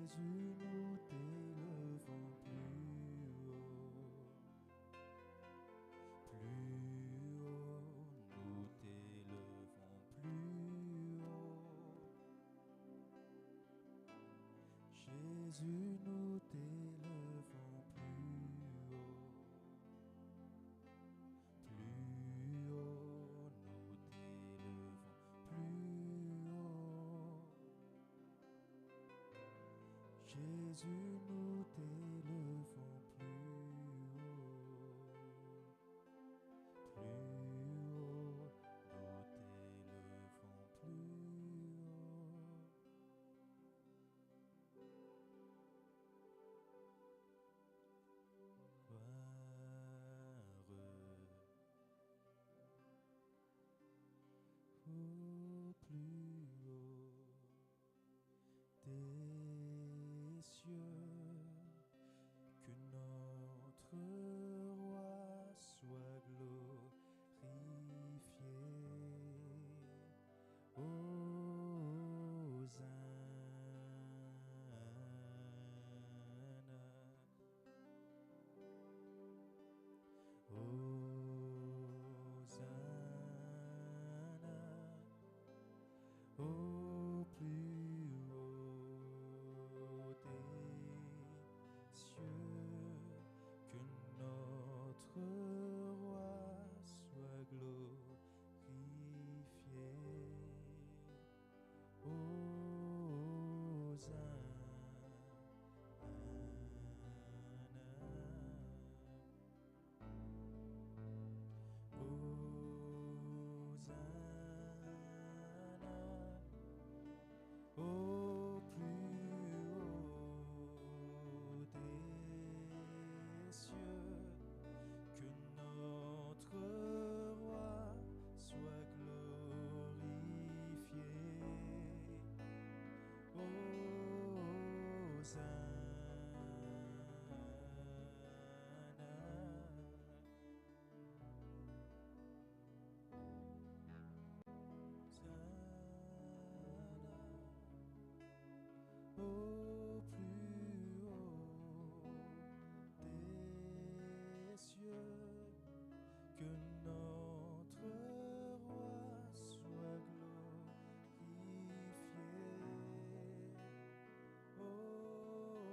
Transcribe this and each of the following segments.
Jésus, nous t'élevons plus haut, nous t'élevons plus haut. Jésus, nous t'élevons plus haut, nous t'élevons plus haut. Jésus, nous t'élevons plus haut, nous t'élevons plus haut. Gloire au plus haut des cieux, que notre roi soit glorifié. Hosanna au plus haut des cieux, que notre roi soit glorifié. Hosanna au plus haut des cieux, que notre roi soit glorifié. Hosanna au plus haut des cieux, que notre roi soit glorifié. Hosanna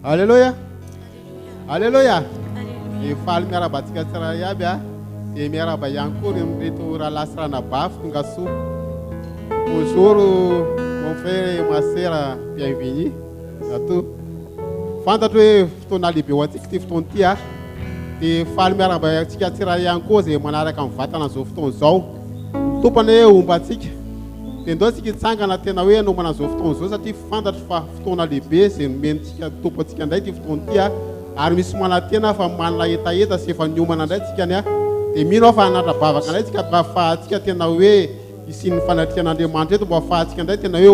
Alléluia. Alléluia. Et fal miarabatika tsara yaby a. Et miaraba ihany koa reto rahalasirana bafy tonga soa. Bonjour mon frère et ma sœur bienvenue. Ato. Fantatro hoe fotoana lehibe ho antsika ty fotoana ity a. Dia faly miaraba antsika tsara ihany koa izay manaraka amin'ny vatana izao fotoana izao. Tompany hoe omba antsika. Dia ndao antsika hitsangana tena hoe hanomana izao fotoana izao satria fantatro fa fotoana lehibe izay nomentsika tompo antsika indray ty fotoana ity a. Ary misy manantena fa manana etaeta sy efa niomana indray tsikany a. Dia mino aho fa hanatra-bavaka indray tsika mba ahafahantsika tena hoe isin'ny fanatrian'Andriamanitra eto mba ahafahantsika indray tena hoe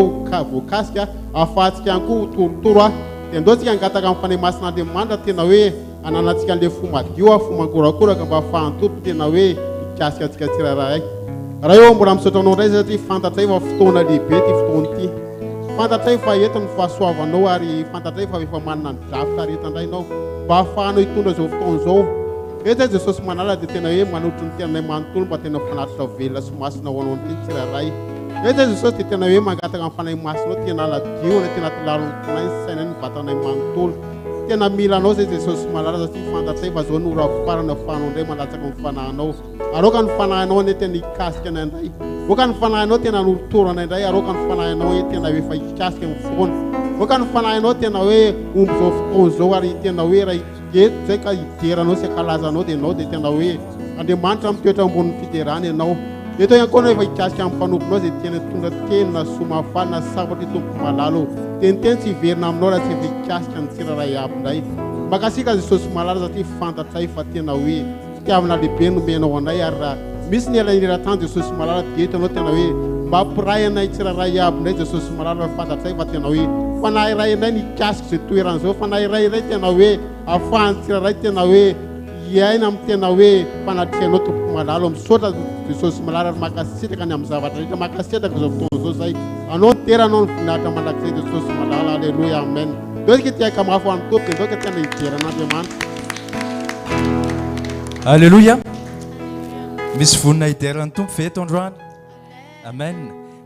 voakasika ahafahantsika ihany koa torotoro a. Dia ndao tsika hangataka amin'ny fanahy masin'Andriamanitra tena hoe ananantsika an'ilay fo madio a fo mankorakoraka mba ahafahan'ny tompo tena hoe mikasika antsika tsirairay. Raha eo mbola misaotra anao indray satria fantatray fa fotoana lehibe ty fotoana ity. Fantatray fa eto ny fahasoavanao ary fantatray fa efa manana ny drafitra areta indray ianao mba ahafahanao hitondra izao fotoana izao. Eto hoe Jesosy manala dia tena hoe manotro ny tenanay manontolo mba tena fanatitra velona sy masina ho anao ny tsirairay. Eto hoe Jesosy dia tena hoe mangataka amin'ny fanahy masinao tena ladio na tena tilalony tonay ny sainay ny vatanay manontolo. Tena mila anao zay Jesosy malala satria fantatray fa zao nora farana ahafahanao indray malatsaka ny fanahinao. Aroka ny fanahinao ane tena hikasika anay indray. Oka ny fanahinao tena norotorana indray. Aroka ny fanahinao hoe tena efa hikasika amin'ny foana. Oka ny fanahinao tena hoe omby zao fotoana zao ary tena hoe raha eto zay ka hideranao sy akalazanao dia ianao dia tena hoe Andriamanitra mitoetra ambonin'ny fiderana ianao. Eto ihany koa anao efa hikasika amin'ny mpanomponao zay tena tondra tenina somafalina savatry tompo malalo. Teniteny tsy hiverina aminao raha tsy efa hikasika ny tsirairay aby indray. Makasika Jesosy malala satria fantatray fa tena hoe fitiavana lehibe nomenao anay ary raha misy ny elaneran-tany Jesosy malala dia eto ianao tena hoe mba hampiray anay tsirairay aby indray Jesosy malala fantatray fa tena hoe fanahy iray indray nikasika izay toeran'izao. Fanahy iray tena hoe ahafahany tsirairay tena hoe hiaina amin'ny tena hoe fanatrianao tompo malalo. Misaotra Jesosy malala ary makasitraka ny amin'ny zavatra rehetra makasitraka izao fotoana izao zay. Anao ny tera anao ny voninahitra mandrakizay Jesosy malala. Alleluia amen. Ndao tsika tiaka mafy ho an'ny tompo ndao ka tena hideran'Andriamanitra. Alléluia. Misy vonina hideran'ny tompo ve eto androany? Amen.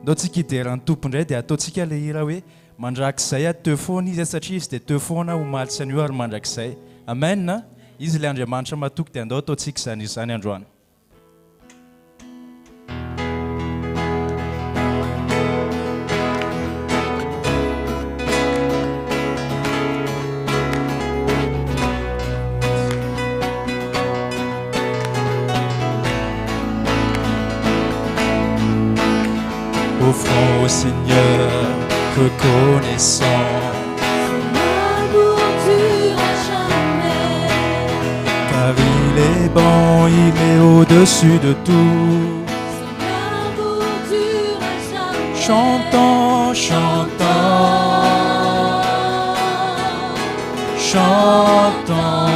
Ndao tsika hideran'ny tompo indray dia ataontsika ilay hira hoe mandrakizay a teo foana izy satria izy dia teo foana ho malitsy an'io ary mandrakizay. Amen. Izy ilay Andriamanitra matoky dia andao ataontsika izany izany androany. Offrons au Seigneur, reconnaissant son amour dure jamais, car il est bon, il est au-dessus de tout. son amour dure jamais. Chantons, chantons, chantons,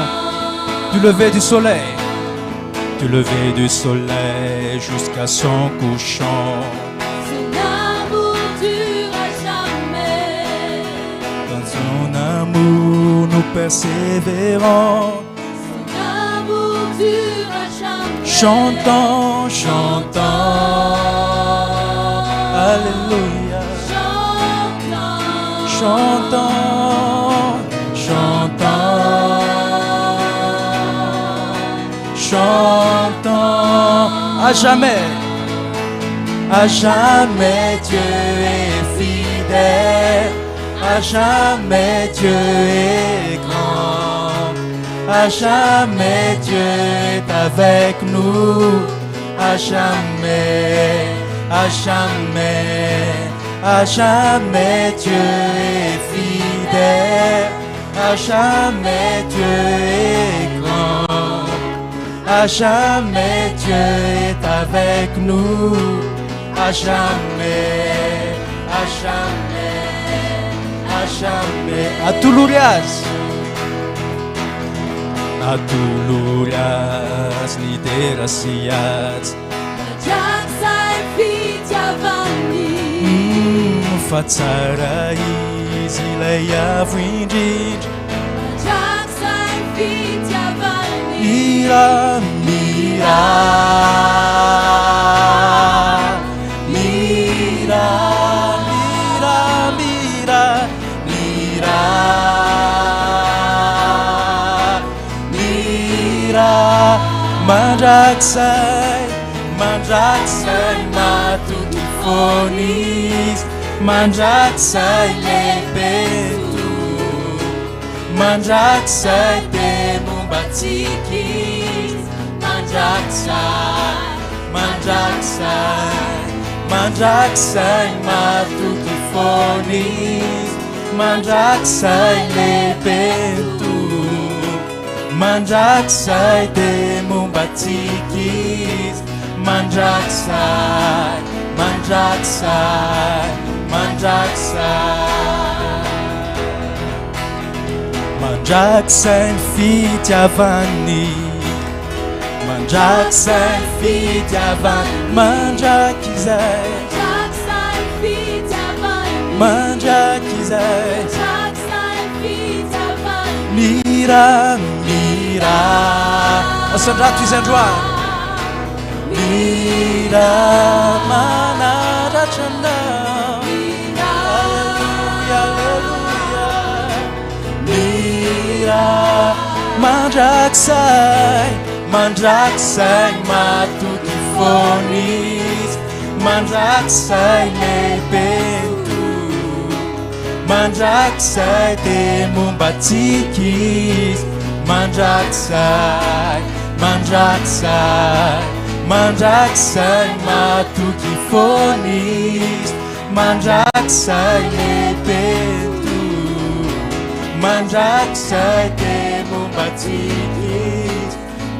Du lever du soleil du lever du soleil jusqu'à son couchant. Son amour dure jamais, Dans son amour nous persévérons. son amour dure jamais. Chantons, chantons, Alléluia. Chantons, Chantons, chantons, chantons. à jamais. À jamais Dieu est fidèle, à jamais Dieu est grand, à jamais Dieu est avec nous, à jamais, à jamais, à jamais Dieu est fidèle, à jamais Dieu est grand, à jamais Dieu est avec nous. À jamais, à jamais, à jamais. A Tulurias. A Tulurias liderasiat. jak sai fitiavany, Fa tsara izy ilay avo indrindra. jak sai fitiavany, Mira, mira, mira, mira, mira, mira. Mandraksai, mandraksai matuki fonis, mandraksai lebetu, mandraksai temumbatikis, mandraksai, mandraksai, mandraksai matuki fonis, mandraksai lebetu, mandraksai temumbatikis, mandraksai, mandraksai, mandraksai, mandraksai fitiavani, mandraksai fitiavani, mandrakizai, mandrakizai, mira, mira, asandrato izy androany, mira manaratra anao, alleluia, alleluia, mira mandraksai, mandraksai matoky fonis, mandraksai lebentu, mandraksai temumbatikis, mandraksai, mandraksai, mandraksai matuki fonis, mandraksai lebentu, mandraksai temumbatikis,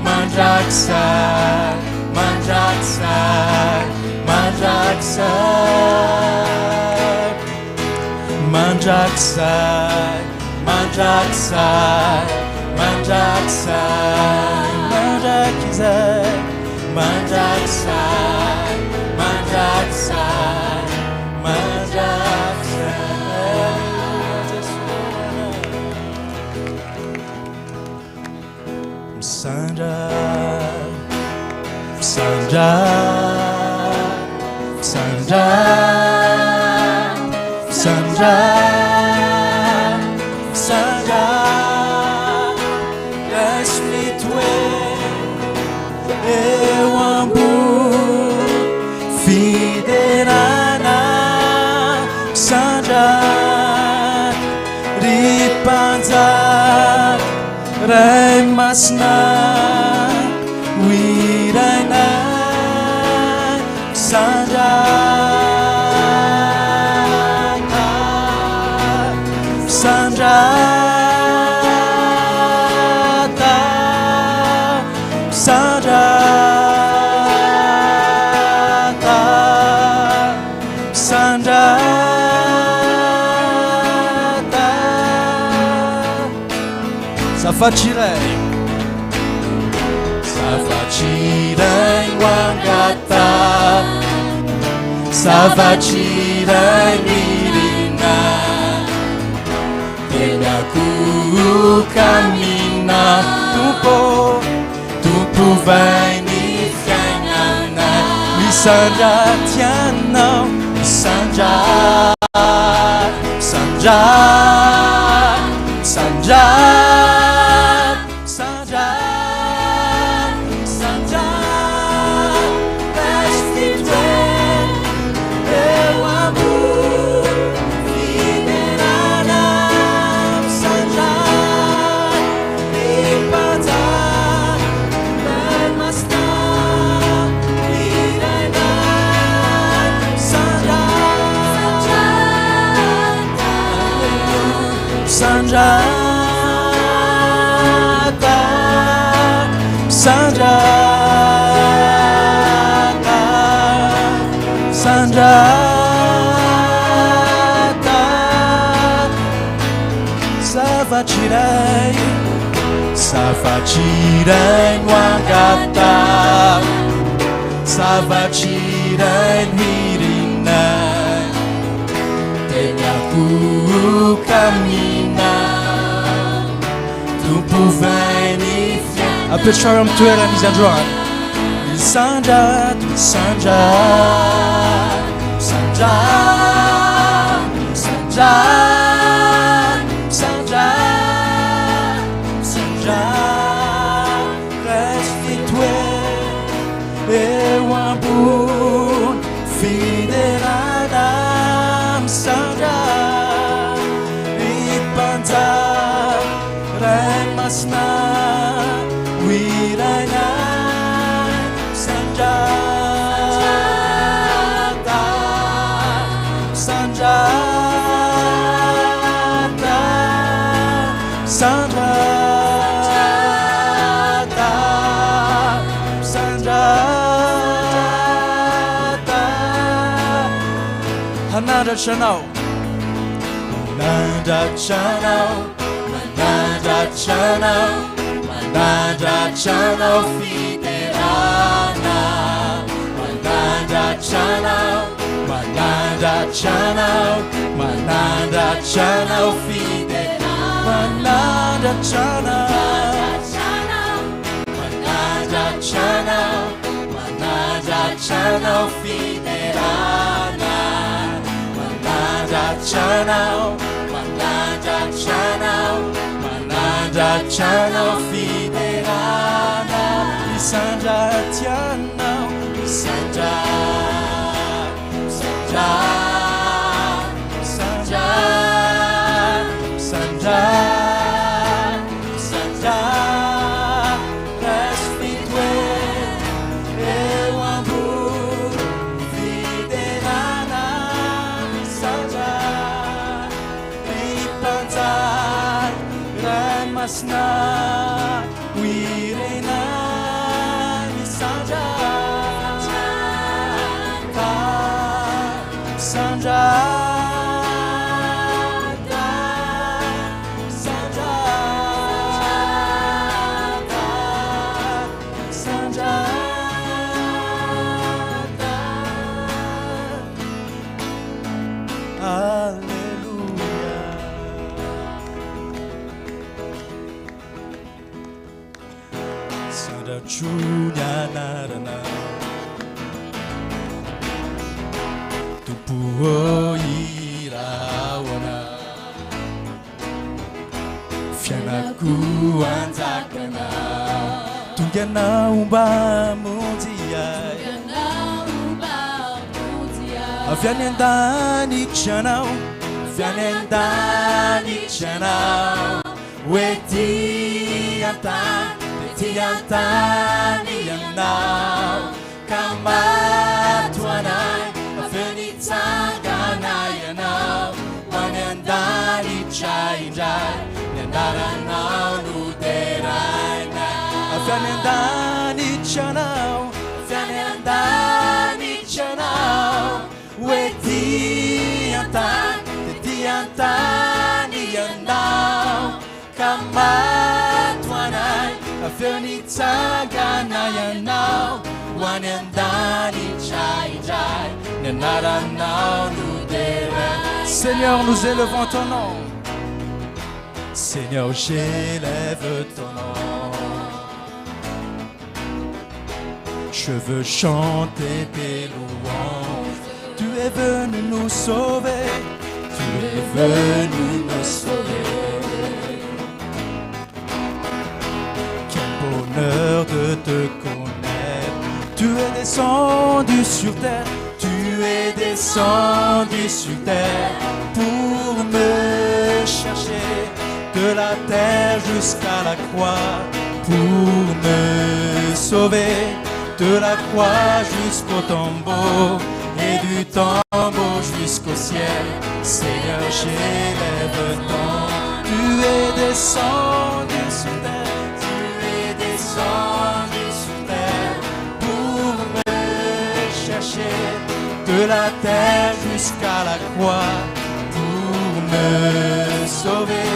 mandraksai, mandraksai, mandraksai, mandraksai, mandraksai, mandraksai, mandrakizai, mandraksai, mandraksai, mandraksai. Sandra, Sandra, Sandra, Sandra, Sandra, laisse-moi tuer et wambu fiderana, Sandra, ripanza, remasna, wirana, Sandra. Sandrata, Sandrata, Sandrata. Safatirei, Safatirei wangata, Safatirei mirina. Aku kamina tupo vai ni fiainana, misandra tianao, misandra, sandra, sandra, sandra, sandra, laisse-moi tuer eu amor fiderana. Sandrata, Sandrata, Sandrata. Safatirei, Safatirei wangata, Safatirei mirina. Aku caminhar, tu vem a pessoa am tu era misandroan, Sandra, Sandra, Sandra, Sandra, Sandra, Sandra, reste toi eo ambony fiderana misandra mpanjaka masina wirana sanjata sanjata sanjata sanjata hanada chanao Mananda chanao Mananda chanao Mananda chanao fiderana Mananda chanao Mananda chanao Mananda chanao fiderana Mananda chanao Mananda chanao Mananda chanao fiderana Mananda chanao Mananda chanao Mananda chanao fiderana Isandra tianao Isandra Isandra Isandra Isandra Isandra Respitue eu ambur fiderana Isandra Ipantai Ramasna Wirena Isandra Sandra Sandra Sandra Alleluia Sandra Julia Narana Tupuoiraona Fianakuanzakana Tunganauba mundiai Fianendani chanao Fianendani chanao Wetiantani yanao Kamatuanai Afenitangana yanao Wanendani chainjai Nendaranao nuderaina Afianendani chanao Afianendani chanao Wetiantani yanao Kamatuanai Afenitangana yanao Wanendani chainjai Seigneur, nous élevons ton nom. Seigneur, j'élève ton nom. Je veux chanter tes louanges. Tu es venu nous sauver. Tu es venu nous sauver. Quel bonheur de te connaître. Tu es descendu sur terre. Tu es descendu sur terre pour me chercher de la terre jusqu'à la croix, pour me sauver de la croix jusqu'au tombeau et du tombeau jusqu'au ciel. Seigneur, j'élève ton nom. Tu es descendu sur terre, tu es descendu sur terre pour me chercher de la terre jusqu'à la croix, pour me sauver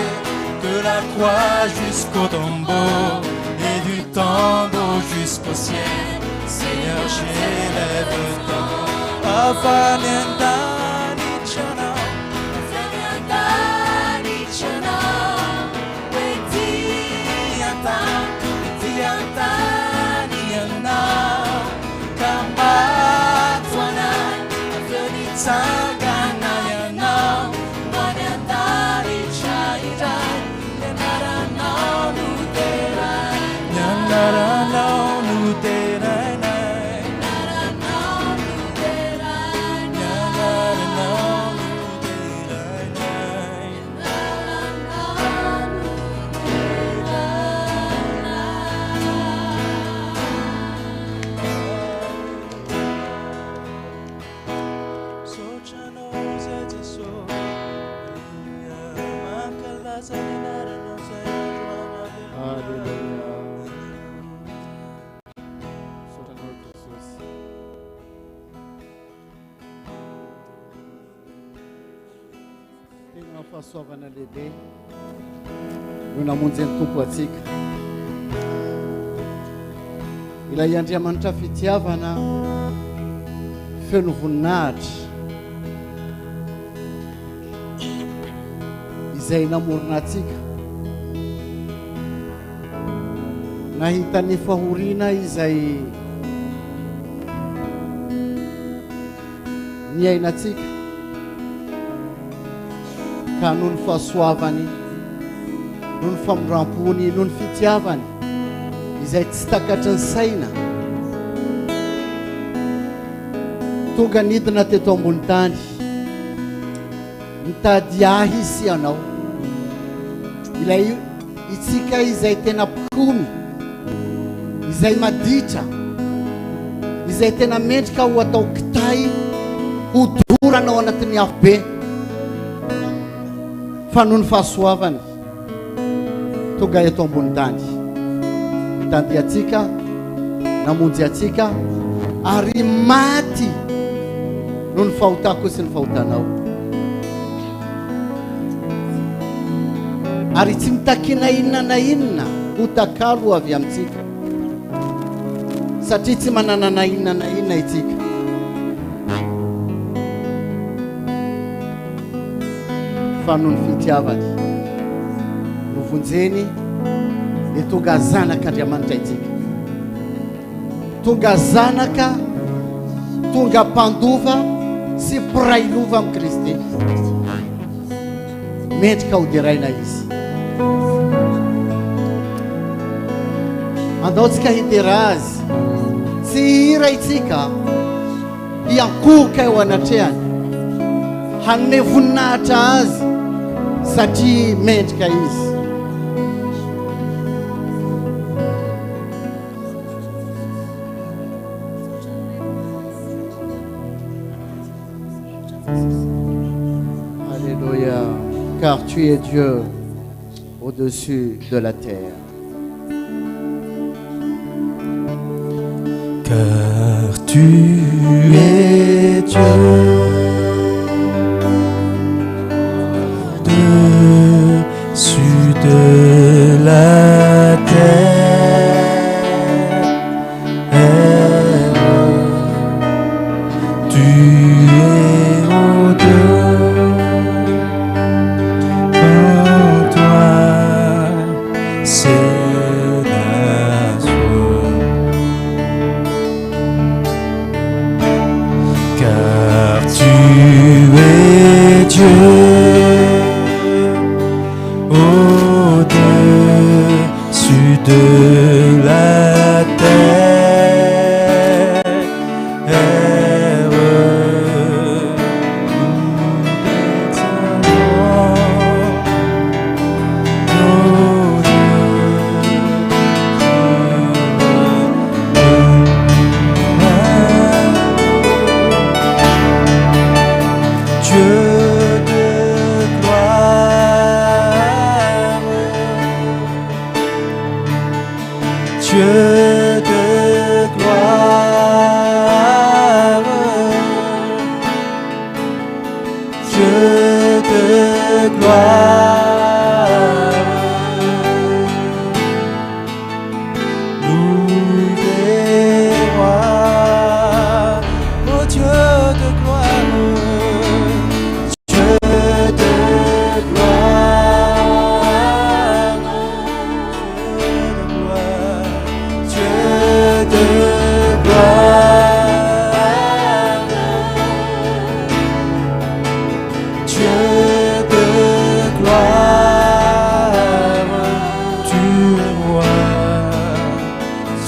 de la croix jusqu'au tombeau et du tombeau jusqu'au ciel. Seigneur, j'élève ton nom. Afanendani chanao, Afanendani chanao, Wetiantani yanao, Kamatuanai, Afanitangana yanao, Wanendani chainjai, Nenaranao nuderai, Nenaranao nuderai. fahasoavana lehibe no namonjeny tompo atsika. Ilay Andriamanitra fitiavana feno voninahitra izay namorona atsika, nahita ny fahoriana izay niainatsika, ka noho ny fahasoavany, noho ny famorampony, noho ny fitiavany izay tsy takatra ny saina, tonga nidina teto ambony tany mitady ahy sy anao. Ilay itsika izay tena mpikomy, izay maditra, izay tena mendrika ho atao kitay, ho dorana ao anatin'ny afo be, fa noho ny fahasoavany tonga eto ambony tany mitady atsika, namonjy atsika, ary maty noho ny fahotako sy ny fahotanao, ary tsy mitakina inona na inona ho takalo avy amintsika, satria tsy manana na inona na inona itsika. Fa noho ny fitiavany no vonjeny dia tonga zanak'Andriamanitra itsika, tonga zanaka, tonga mpandova sy mpiray lova amin'ny Kristy, mendrika ho diraina izy. Andaontsika hitera azy, tsy hira itsika hiankohoka eo anatrehany, hanome voninahitra azy satria mendrika izy. Alléluia, car tu es Dieu au-dessus de la terre. Car tu es Dieu au-dessus de la terre, tu es au-delà, en toi c'est la joie. Car tu es Dieu au-dessus de la terre, Dieu de gloire, Dieu de gloire, nous des rois, oh Dieu de gloire, Dieu de gloire, Dieu de gloire, Dieu de gloire, tu es roi,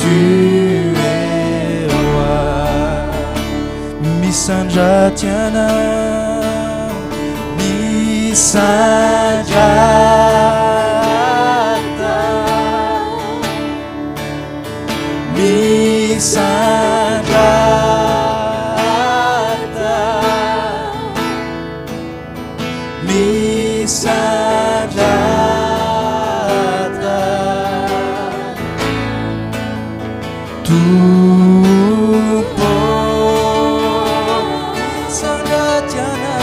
tu es roi. Misanjatiana, Misanjata, Misanjata, Misanjata, tu Sanjatiana,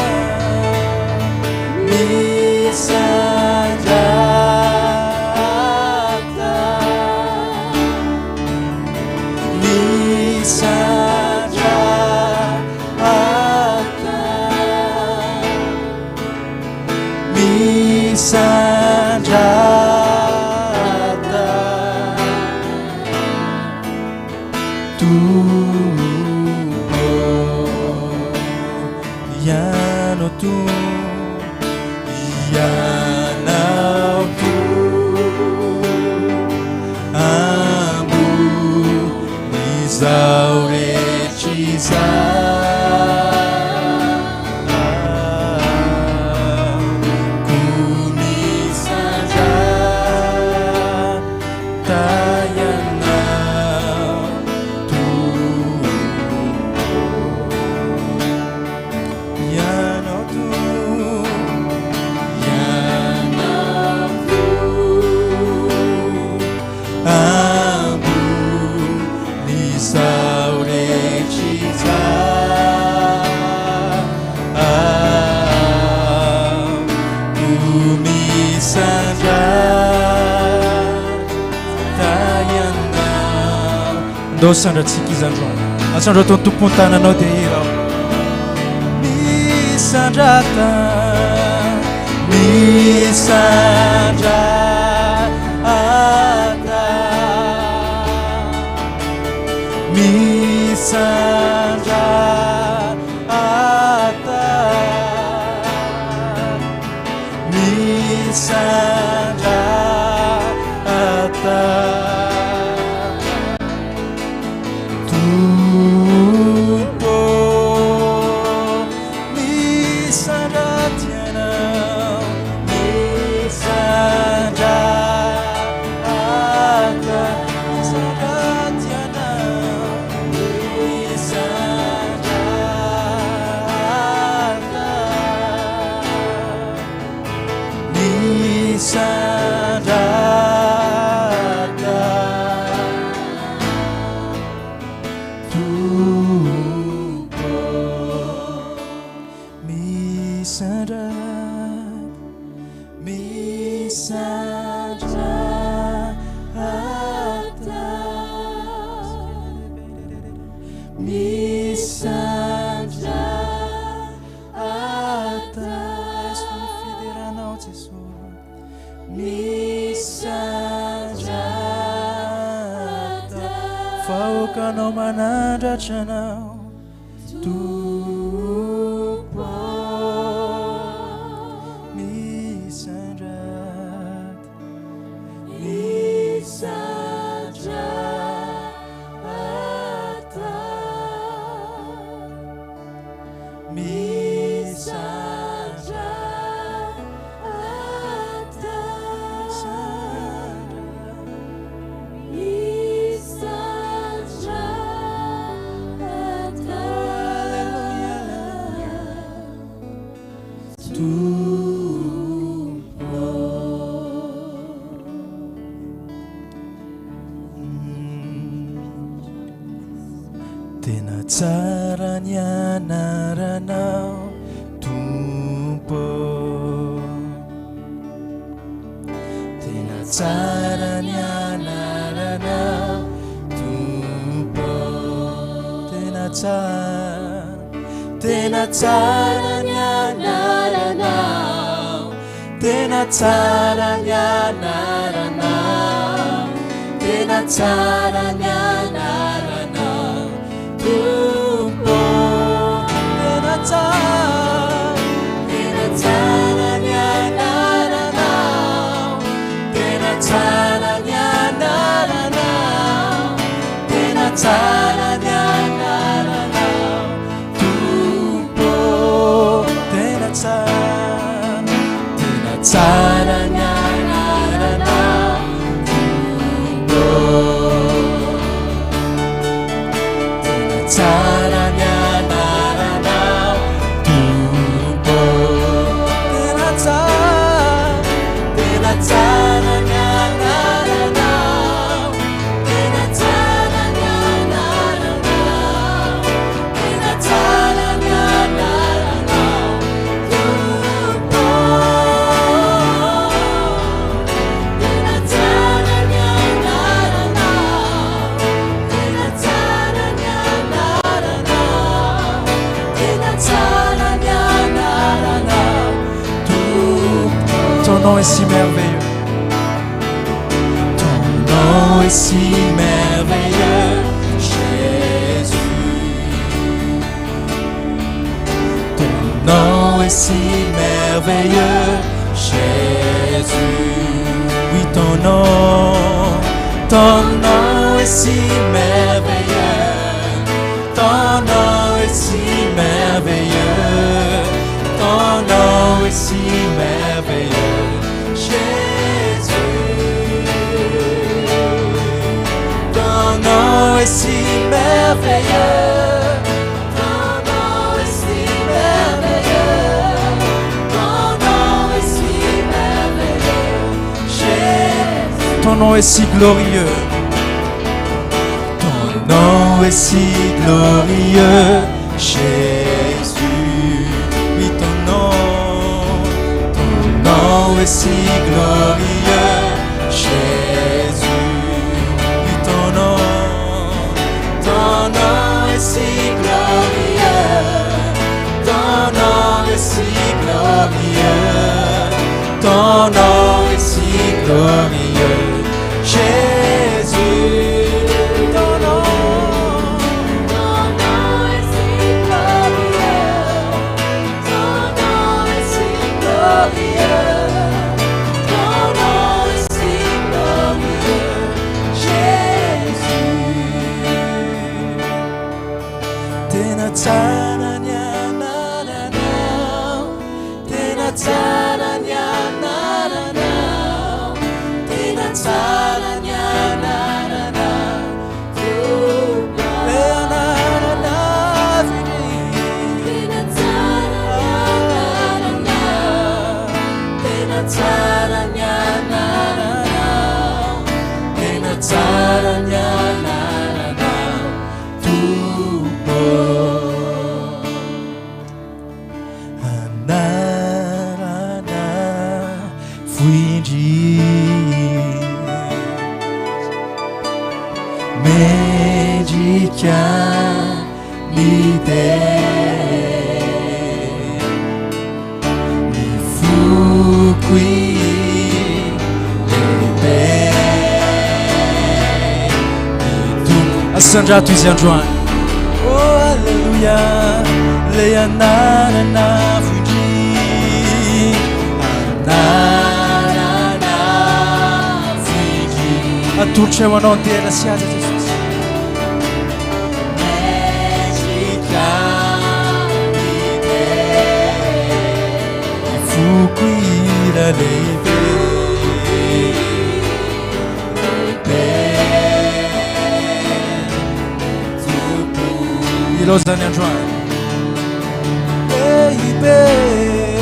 Sandra tsikizandroana asandra atao tompontananao dia irao misandrata misandrata misandrata misandrata Faokanao manandratra anao Tompo misandrata Tena tsara ny anaranao Tompo Tena tsara ny anaranao Tompo Tena tsara ny anaranao Tena tsara ny anaranao Tena tsara ny anaranao Tompo Tena tsara ny anaranao Tena tsara ny anaranao Tena tsara ny anaranao Tompo Tena tsara ny anaranao Tompo Tsara ny anaranao Tompo Tena tsara ny anaranao Tena tsara ny anaranao Tena tsara ny anaranao Tompo Tena tsara ny anaranao Tena tsara ny Ton nom est si merveilleux. Ton nom est si merveilleux, Jésus. Ton nom est si merveilleux, Jésus. Oui, ton nom est si merveilleux. Ton nom est si merveilleux, ton nom est si merveilleux, Jésus. Ton nom est si merveilleux, ton nom est si merveilleux, ton nom est si merveilleux, Jésus. Ton nom est si glorieux. Ton nom est si glorieux, Jésus. Oui, ton nom est si glorieux, Jésus. Oui, ton nom est si glorieux, ton nom est si glorieux, ton nom est si glorieux, Jésus. Ton nom est si glorieux, ton nom est si glorieux, ton nom est si glorieux, Jésus. Tena tsara nyanana, tena tsara nyanana, tena tsara nyanana, leonana vini, tena tsara nyanana, tena tsara nyanana, tupo. Anarana fuindi, medica l'idea, mi fu qui Assangiato i Giovanni. oh alleluia, le anana fugi, anana fugi, A tutti c'è una notte la siate Gesù. magica idea, fu qui la leve, I Lozani a Giovanni. Baby,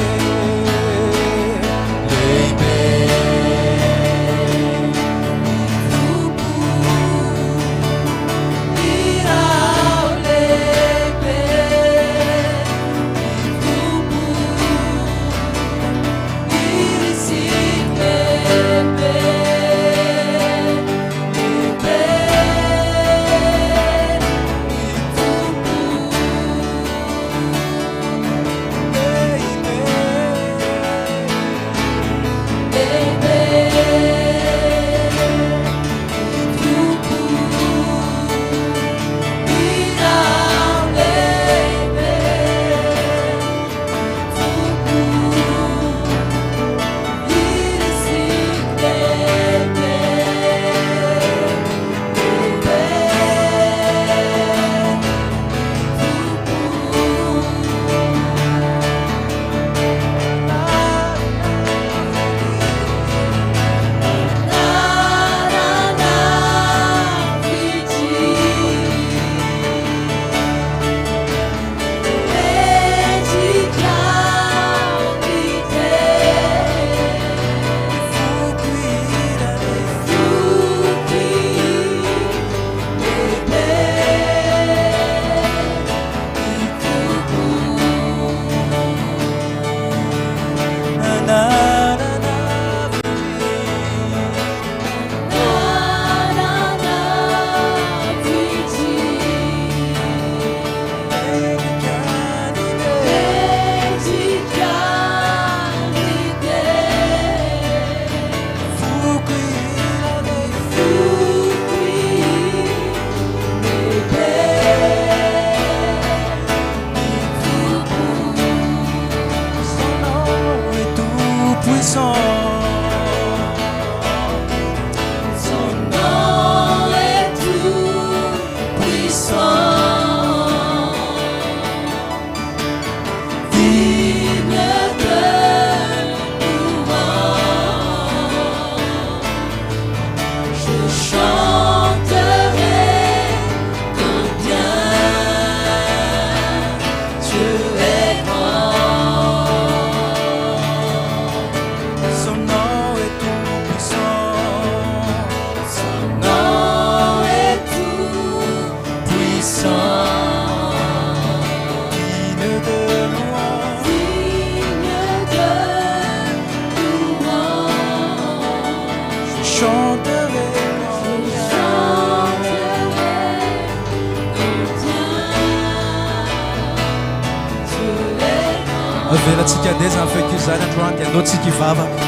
avelatsika dezany fehikizany androany dia andaotsika hivavaka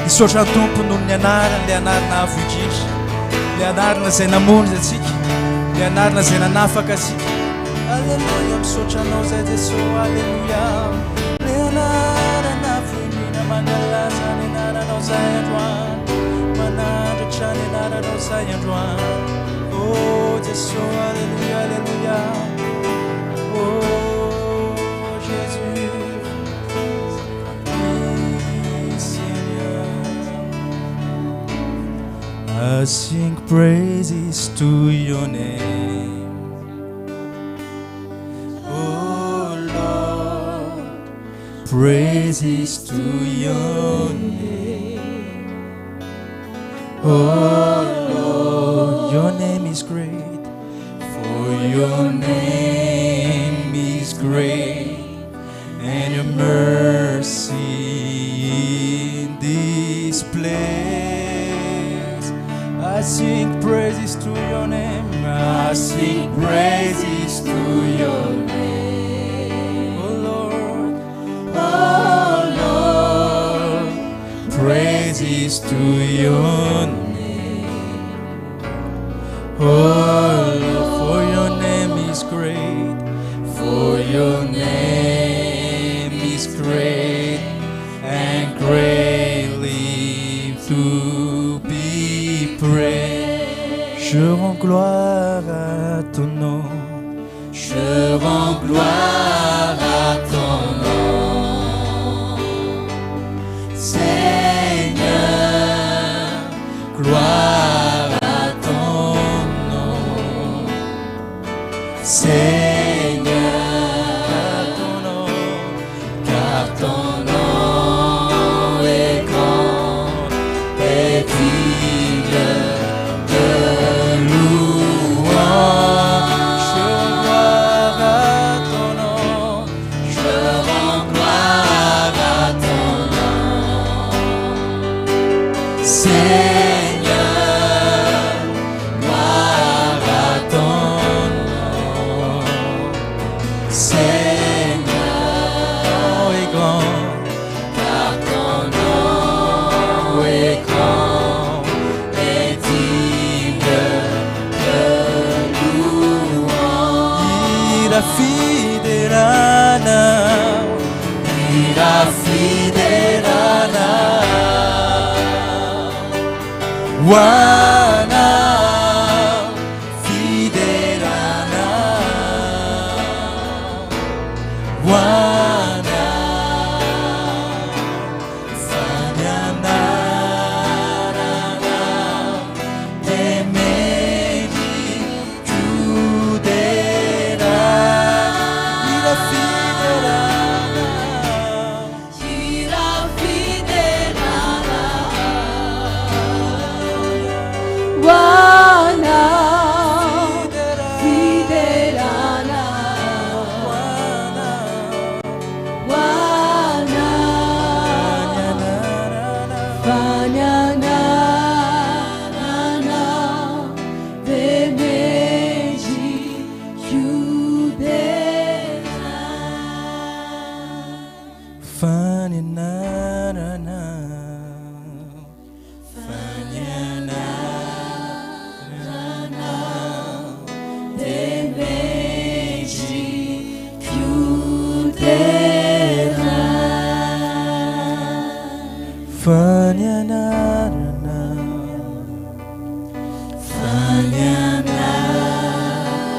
hisaotra ny tompo noho ny anarany le anarina avo indrindra le anarina izay namonjy atsika le anarina izay nanafaka asika alleluia misaotra anao zay Jesosy alleluia le anarana avo indrindra mangalaza ny anaranao zay androany manandratra ny anaranao zay androany oh Jesosy alleluia alleluia oh Jésus I sing praises to your name, oh Lord, praises to your name, oh Lord, your name is great, for your name is great, and your mercy in this place. I sing praises to your name. I sing praises to your name. Oh Lord, praises to your name. Oh Lord, for your name is great. For your name is great and greatly to be praised. Je rends gloire à ton nom. Je rends gloire à ton nom. Seigneur, gloire à ton nom. Seigneur, car ton nom est grand et digne de louange. Je rends gloire à ton nom. Je rends gloire à ton nom. Seigneur, gloire à ton nom. Seigneur est grand, car ton nom est grand et digne de louange. Ira fidelana, wana fidelana, wana fanyana temeni judera. Ira fidelana, Ira fidelana, wana fidelana, wana fanyana vemeji judera. Fanyana, fanyana, Vemeji judera. fanyana,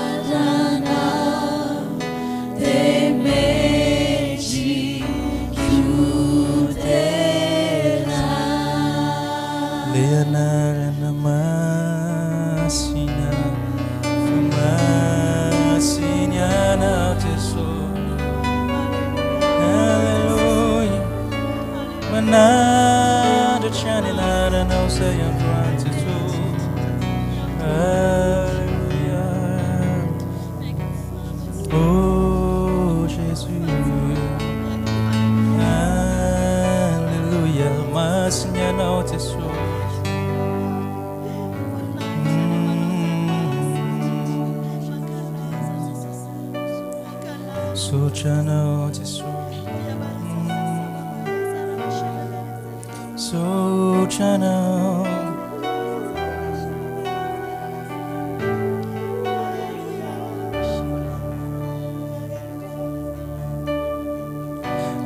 Fanyana, Vemeji judera. Leonardo Masina, Masiniana Tesoro. Hallelujah. Manada Chanilada no say I'm trying to do. Hallelujah. Oh Jesus. Hallelujah. Masiniana Tesoro. Sochano Tesoro. misaotranao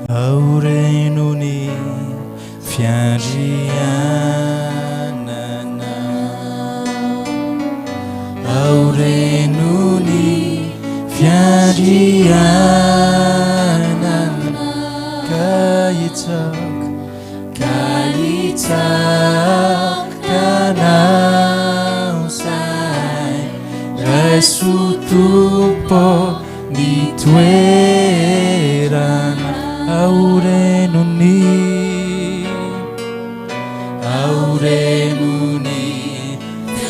aorenony fiandrianana aorenony fiandrianana kaitsakanao sai raisotompo nitoerana aorenony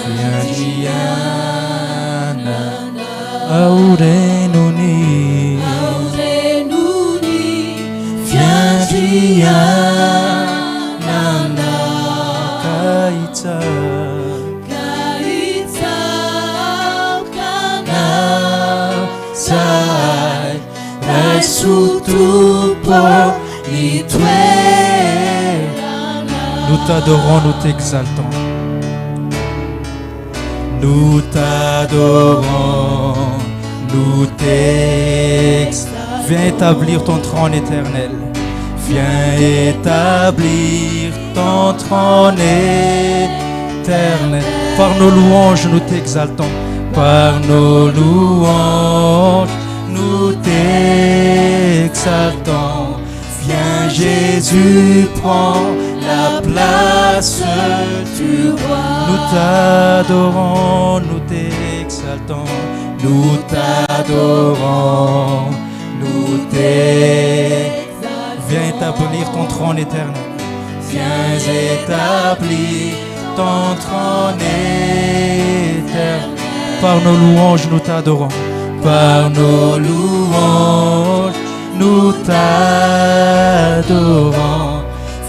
fiandrianana aorenony fiandrianana kaitsakanao sai raisotompo nitoerana. Nous t'adorons, nous t'exaltons. Nous t'adorons, nous t'exaltons. Viens établir ton trône éternel. Viens établir ton trône éternel. Par nos louanges, nous t'exaltons. Par nos louanges, nous t'exaltons. Viens Jésus, prends la place du roi. Nous t'adorons, nous t'exaltons. Nous t'adorons, nous t'exaltons. Viens établir ton trône éternel. Viens établir ton trône éternel. Par nos louanges, nous t'adorons. Par nos louanges, nous t'adorons.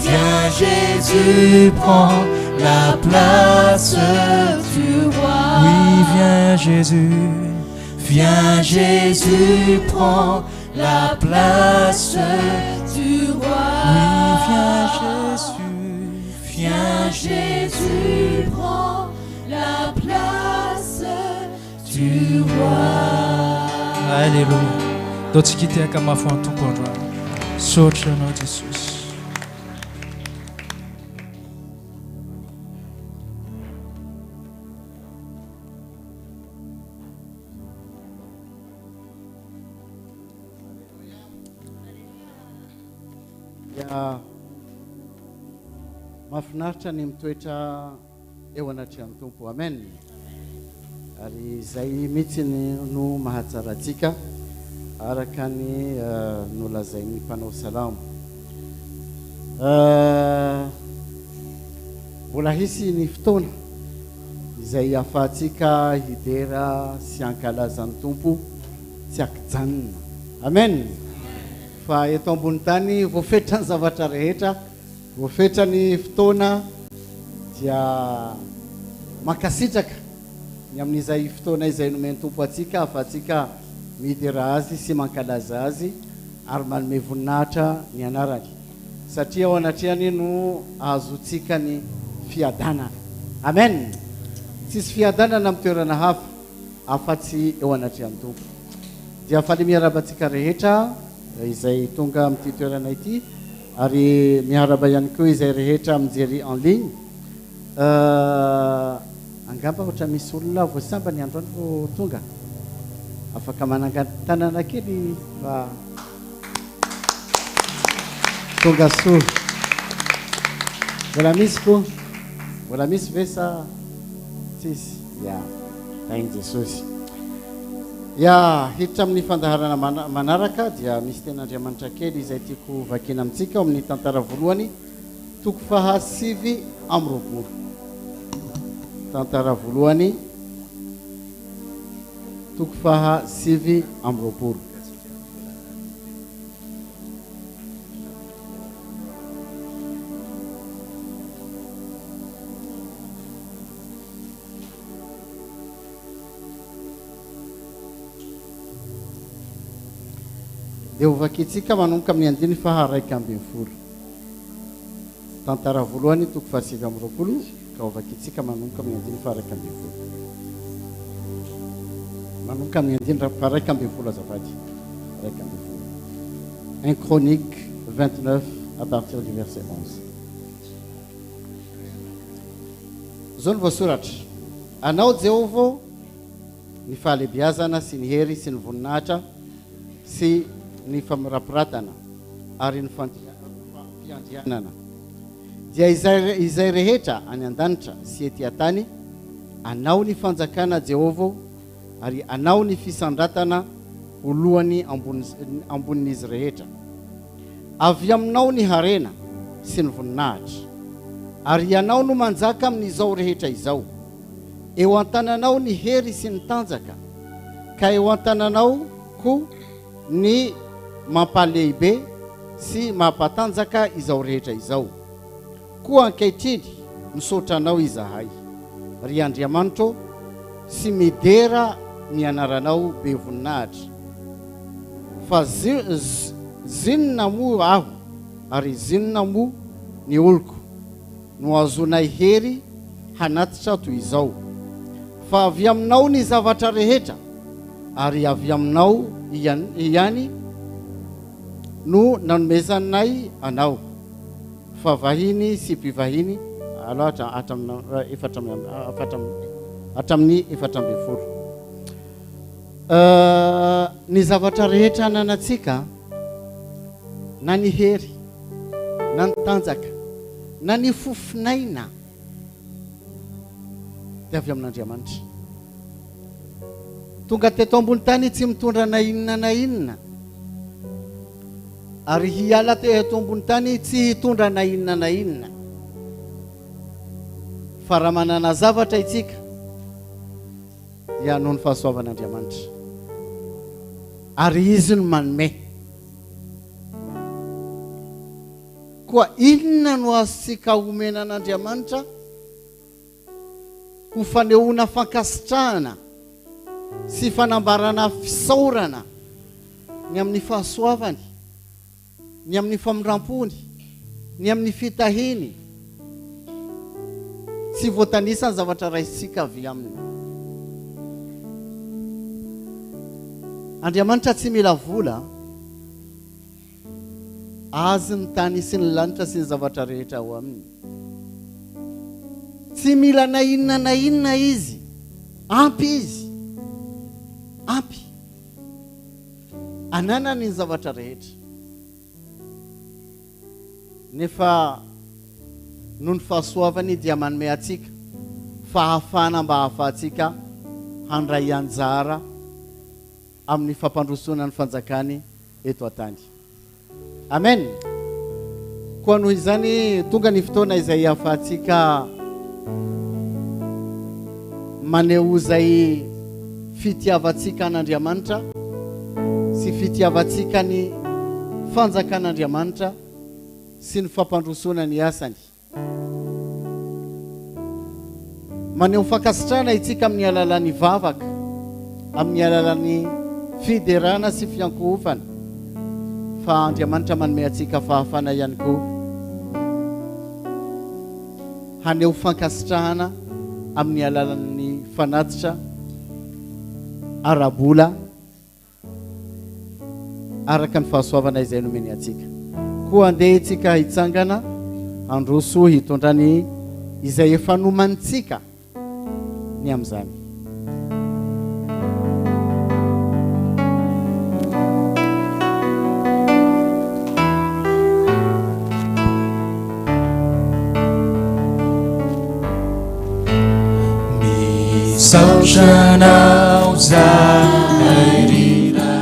Viens Jésus, prends la place du roi. Oui, viens Jésus. Viens Jésus, prends la place du roi. Oui, viens Jésus. Viens Jésus, prends la place du roi. Alléluia. D'autres qui étaient comme ma foi en tout point. Saute le nom de Jésus. Mahafinaritra ny mitoetra eo anatrehan'ny Tompo. Amen. Ary izay mihitsy no mahatsara antsika araka ny nolazain'ny mpanao salamo. Mbola hisy ny fotoana izay ahafahantsika hidera sy ankalazan'ny Tompo tsy akijanona. Amen. Fa eto ambony tany voafetra ny zavatra rehetra, voafetra ny fotoana dia makasitraka ny amin'izay fotoana izay nomeny Tompo atsika ahafahantsika midera azy sy mankalaza azy ary manome voninahitra ny anarany. Satria ao anatrehany no ahazotsika ny fiadanana. Amen. Tsisy fiadanana amin'ny toerana hafa afa-tsy eo anatrehan'ny Tompo. Dia faly miarabantsika rehetra izay tonga amin'ity toerana ity ary miaraba ihany koa izay rehetra mijery en ligne. Angamba ohatra misy olona voasamba ny androany vao tonga. Afaka manangan-tanana kely mba tonga soa. Mbola misy koa? Mbola misy ve sa tsisy? Ya, tainy Jesosy. Ya, hiditra amin'ny fandaharana manaraka dia misy ten'Andriamanitra kely izay tiako vakiana amintsika ao amin'ny tantara voalohany, toko faha 7 amby roapolo. Tantara voalohany, toko faha 7 amby roapolo. Dia hovakitsika manomboka amin'ny andiny faha 1 ambin'ny folo. tantara voalohany toko fahasivy amby roapolo ka ovakitsika manomboka amin'ny andiny faraka amby folo. Manomboka amin'ny andiny faraka amby folo azafady. Faraka amby folo. 1 Chronique 29 à partir du verset 11. Zao ny voasoratra. Anao Jehovah ny fahalebiazana sy ny hery sy ny voninahitra sy ny famirapiratana ary ny fiandianana. Dia izay rehetra any an-danitra sy ety an-tany, anao ny fanjakana Jehovah ary anao ny fisandratana voalohany ambonin'izy rehetra. Avy aminao ny harena sy ny voninahitra ary anao no manjaka amin'izao rehetra izao. Eo an-tananao ny hery sy ny tanjaka, ka eo an-tananao koa ny mampalehibe sy mampatanjaka izao rehetra izao. Koa ankehitriny misaotra anao izahay, ry Andriamanitro, sy midera ny anaranao be voninahitra. Fa zinona moa aho ary zinona moa ny oloko no azonay hery hanatitra toy izao. Fa avy aminao ny zavatra rehetra ary avy aminao ihany no nanomezanay anao. Fa vahiny sy mpivahiny hatramin'ny 7. Ny zavatra rehetra nanantsika, na ny hery, na ny tanjaka, na ny fofinaina, dia avy amin'Andriamanitra. Tonga teto ambony tany tsy mitondra na inona, ary hiala teto ambony tany tsy hitondra na inona. Fa raha manana zavatra itsika dia noho ny fahasoavan'Andriamanitra, ary izy no manome. Koa inona no azontsika omena an'Andriamanitra ho fanehoana fankasitrahana sy fanambarana fisaorana ny amin'ny fahasoavany, ny amin'ny famirampony, ny amin'ny fitahiny, sy voatanisany zavatra raisitsika avy aminy. Andriamanitra tsy mila vola, azy ny tany sy ny lanitra sy ny zavatra rehetra ao aminy. Tsy mila na inona izy, ampy izy, ampy ananany ny zavatra rehetra. Nefa noho ny fahasoavany dia manome atsika fahafana mba hahafahantsika handray anjara amin'ny fampandrosoana ny fanjakany eto an-tany. Amen. Koa noho izany tonga ny fotoana izay ahafahantsika maneho izay fitiavantsika an'Andriamanitra sy fitiavantsika ny fanjakan'Andriamanitra sy ny fampandrosoana ny asany. Maneho fankasitrahana itsika amin'ny alalan'ny vavaka, amin'ny alalan'ny fiderana sy fiankohofana. Fa Andriamanitra manome atsika fahafana ihany koa haneho fankasitrahana amin'ny alalan'ny fanatitra arabola araka ny fahasoavana izay nomeny atsika. Koa andeha itsika hitsangana androso hitondrany izay efa nomanitsika ny amin'izany. Misaotra anao zahay iray,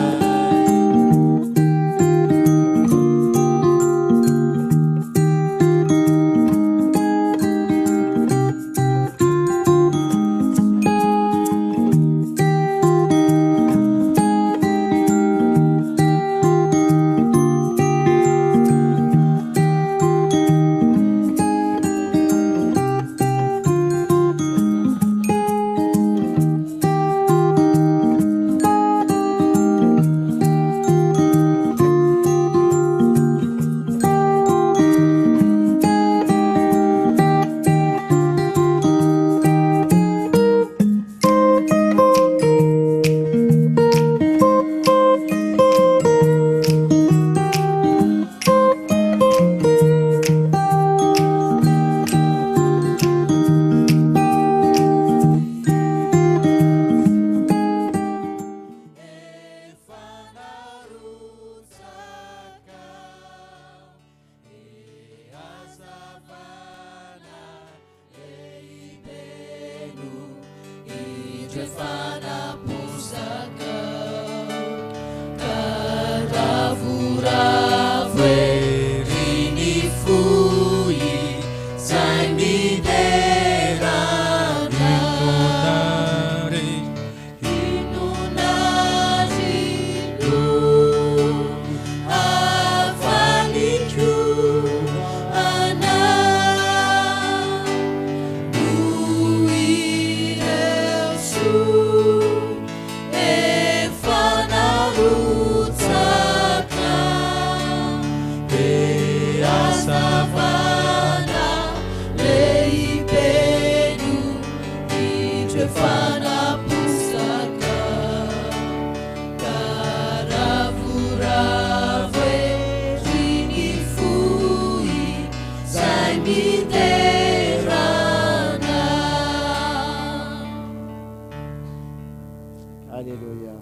Alléluia.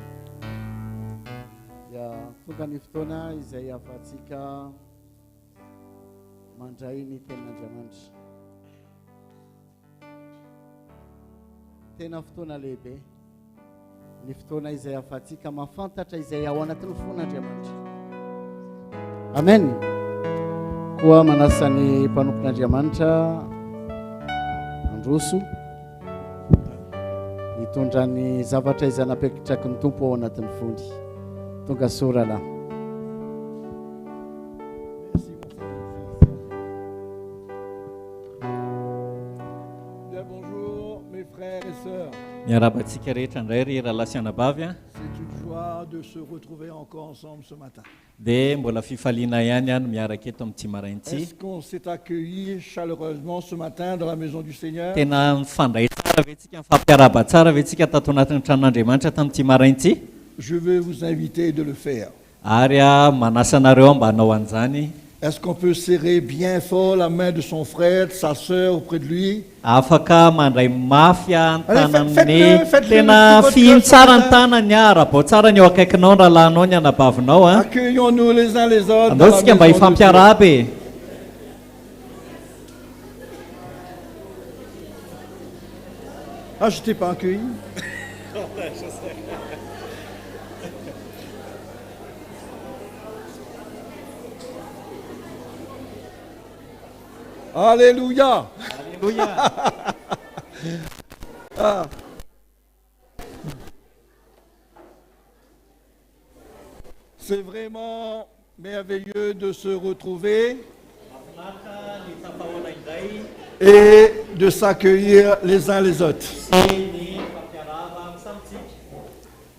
Ya tonga ny fotoana izay afatsika mandray ny tenin'Andriamanitra. Tena fotoana lehibe. Ny fotoana izay afatsika mafantatra izay ao anatin'ny fon'Andriamanitra. Amen. Koa manasa ny mpanompon'Andriamanitra androso hitondra ny zavatra izay napetraky ny tompo ao anatin'ny fony. Tonga sorala. Bien, bonjour mes frères et sœurs. Miarabantsika rehetra indray ry ralasianabavy a. C'est une joie de se retrouver encore ensemble ce matin. Dia mbola fifaliana ihany any miaraka eto amin'ity maraintsy. Est-ce qu'on s'est accueilli chaleureusement ce matin dans la maison du Seigneur? Tena mifandray tsara ve tsika mifampiaraba tsara ve tsika tato anatin'ny tranon'Andriamanitra tamin'ity maraintsy? Je veux vous inviter de le faire. Ary manasa anareo mba hanao an'izany. Est-ce qu'on peut serrer bien fort la main de son frère, de sa sœur auprès de lui? Afaka mandray mafy ny tanany faites-le tena petit fihiny votre tsara ny cœur. tanany raha tsara ny eo akaikinao ny rahalanao ny anabavinao a. Accueillons-nous les uns les autres. Andao dans tsika la mba maison de Dieu. hifampiaraba e. Ah, je t'ai pas accueilli. Alléluia. Alléluia. Ah. C'est vraiment merveilleux de se retrouver et de s'accueillir les uns les autres.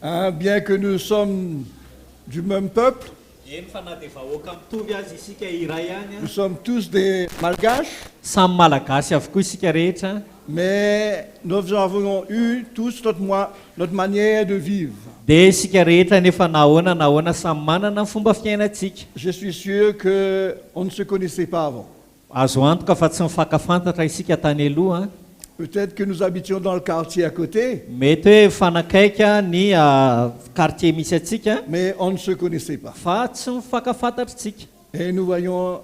Hein, bien que nous sommes du même peuple, nous sommes tous des malgaches, Samy malagasy avokoa isika rehetra. mais nous avons eu tous notre manière de vivre. Dia isika rehetra nefa nahoana samy manana ny fomba fiainantsika. Je suis sûr qu'on ne se connaissait pas avant. Azo antoka fa tsy mifankafantatra isika tany aloha. Peut-être que nous habitions dans le quartier à côté, Mety hoe fanakaiky ny quartier misy atsika mais on ne se connaissait pas. fa tsy mifankafantatritsika. Et nous voyons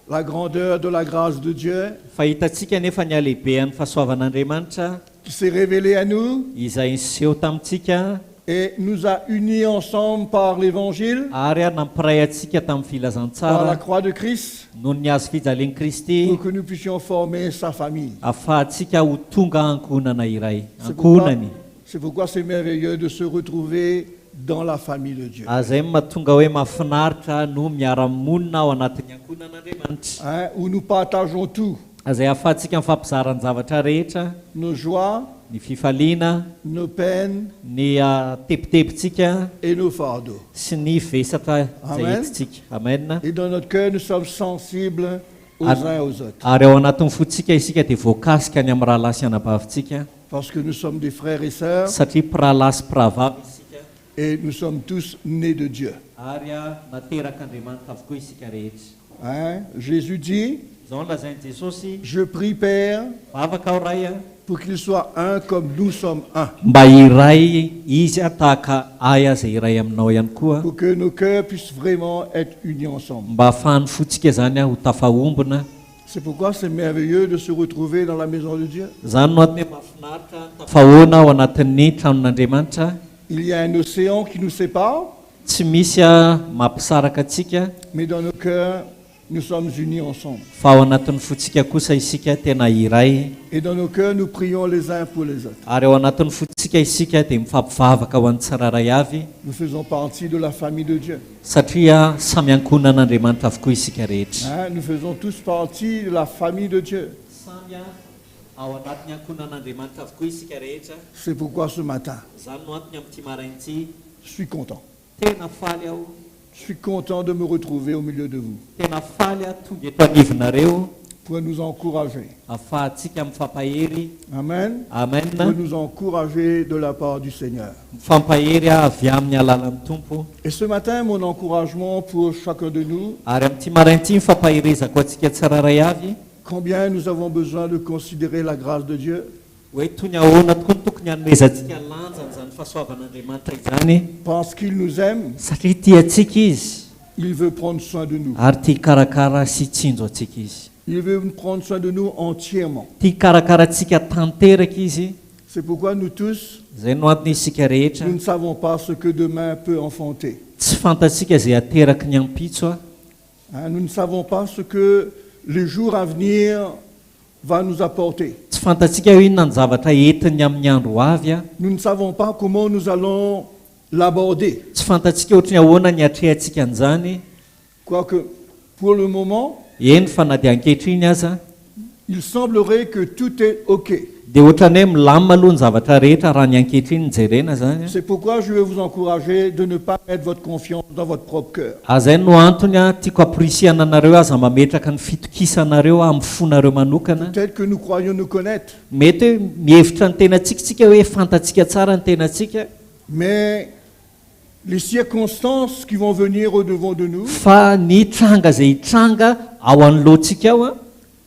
la grandeur de la grâce de Dieu Fa hitatsika nefa ny alehibean'ny fahasoavan'Andriamanitra qui s'est révélée à nous izay niseho tamintsika et nous a unis ensemble par l'évangile, ary nampiray atsika tamin'ny par la filazantsara croix de Christ, noho ny hazo fijalian'i Kristy pour que nous puissions former sa famille. ahafahantsika ho tonga ankohonana iray. C'est pourquoi, Ankohonany. c'est pourquoi c'est merveilleux de se retrouver dans la famille de Dieu. Azay mahatonga hoe mahafinaritra no miara-monina ao anatin'ny ankohonan'Andriamanitra. Hein, où nous partageons tout, Azay ahafahantsika mifampizarany zavatra rehetra, nos joies, ny fifaliana, nos peines ny tepitepitsika et nos fardeaux. sy ny vesatra izay Amen. entintsika. Amen. Et dans notre cœur, nous sommes sensibles aux uns aux autres. Ary ao anatin'ny fotsika isika dia voakasika ny amin'ny rahalasy anabavintsika Parce que nous sommes des frères et sœurs satria mpirahalasy mpiravavy isika et nous sommes tous nés de Dieu. ary naterak'Andriamanitra avokoa isika rehetra. Hein? Jésus dit, Izao no lazain'i Jesosy, je prie Père vavaka ao ray pour qu'il soit un comme nous sommes un. mba iray izy tahaka ay aza iray aminao ihany koa, Pour que nos cœurs puissent vraiment être unis ensemble. mba ahafahan'ny fotsika zany ho tafahombona. C'est pourquoi c'est merveilleux de se retrouver dans la maison de Dieu. Zany no antony mahafinaritra tafahoana ao anatin'ny tranon'Andriamanitra. Il y a un océan qui nous sépare, Tsy misy mampisaraka atsika, mais dans nos cœurs, nous sommes unis ensemble. fa ao anatin'ny fotsika kosa isika tena iray. Et dans nos cœurs, nous prions les uns pour les autres. Ary ao anatin'ny fotsika isika dia mifampivavaka ho an'ny tsiraray avy, Nous faisons partie de la famille de Dieu. satria samy ankonan'Andriamanitra avokoa isika rehetra. Hein, nous faisons tous partie de la famille de Dieu. Samy ao anatin'ny ankonan'Andriamanitra avokoa isika rehetra. C'est pourquoi ce matin, Zany no antony amin'ity maraintsy je suis content. tena faly aho, Je suis content de me retrouver au milieu de vous tena faly aho tonga eto anivonareo pour nous encourager. ahafahantsika mifampahery. Amen. Pour Amen. nous encourager de la part du Seigneur. Mifampahery avy amin'ny alalan'ny tompo. Et ce matin, mon encouragement pour chacun de nous, Ary amin'ity maraintsy mifampaherezako antsika tsiraray avy, combien nous avons besoin de considérer la grâce de Dieu, hoe toy ny ahoana tokoa no tokony hanomezantsika lanjany zany fahasoavan'Andriamanitra izany, parce qu'il nous aime, satria tia antsika izy il veut prendre soin de nous. ary tia hikarakara sy hitsinjo antsika izy. Il veut prendre soin de nous entièrement. Tia hikarakara antsika tanteraka izy. C'est pourquoi nous tous, Izay no antony isika rehetra nous ne savons pas ce que demain peut enfanter. tsy fantatsika izay ateraky ny ampitso a. Hein, nous ne savons pas ce que les jours à venir va nous apporter. Tsy fantatsika hoe inona ny zavatra entiny amin'ny andro avy a. Nous ne savons pas comment nous allons l'aborder. Tsy fantatsika ohatry ny ahoana ny atrehantsika an'izany. Quoique, pour le moment, Eny fa na dia ankehitriny aza il semblerait que tout est OK. dia ohatrany hoe milamina aloha ny zavatra rehetra raha ny ankehitriny nijerena zany. C'est pourquoi je vais vous encourager de ne pas mettre votre confiance dans votre propre cœur. Azay no antony a tiako apirisiana anareo aza mametraka ny fitokisanareo amin'ny fonareo manokana. Peut-être que nous croyons nous connaître, Mety hoe mihevitra ny tenatsika hoe fantatsika tsara ny tenatsika, mais les circonstances qui vont venir au-devant de nous fa ny tranga izay hitranga ao anoloantsika ao a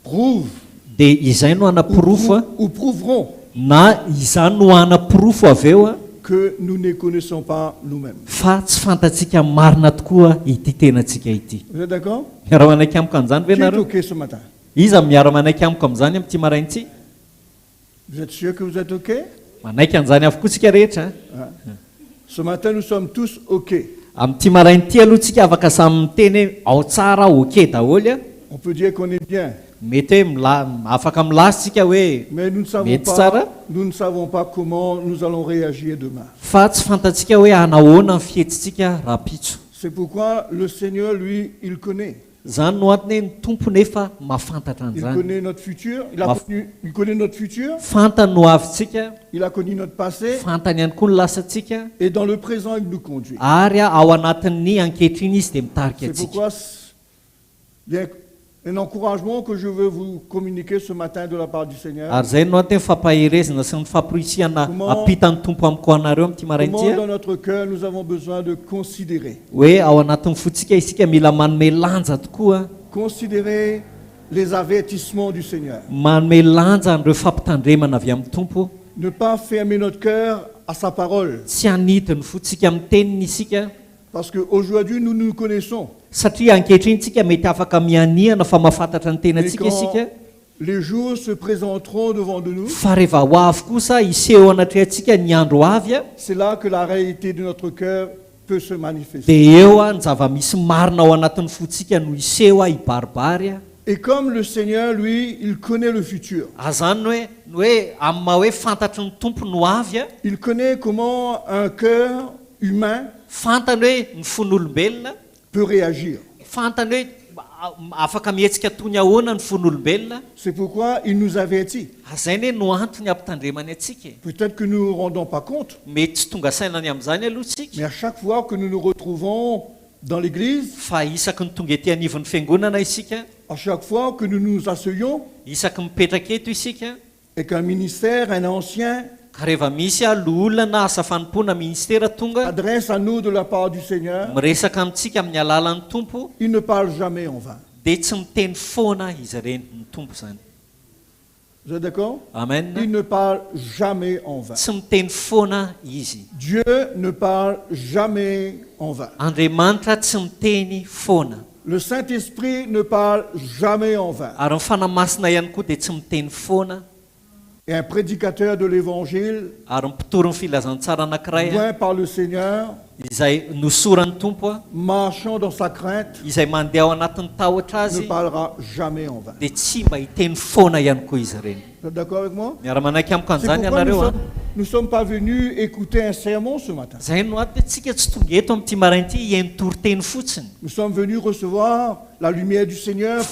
prouvent dia izay no anapirofo a, ou prouveront na izany no anapirofo avy eo a que nous ne connaissons pas nous-mêmes. fa tsy fantatsika marina tokoa ity tenatsika ity. Vous êtes d'accord? Miara-manaiky amiko an'izany ve Qui est nareo? OK ce matin? Iza miara-manaiky amiko amin'izany amin'ity maraintsy? Vous êtes sûr que vous êtes OK? Manaiky an'izany avokoa tsika rehetra. Hein? Ce matin, nous sommes tous OK. Amin'ity marain'ity aloha tsika afaka samy miteny hoe ao tsara ok daholo a. On peut dire qu'on est bien, Mety hoe afaka milasitsika hoe mais nous mety tsara, ne savons pas comment nous allons réagir demain. fa tsy fantatsika hoe anahoana ny fihetsintsika raha pitso. C'est pourquoi le Seigneur, lui, il connaît. Zany no antony hoe ny tompo nefa mahafantatra Il an'izany. connaît notre futur. Il connaît notre futur. Fantany no avintsika, Il a connu notre passé. fantany ihany koa ny lasantsika, Et dans le présent, il nous conduit. ary ao anatin'ny ankehitriny izy dia mitarika C'est antsika. pourquoi il y a un encouragement que je veux vous communiquer ce matin de la part du Seigneur. Ary zay no antony fampaherezana sy ny fampirisihana Comment- apitan'ny tompo amiko anareo amin'ity Comment maraintsy dans notre cœur nous avons besoin de considérer. hoe ao anatin'ny fotsika isika mila manome lanja tokoa, Considérer les avertissements du Seigneur. manome lanja an'ireo fampitandremana avy amin'ny tompo, Ne pas fermer notre cœur à sa parole. tsy hanidiny fotsika amin'ny teniny isika, Parce qu'aujourd'hui, nous nous connaissons. satria ankehitriny tsika mety afaka mianiana fa mahafantatra ny Et tenantsika quand isika, les jours se présenteront devant de nous, fa rehefa ho avy kosa iseho anatrehantsika ny andro avy a, c'est là que la réalité de notre cœur peut se manifester. dia eo a ny zava-misy marina ao anatin'ny fotsika no iseho a hibaribary a. Et comme le Seigneur, lui, il connaît le futur. Azany hoe amin'ny maha hoe fantatry ny tompo no avy a, Il connaît comment un cœur humain fantany hoe ny fon'olombelona, peut réagir. fantany hoe afaka mihetsika toy ny ahoana ny fon'olombelona. C'est pourquoi il nous avertit. Azay ny hoe no antony ampitandremany atsika. Peut-être que nous ne nous rendons pas compte, Mety tsy tonga sainany amin'izany aloha mais tsika, à chaque fois que nous nous retrouvons dans l'église, fa isaky ny tonga ety anivon'ny fiangonana isika, à chaque fois que nous nous asseyons isaky mipetraka eto isika, et qu'un ministère, un ancien, ka rehefa misy a loolona na asa fanompoana ministera tonga adresse à nous de la part du Seigneur, miresaka amintsika amin'ny alalan'ny tompo, il ne parle jamais en vain. dia tsy miteny foana izy ireny ny tompo zany. Vous êtes d'accord? Amen. Il ne parle jamais en vain. Tsy miteny foana izy. Dieu ne parle jamais en vain. Andriamanitra tsy miteny foana. Le Saint-Esprit ne parle jamais en vain. ary ny fanamasina ihany koa dia tsy miteny foana. Et un prédicateur de l'Évangile, Ary mpitory ny filazantsara anankiray loin par le Seigneur, izay nosorany tompo a, marchant dans sa crainte, izay mandeha ao anatin'ny tahotra ne azy, parlera jamais en vain. dia tsy mba hiteny foana ihany koa izy ireny. Vous êtes d'accord avec moi? Miara-manaiky amiko C'est an'izany pourquoi ianareo a. nous sommes pas venus écouter un sermon ce matin. Zay no aty tsika tsy tonga eto amin'ity marainty hientory teny fotsiny, Nous sommes venus recevoir la lumière du Seigneur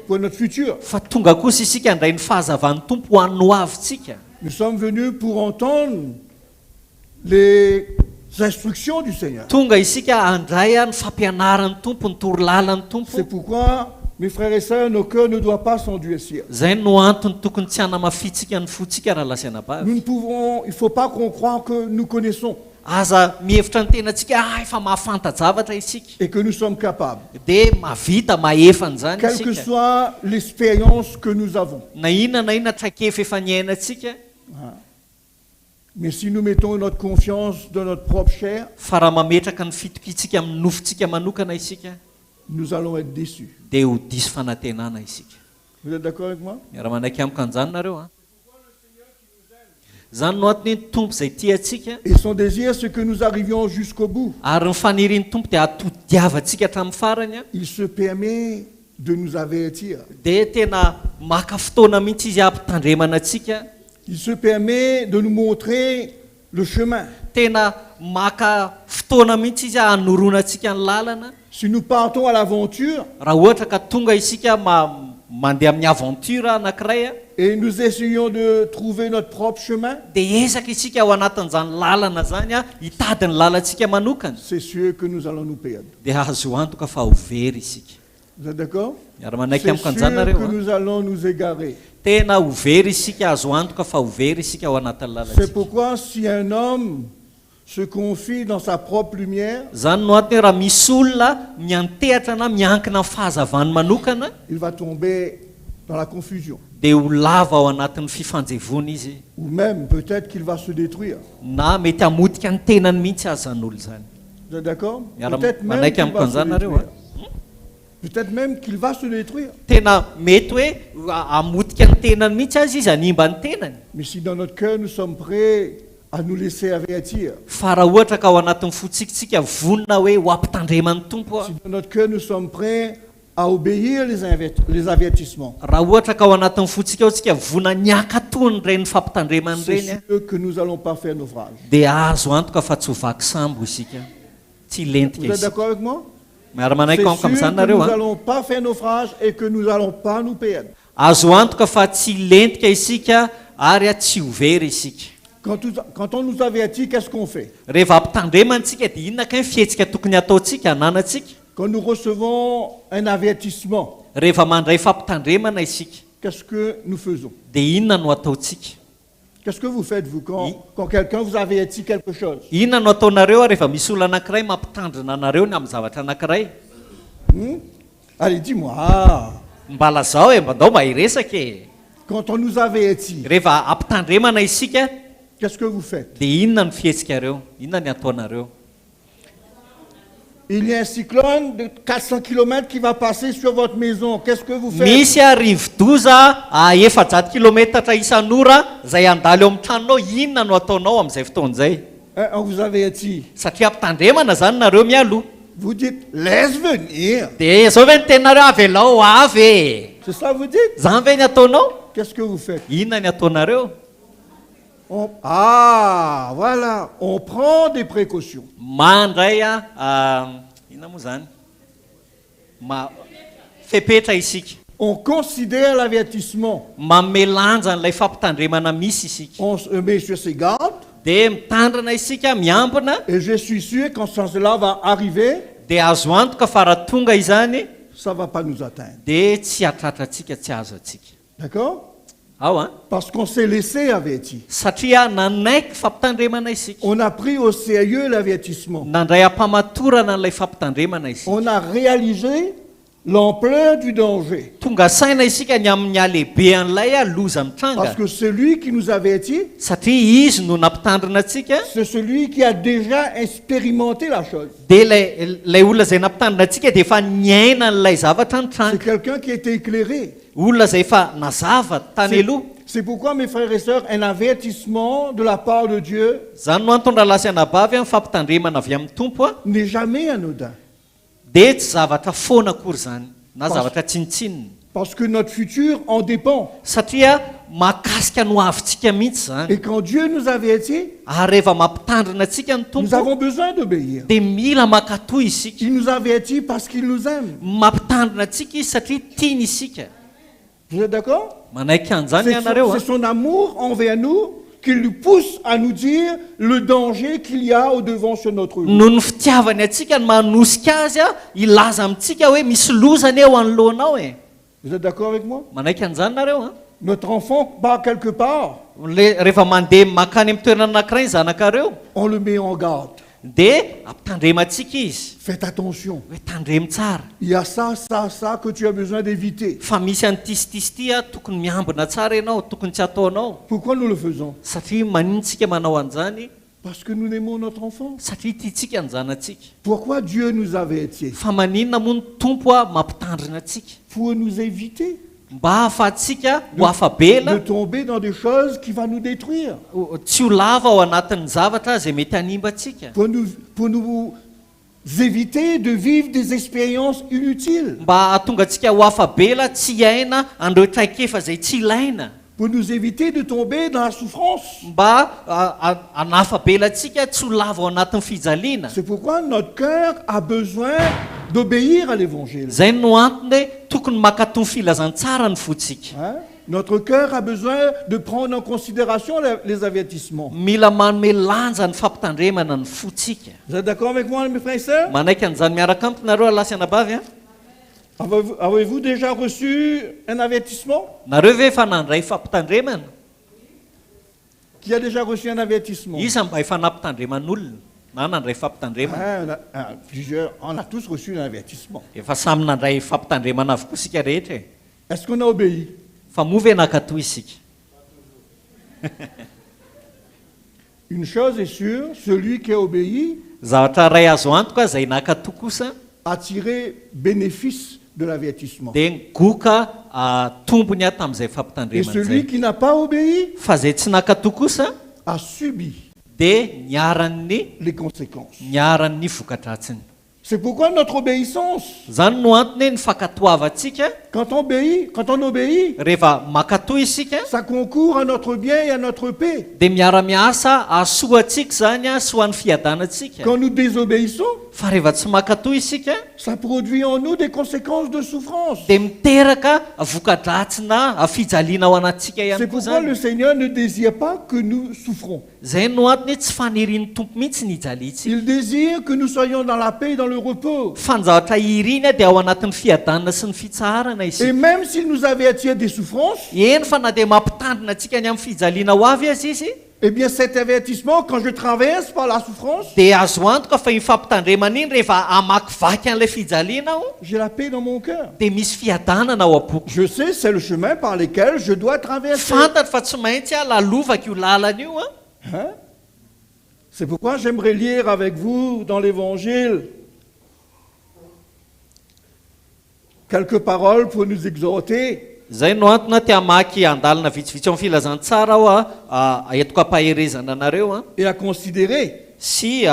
pour notre futur. fa tonga kosa isika handray ny fahazavan'ny tompo ho an'ny ho avintsika. Nous sommes venus pour entendre les instructions du Seigneur. Tonga isika handray ny fampianaran'ny tompo, ny tory lalan'ny tompo. C'est pourquoi, mes frères et sœurs, nos cœurs ne doivent pas s'endurcir. Zay no antony tokony tsy hanamafitsika ny fotsika raha lasa Nous anabavy. ne pouvons, il ne faut pas qu'on croie que nous connaissons Aza mihevitra ny tenatsika efa mahafanta-javatra isika, et que nous sommes capables, dia mavita mahefany zany quelle que isika. soit l'expérience que nous avons. Na inona traikefa efa niainatsika, Mais si nous mettons notre confiance dans notre propre chair, fa raha mametraka ny fitokitsika amin'ny nofontsika manokana isika, nous allons être déçus. dia ho diso fanantenana isika. Vous êtes d'accord avec moi? Miara-manaiky amiko an'izany nareo a. Zany no antony ny tompo izay tia atsika, Et son désir, c'est que nous arrivions jusqu'au bout. ary ny fanirian'ny tompo dia atodiavatsika hatramin'ny farany a, Il se permet de nous avertir. dia tena maka fotoana mihitsy izy ampitandremana atsika, Il se permet de nous montrer le chemin. tena maka fotoana mihitsy izy hanorona atsika ny lalana. Si nous partons à l'aventure Raha ohatra ka tonga isika mandeha amin'ny aventure anankiray a, et nous essayons de trouver notre propre chemin, dia ezaka isika ao anatin'izany lalana zany a hitady ny lalantsika manokana, c'est sûr que nous allons nous perdre. dia azo antoka fa ho very isika. Vous êtes d'accord? Miara-manaiky C'est amiko an'izany sûr nareo que a. nous allons nous égarer. Tena ho very isika, azo antoka fa ho very isika ao anatin'ny C'est lalantsika. pourquoi si un homme se confie dans sa propre lumière, Zany no antony raha misy olona miantehatra na miankina amin'ny fahazavany manokana, il va tomber dans la confusion. dia ho lava ao anatin'ny fifanjevona izy, Ou même peut-être qu'il va se détruire. na mety hamodika ny tenany mihitsy azan'olo zany. Vous êtes d'accord? Miara- Peut-être même manaiky qu'il amiko va se an'izany nareo détruire. a. Peut-être même qu'il va se détruire. Tena mety hoe hamodika ny tenany mihitsy azy izy hanimba ny tenany, Mais si dans notre cœur nous sommes prêts à nous laisser avertir, fa raha ohatra ka ao anatin'ny fotsikitsika vonona hoe ho ampitandreman'ny tompo a, si dans notre cœur nous sommes prêts à obéir les avertissements, raha ohatra ka ao anatin'ny fotsika ao tsika vona niakatony reny fampitandremany c'est reny a, sûr que nous n'allons pas faire naufrage. dia azo antoka fa tsy ho vaky sambo isika, tsy Vous lentika êtes isika. d'accord avec moi? Miara-manaiky C'est amiko sûr amin'izany que nareo nous a. n'allons pas faire naufrage et que nous n'allons pas nous perdre. Azo antoka fa tsy lentika isika ary a tsy ho very isika. Quand on nous avertit, qu'est-ce qu'on fait? Rehefa ampitandremantsika dia inona kay ny fihetsika tokony ataontsika hananatsika? Quand nous recevons un avertissement, Rehefa mandray fampitandremana isika, qu'est-ce que nous faisons? dia inona no ataontsika? Qu'est-ce que vous faites, vous, quand quelqu'un vous avertit quelque chose? Inona no ataonareo rehefa misy olona anankiray mampitandrina anareo ny amin'ny zavatra anankiray? Allez, dis-moi. Ah, Mbala zao e, mba ndao mba hiresaka e. quand on nous avertit, Rehefa ampitandremana isika, qu'est-ce que vous faites? dia inona ny fihetsikareo? Inona ny ataonareo? Il y a un cyclone de 400 km qui va passer sur votre maison. Qu'est-ce que vous faites? Misy a rivo-doza a 400 kilometatra isan'ora zay andalo eo amin'ny tranonao, inona no ataonao amin'izay fotoan'izay? Hein, on vous avertit. Satria ampitandremana zany nareo mialoha. Vous dites, laisse venir. Dia zao ve ny tenareo avy alao avy e. C'est ça que vous dites? Zany ve ny ataonao? Qu'est-ce que vous faites? Inona ny ataonareo? Ah, voilà. On prend des précautions. Mandray inona moa zany? Fepetra isika. On considère l'avertissement. Mamelanja n'ilay fampitandremana misy isika. On se met sur ses gardes. Dia mitandrina isika, miambina, Et je suis sûr quand cela va arriver, dia azo antoka fa raha tonga izany, ça ne va pas nous atteindre. dia tsy hatratra atsika, tsy azo atsika. D'accord? Ao a? Parce qu'on s'est laissé avertir. Satria nanaiky fampitandremana isika. On a pris au sérieux l'avertissement. Nandray ampamatorana n'ilay fampitandremana isika. On a réalisé l'ampleur du danger. tonga saina isika ny amin'ny alehibe an'ilay a loza mitranga Parce que celui qui nous avertit, satria izy no nampitandrina atsika c'est celui qui a déjà expérimenté la chose. dia lay olona izay nampitandrina atsika dia efa niaina n'ilay zavatra ny C'est tranga quelqu'un qui a été éclairé. olona izay efa nazava tany aloha C'est pourquoi, mes frères et sœurs, un avertissement de la part de Dieu zany no antony raha lasy anabavy amin'ny fampitandremana avy amin'ny tompo a n'est jamais anodin. dia tsy zavatra foana akory zany na zavatra tsinitsininy Parce que notre futur en dépend. satria mahakasika no avintsika mihitsy zany Et quand Dieu nous avertit, ary rehefa mampitandrina atsika ny nous tompo avons besoin d'obéir. dia mila makatoy isika Il nous avertit parce qu'il nous aime. mampitandrina atsika izy satria tiany isika Vous êtes d'accord? manaiky an'izany C'est ianareo son, a c'est son amour envers nous qui nous pousse à nous dire le danger qu'il y a au-devant sur notre route. noho ny fitiavany atsika ny manosika azy a ilaza amintsika hoe misy lozany eo anoloanao e Vous êtes d'accord avec moi? manaiky an'izany nareo a Notre enfant part quelque part, rehefa mandeha makany amin'ny toerana anankiray ny zanakareo on le met en garde. dia ampitandremantsika izy Faites attention. hoe tandremy tsara Il y a ça, ça, ça que tu as besoin d'éviter. fa misy an'tisy ty a tokony miambina tsara ianao tokony tsy ataonao Pourquoi nous le faisons? satria maninontsika manao an'izany Parce que nous aimons notre enfant. satria tiatsika ny zanatsika Pourquoi Dieu nous avertit? fa maninona moa ny tompo a mampitandrina atsika Pour nous éviter mba hahafahatsika ho afabela de tomber dans des choses qui vont nous détruire. tsy ho lava ao anatin'ny zavatra izay mety hanimba atsika Pour nous éviter de vivre des expériences inutiles. mba hahatonga atsika ho afabela tsy iaina andreo traikefa izay tsy ilaina Pour nous éviter de tomber dans la souffrance. mba hanafabela atsika tsy ho lava ao anatin'ny fijaliana C'est pourquoi notre cœur a besoin d'obéir à l'évangile. izay no antony hoe tokony makatony filazantsara ny fotsika Hein? Notre cœur a besoin de prendre en considération les avertissements. mila manome lanja ny fampitandremana ny fotsika Vous êtes d'accord avec moi, mes frères et sœurs? manaiky an'izany miaraka amponareo alasy anabavy a Avez-vous déjà reçu un avertissement? nareo ve efa nandray fampitandremana Qui a déjà reçu un avertissement? iza mba efa nampitandreman'olona na nandray fampitandremana Hein, plusieurs, on a tous reçu un avertissement. efa samy nandray fampitandremana avokoa isika rehetra e Est-ce qu'on a obéi? fa moa ve nakatoy isika Une chose est sûre, celui qui a obéi zavatra ray azo antoka izay nakatoy kosa a tiré bénéfice de l'avertissement. dia goka tombony a tamin'izay Et fampitandremana celui zay qui n'a pas obéi fa zay tsy nakatoy kosa a subi dia niaran'ny les conséquences. niaran'ny vokadratsiny C'est pourquoi notre obéissance, zany no antony hoe ny fankatoavantsika quand on obéit, rehefa makatoy isika ça concourt à notre bien et à notre paix. dia miara-miasa asoatsika zany a soan'ny fiadanantsika Quand nous désobéissons, fa rehefa tsy makatoy isika ça produit en nous des conséquences de souffrance. dia miteraka vokadratsina fijaliana ao anatsika C'est ihany koa pourquoi le zany Seigneur ne désire pas que nous souffrons. zay no antony hoe tsy fanirian'ny tompo mihitsy ny ijalitsika Il désire que nous soyons dans la paix et dans le repos. fa ny zavatra iriny a dia ao anatin'ny fiadanana sy ny fitsarana Et izy même s'il nous avertit des souffrances, eny fa na dia mampitandrina atsika ny amin'ny fijaliana ho avy azy izy eh bien cet avertissement, quand je traverse par la souffrance, dia azo antoka fa iny fampitandremana iny rehefa amakivaky an'ilay fijaliana aho j'ai la paix dans mon cœur. dia misy fiadanana ao am-poko Je sais, c'est le chemin par lequel je dois traverser. fantatra fa tsy maintsy a lalovaka io lalana io a Hein? C'est pourquoi j'aimerais lire avec vous dans l'Évangile quelques paroles pour nous exhorter. zay no antona tia maky andalina vitsivitsy ao amin'ny filazantsara aho a entoko ampaherezana anareo a Et à considérer. sy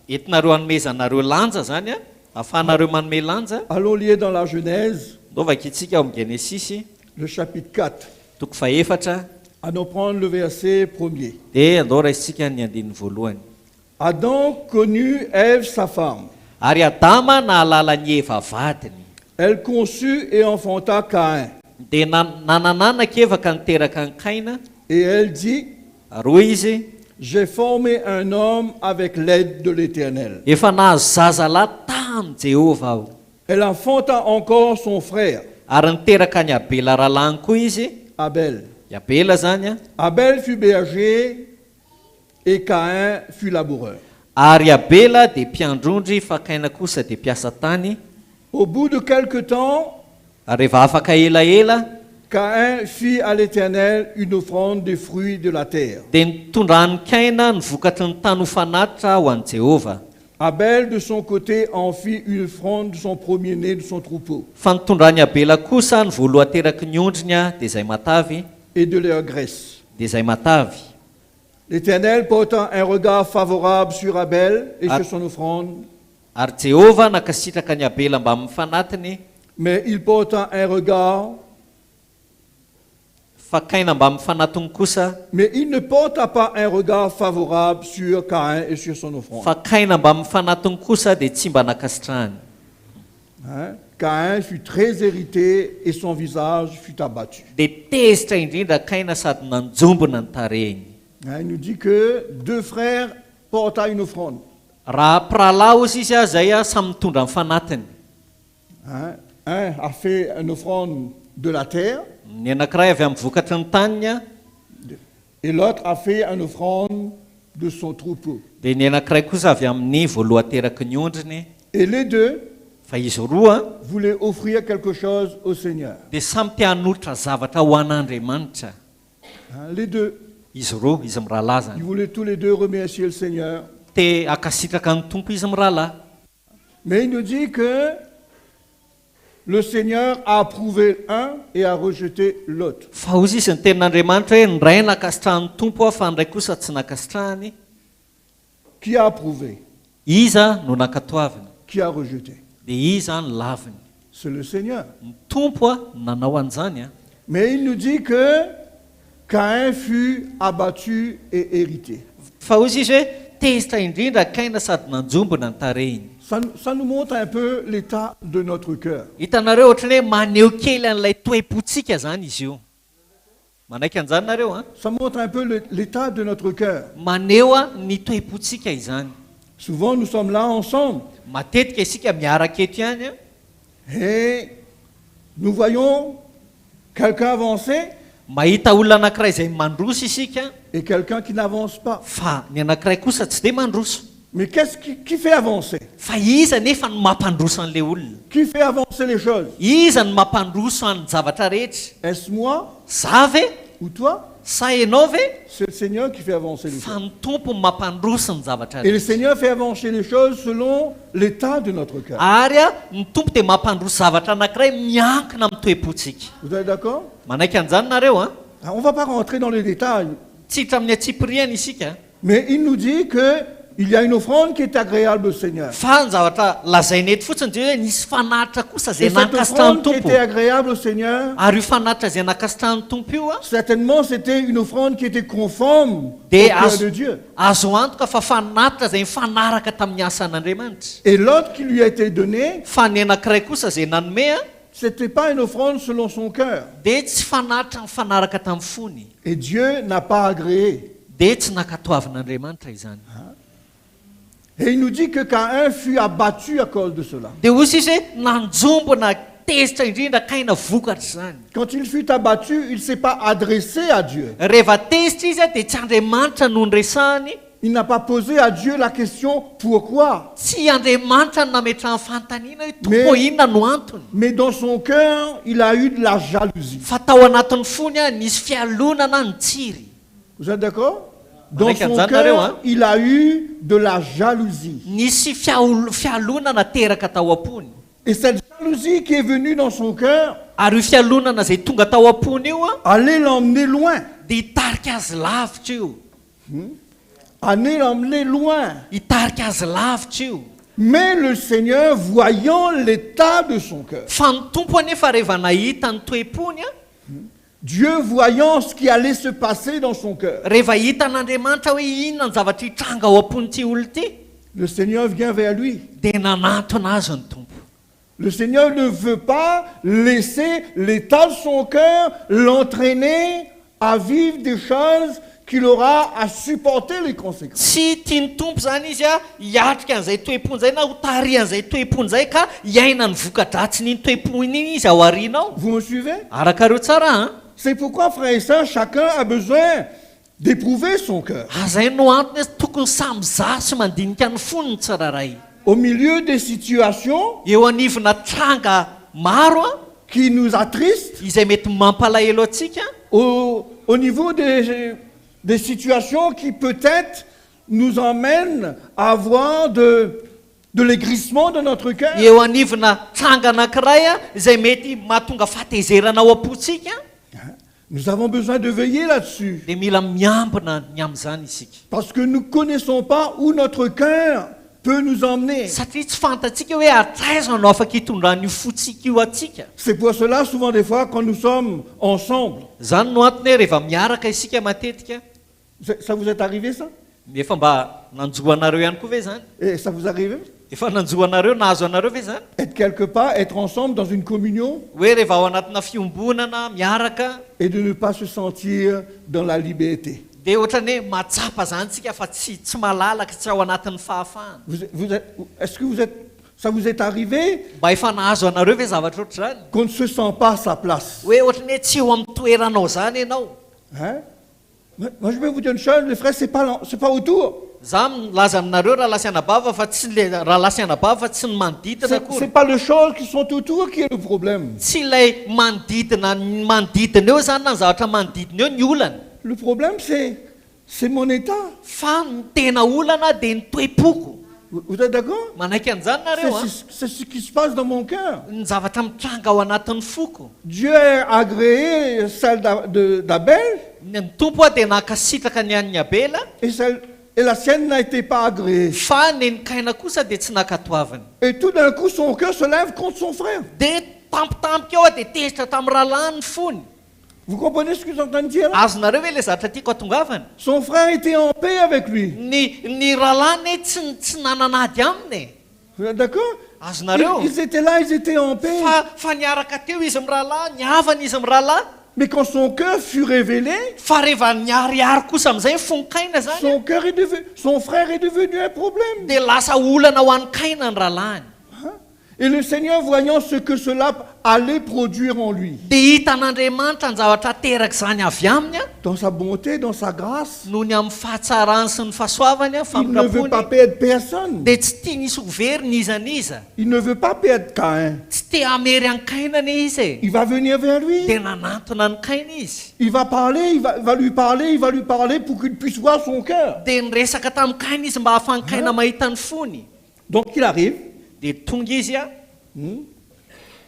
entinareo hanomezanareo lanja zany a ahafahanareo manome lanja Allons lire dans la Genèse, ndovaka itsika ao amin'ny genesisy le chapitre 4. toko faefatra Allons prendre le verset 1er. dia andao raisitsika ny andininy voalohany Adam connut Ève, sa femme. ary adama nahalala ny eva vadiny Elle conçut et enfanta Caïn. dia nanananakevaka niteraka ny kaina Et elle dit, roa izy j'ai formé un homme avec l'aide de l'Éternel. efa nahazo zazalahy tamin'ny jehovah aho Elle enfanta encore son frère, ary niteraka ny abela ralany koa izy Abel. i abela zany a Abel fut berger et Caïn fut laboureur. ary abela dia mpiandrondry fa kaina kosa dia mpiasa tany Au bout de quelque temps, Ary rehefa afaka elaela Caïn fit à l'Éternel une offrande des fruits de la terre. dia nitondrany kaina ny vokatry ny tany ho fanatitra ho an'i Jehova. Abel, de son côté, en fit une offrande de son premier-né de son troupeau Fa nitondrany Abela kosa ny voalohateraky ny ondriny a dia izay matavy et de leur graisse. dia izay matavy. L'Éternel porta un regard favorable sur Abel et sur son offrande, Ary Jehova nakasitraka ny Abela mba amin'ny fanatiny, mais il porta un regard, fa kaina mba amin'ny fanatiny kosa, mais il ne porta pas un regard favorable sur Caïn et sur son offrande. fa kaina mba amin'ny fanatiny kosa dia tsy mba nakasitrahany. Hein? Caïn fut très irrité et son visage fut abattu. Dia tezitra indrindra kaina sady nanjombona ny tarehiny. Hein, il nous dit que deux frères porta une offrande. Raha mpirahalahy ozy izy a zay a samy mitondra ny fanatiny. Hein? Un a fait une offrande de la terre Ny anankiray avy amin'ny vokatry ny taniny a, et l'autre a fait une offrande de son troupeau. dia ny anankiray kosa avy amin'ny voalohateraky ny ondriny. Et les deux Fa izy roa voulaient offrir quelque chose au Seigneur. dia samy te hanolotra zavatra ho an'Andriamanitra. Hein, les deux, Izy roa izy mirahalahy zany ils voulaient tous les deux remercier le Seigneur. te akasitraka ny tompo izy mirahalahy. Mais il nous dit que le Seigneur a approuvé un et a rejeté l'autre. Fa ozy izy ny tenin'Andriamanitra hoe ny ray nakasitrahany tompo a fa ny ray kosa tsy nakasitrahany. Qui a approuvé? Iza no nakatoaviny Qui a rejeté? dia iza ny laviny. C'est le Seigneur. Ny tompo a nanao an'izany a. Mais il nous dit que Caïn fut abattu et hérité. Fa ozy izy hoe tezitra indrindra kaina sady nanjombona ny tarehiny. Ça nous montre un peu l'état de notre cœur. Hitanareo ohatrany hoe maneho kely an'ilay toepontsika zany izy io. Manaiky an'izany nareo a? Ça montre un peu l'état de notre cœur. Maneho a ny toepontsika izany. Souvent, nous sommes là ensemble Matetika isika miaraka eto ihany a, et nous voyons quelqu'un avancer mahita olona anankiray izay mandroso isika, et quelqu'un qui n'avance pas. fa ny anankiray kosa tsy dia mandroso. Mais qu'est-ce qui fait avancer? Fa iza nefa no mampandroso an'ilay olona? Qui fait avancer les choses? Iza no mampandroso an'ny zavatra rehetra? Est-ce moi Za ve? ou toi? Sa ianao ve? C'est le Seigneur qui fait avancer les Fa choses. ny tompo no mampandroso ny zavatra Et le rehetra. Seigneur fait avancer les choses selon l'état de notre cœur. Ary a ny tompo dia mampandroso zavatra anankiray miankina amin'ny toepontsika. Vous êtes d'accord? Manaiky an'izany nareo a? On ne va pas rentrer dans les détails. Tsy hitra amin'ny atsipiriana isika. Mais il nous dit qu'il y a une offrande qui est agréable au Seigneur. Fa ny zavatra lazaina eto fotsiny dia hoe nisy fanatitra kosa Et zay cette nankasitrahan'ny offrande qui tompo. était agréable au Seigneur, Ary io fanatitra zay nankasitrahan'ny tompo io a, certainement c'était une offrande qui était conforme au dia cœur de Dieu. azo antoka fa fanatitra zay mifanaraka tamin'ny asan'Andriamanitra. Et l'autre qui lui a été donné, Fa ny anankiray kosa zay nanome a, ce n'était pas une offrande selon son cœur. dia tsy fanatitra mifanaraka tamin'ny fony. Et Dieu n'a pas agréé. Dia tsy nakatoavin'Andriamanitra izany. Et il nous dit que Caïn fut abattu à cause de cela. Dia ozy izy hoe nanjombona tezitra indrindra kaina vokatra zany. Quand il fut abattu, il ne s'est pas adressé à Dieu. Rehefa tezitra izy a dia tsy Andriamanitra no nresahany, Il n'a pas posé à Dieu la question pourquoi. tsy Andriamanitra no nametrahany fanontaniana hoe Mais- tompo inona no antony. Mais dans son cœur, il a eu de la jalousie. Fa tao anatin'ny fony a nisy fialonana ny tsiry. Vous êtes d'accord? Dans Avec son un cœur, hein? il a eu de la jalousie. Nisy fialonana teraka tao am-pony. Et cette jalousie qui est venue dans son cœur Ary io fialonana zay tonga tao am-pony io a, allait l'emmener loin. dia hitarika azy lavitra io. Allait l'emmener loin. Hitarika azy lavitra io. Mais le Seigneur, voyant l'état de son cœur, Fa ny tompo anefa rehefa nahita ny toepony a, Dieu voyant ce qui allait se passer dans son cœur, rehefa hita an'Andriamanitra hoe inona ny zavatra hitranga ao am-ponyty olo ty, le Seigneur vient vers lui. dia nanatona azy ny tompo. Le Seigneur ne veut pas laisser l'état de son cœur l'entraîner à vivre des choses qu'il aura à supporter les conséquences. Tsy tiany tompo zany izy a hiatrika an'izay toepony zay na ho tarihan'izay toepony zay ka hiaina ny voka-dratsiny iny toepony iny izy ao aorianao. Vous me suivez? Arakareo tsara hein? C'est pourquoi, frères et sœurs, chacun a besoin d'éprouver son cœur. Zay no antony hoe tokony samy zasy mandinika ny foniny tsiraray. au milieu des situations eo anivona tranga maro a qui nous attristent, izay mety mampalahelo atsika, au niveau des situations qui peut-être nous emmènent à avoir de l'aigrissement de notre cœur. eo anivona tranga anankiray a izay mety mahatonga fahatezerana ao am-potsika, Nous avons besoin de veiller là-dessus. dia mila miambina ny amin'izany isika. Parce que nous ne connaissons pas où notre cœur peut nous emmener. Satria tsy fantatsika hoe atraiza no afaka hitondrany io fotsika io atsika. C'est pour cela, souvent des fois, quand nous sommes ensemble, Zany no antony hoe rehefa miaraka isika matetika, ça vous est arrivé ça? efa mba nanjoanareo ihany koa ve zany? Et ça vous arrive? Efa nanjoanareo, nahazo anareo ve zany? Être quelque part, être ensemble dans une communion Hoe rehefa ao anatina fiombonana miaraka, et de ne pas se sentir dans la liberté. dia ohatrany hoe matsapa zany tsika fa tsy malalaka, tsy ao anatin'ny fahafahana. Est-ce que ça vous est arrivé Mba efa nahazo anareo ve zavatra ohatr' zany? qu'on ne se sent pas à sa place? Hoe ohatrany hoe tsy eo amin'ny toeranao zany ianao. Hein? Moi, je vais vous dire une chose, les frères, c'est pas autour. Za milaza aminareo raha lasianabava fa tsy le raha lasianabava fa tsy ny manodidina C'est akory. pas les choses qui sont autour qui est le problème. Tsy ilay manodidina eo zany na ny zavatra manodidina eo ny olana, Le problème, c'est mon état. fa ny tena olana dia ny toe-poko. Vous êtes d'accord? Manaiky an'izany nareo a, C'est ce qui se passe dans mon cœur. ny zavatra mitranga ao anatin'ny foko. Dieu a agréé celle d'Abel Ny tompo a dia nakasitraka ny an'ny Abela, et la sienne n'a été pas agréée. fa ny Kaina kosa dia tsy nakatoavany. Et tout d'un coup, son cœur se lève contre son frère. Dia tampotampoka eo a dia tezitra tamin'ny rahalahy ny fony. Vous comprenez ce que je suis en train de dire là? Azonareo hoe le zavatra tiako atongavana? Son frère était en paix avec lui. Ny rahalahy tsy nananady aminy. Vous êtes d'accord? Azonareo? Ils étaient là, ils étaient en paix. Fa niaraka teo izy amin'ny rahalahy, niavana izy amin'ny rahalahy. Mais quand son cœur fut révélé, Fa rehefa niariary kosa amin'izay fonkaina zany, son frère est devenu un problème. dia lasa olana ho an'ny Kaina ny rahalahy. Et le Seigneur, voyant ce que cela allait produire en lui, Dia hitan'Andriamanitra ny zavatra teraka izany avy aminy a, dans sa bonté, dans sa grâce, noho ny amin'ny fahatsarany sy ny fahasoavany a, il ne veut pas famindrapony, perdre personne. dia tsy tia nisy overiny izaniza. Il ne veut pas perdre Caïn. Tsy tia hamery an'ny Kaina anie izy e. Il va venir vers lui. Dia nanantona ny Kaina izy. Il va parler, il va lui parler pour qu'il puisse voir son cœur. Dia niresaka tamin'ny Kaina izy mba hahafahan'ny Kaina mahita ny fony. Donc il arrive. Dia tonga izy a,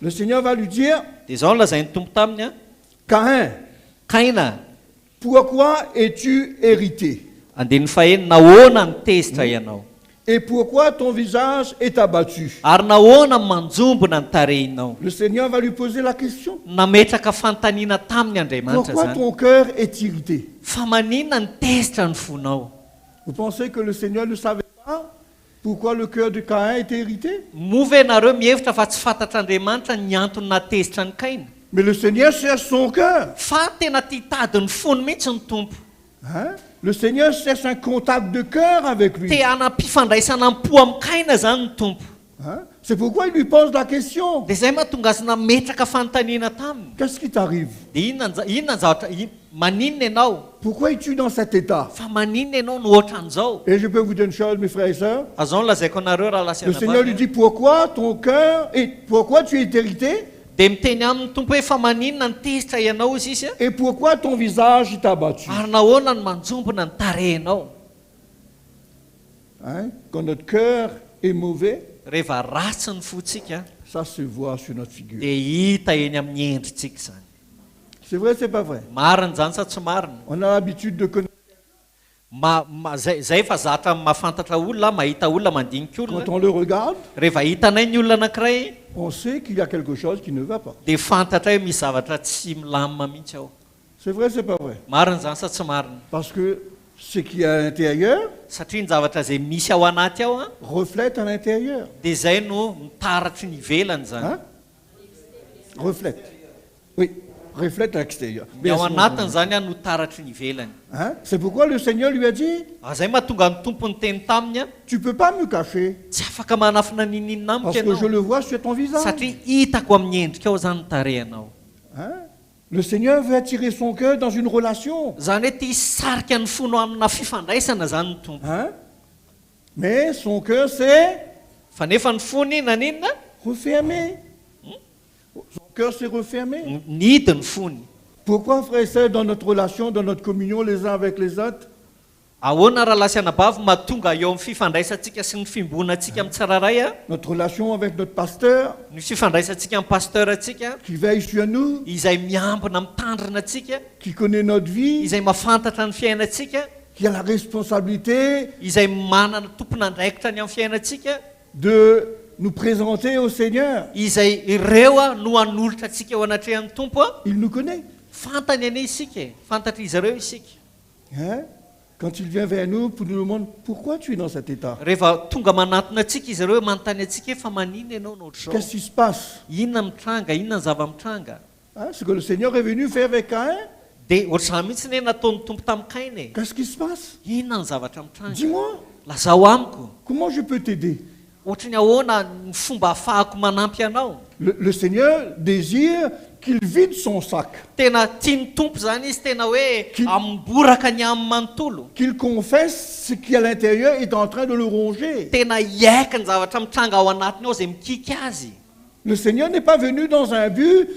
Le Seigneur va lui dire, dia izao no lazainy tompo taminy a, Caïn, Kaina, pourquoi es-tu hérité? andiny faheny, nahoana ny tezitra ianao? Et pourquoi ton visage est abattu? Ary nahoana ny manjombona ny tarehinao? Le Seigneur va lui poser la question. Nametraka fanontaniana taminy Andriamanitra Pourquoi zany. ton cœur est irrité? Fa maninona ny tezitra ny fonao? Vous pensez que le Seigneur ne savait pas pourquoi le cœur de Caïn était irrité? Move ianareo mihevitra fa tsy fantatr'Andriamanitra ny antony natezitra ny Kaina. Mais le Seigneur cherche son cœur. Fa tena tia tady ny fony mihitsy ny tompo. Hein? Le Seigneur cherche un contact de cœur avec lui. Te hanampifandraisana am-po amin'ny Kaina zany ny tompo. Hein? C'est pourquoi il lui pose la question. Dia izay mahatonga azy nametraka fanontaniana taminy. Qu'est-ce qui t'arrive? Dia inona ny zavatra, maninona ianao? Pourquoi es-tu dans cet état? Fa maninona ianao no ohatran'izao? Et je peux vous dire une chose, mes frères et sœurs. Azao no lazaiko anareo raha Le Seigneur lui lasiana. dit, pourquoi ton cœur et pourquoi tu es irrité Dia miteny amin'ny tompo hoe fa maninona ny tezitra ianao izy izy a? et pourquoi ton visage est abattu? Ary nahoana ny manjombona ny tarehinao? Hein? Quand notre cœur est mauvais, Rehefa ratsy ny fotsika, ça se voit sur notre figure. dia hita eny amin'ny endritsika zany. C'est vrai, c'est pas vrai? Marina zany sa tsy marina? On a l'habitude de connaître. Zay fa zatra mahafantatra olona, mahita olona mandinika Quand olona. on le regarde, Rehefa hitanay ny olona anankiray, on sait qu'il y a quelque chose qui ne va pas. dia fantatra hoe misy zavatra tsy milamina mihitsy ao. C'est vrai, c'est pas vrai? Marina zany sa tsy marina? Parce que ce qui est à l'intérieur Satria ny zavatra izay misy ao anaty ao a, reflète à l'intérieur. dia izay no mitaratry ny ivelany zany. Hein? Reflète. Oui, reflète à l'extérieur. Ny ao anatiny zany a no taratry ny ivelany. Hein? C'est pourquoi le Seigneur lui a dit, Zay mahatonga ny tompo ny teny taminy a, tu peux pas me cacher tsy afaka manafina nininina parce amiko que je ianao, le vois sur ton visage. satria hitako amin'ny endrika ao zany ny tarehinao. Hein? Le Seigneur veut attirer son cœur dans une relation. Zany hoe tia hisarika ny fono amina fifandraisana zany ny tompo. Hein? Mais son cœur s'est fa nefa ny fony naninona Refermé. Son cœur s'est refermé. ny hidiny fony. Pourquoi, frères et sœurs, dans notre relation, dans notre communion les uns avec les autres, Ahoana raha lasy anabavy mahatonga eo amin'ny fifandraisantsika sy ny fimbonantsika amin'ny tsiraray a notre relation avec notre pasteur ny fifandraisantsika amin'ny pasteur atsika qui veille sur nous, izay miambina mitandrina atsika qui connaît notre vie, izay mahafantatra ny fiainatsika qui a la responsabilité izay manana tompona andraikitra ny amin'ny fiainatsika de nous présenter au Seigneur. izay ireo a no hanolotra atsika eo anatrehan'ny tompo a Il nous connaît. fantany ane isika fantatra izy ireo isika Hein? Quand il vient vers nous pour nous demander pourquoi tu es dans cet état, rehefa tonga manatona atsika izy ireo manontany atsika fa manina ianao nohatra qu'est-ce zao qui se passe? inona mitranga inona ny zava-mitranga Hein? Ce que le Seigneur est venu faire avec Caïn, dia ohatr'izany mihitsy ne nataon'ny tompo tamin'ny kainy e qu'est-ce qui se passe? inona ny zavatra mitranga Dis-moi, lazao amiko comment je peux t'aider? ohatra ny ahoana ny fomba ahafahako manampy anao Le Seigneur désire qu'il vide son sac, tena tiany tompo zany izy tena hoe Ki- amboraka ny amin'ny manontolo qu'il confesse ce qui à l'intérieur est en train de le ronger. tena hiaika ny zavatra mitranga ao anatiny ao izay mikika azy Le Seigneur n'est pas venu dans un but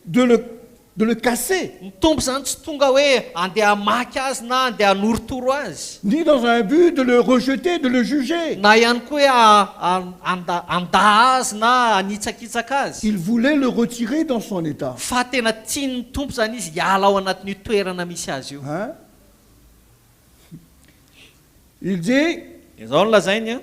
de le casser, ny tompo zany tsy tonga hoe andeha hamaky azy na andeha hanorotoro azy ni dans un but de le rejeter, de le juger. na ihany koa hoe anda azy na hanitsakitsaka azy Il voulait le retirer dans son état. fa tena tiany tompo zany izy hiala ao anatin'io toerana misy azy io Hein? Il dit, izao no lazainy a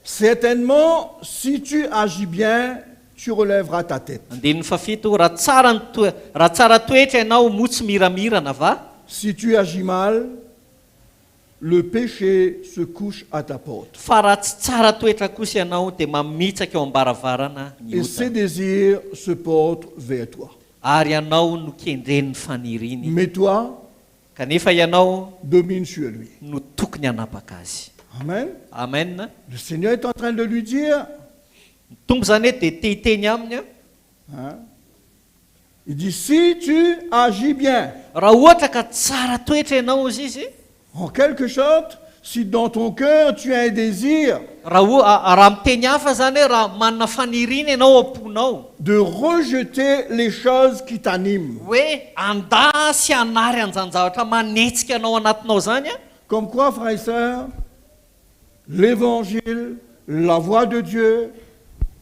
certainement, si tu agis bien, tu relèveras ta tête. andininy fafito raha tsara toetra ianao motsy miramirana va Si tu agis mal, le péché se couche à ta porte. fa raha tsy tsara toetra kosa ianao dia mamitsaka eo ambaravarana ny Et ses ota désirs se portent vers toi. ary ianao no kendren'ny faniriny Mais toi, kanefa ianao domine sur lui. no tokony hanapaka azy Amen. amen Le Seigneur est en train de lui dire, ny tompo zany hoe dia tehiteny aminy a hein, il dit, si tu agis bien, raha ohatra ka tsara toetra ianao izy izy en quelque sorte, si dans ton cœur tu as un désir raha miteny hafa zany hoe raha manana fanirina ianao am-ponao de rejeter les choses qui t'animent, hoe anda sy hanary an'izany zavatra manetsika anao anatinao zany a comme quoi, frères et sœurs, l'évangile, la voix de Dieu,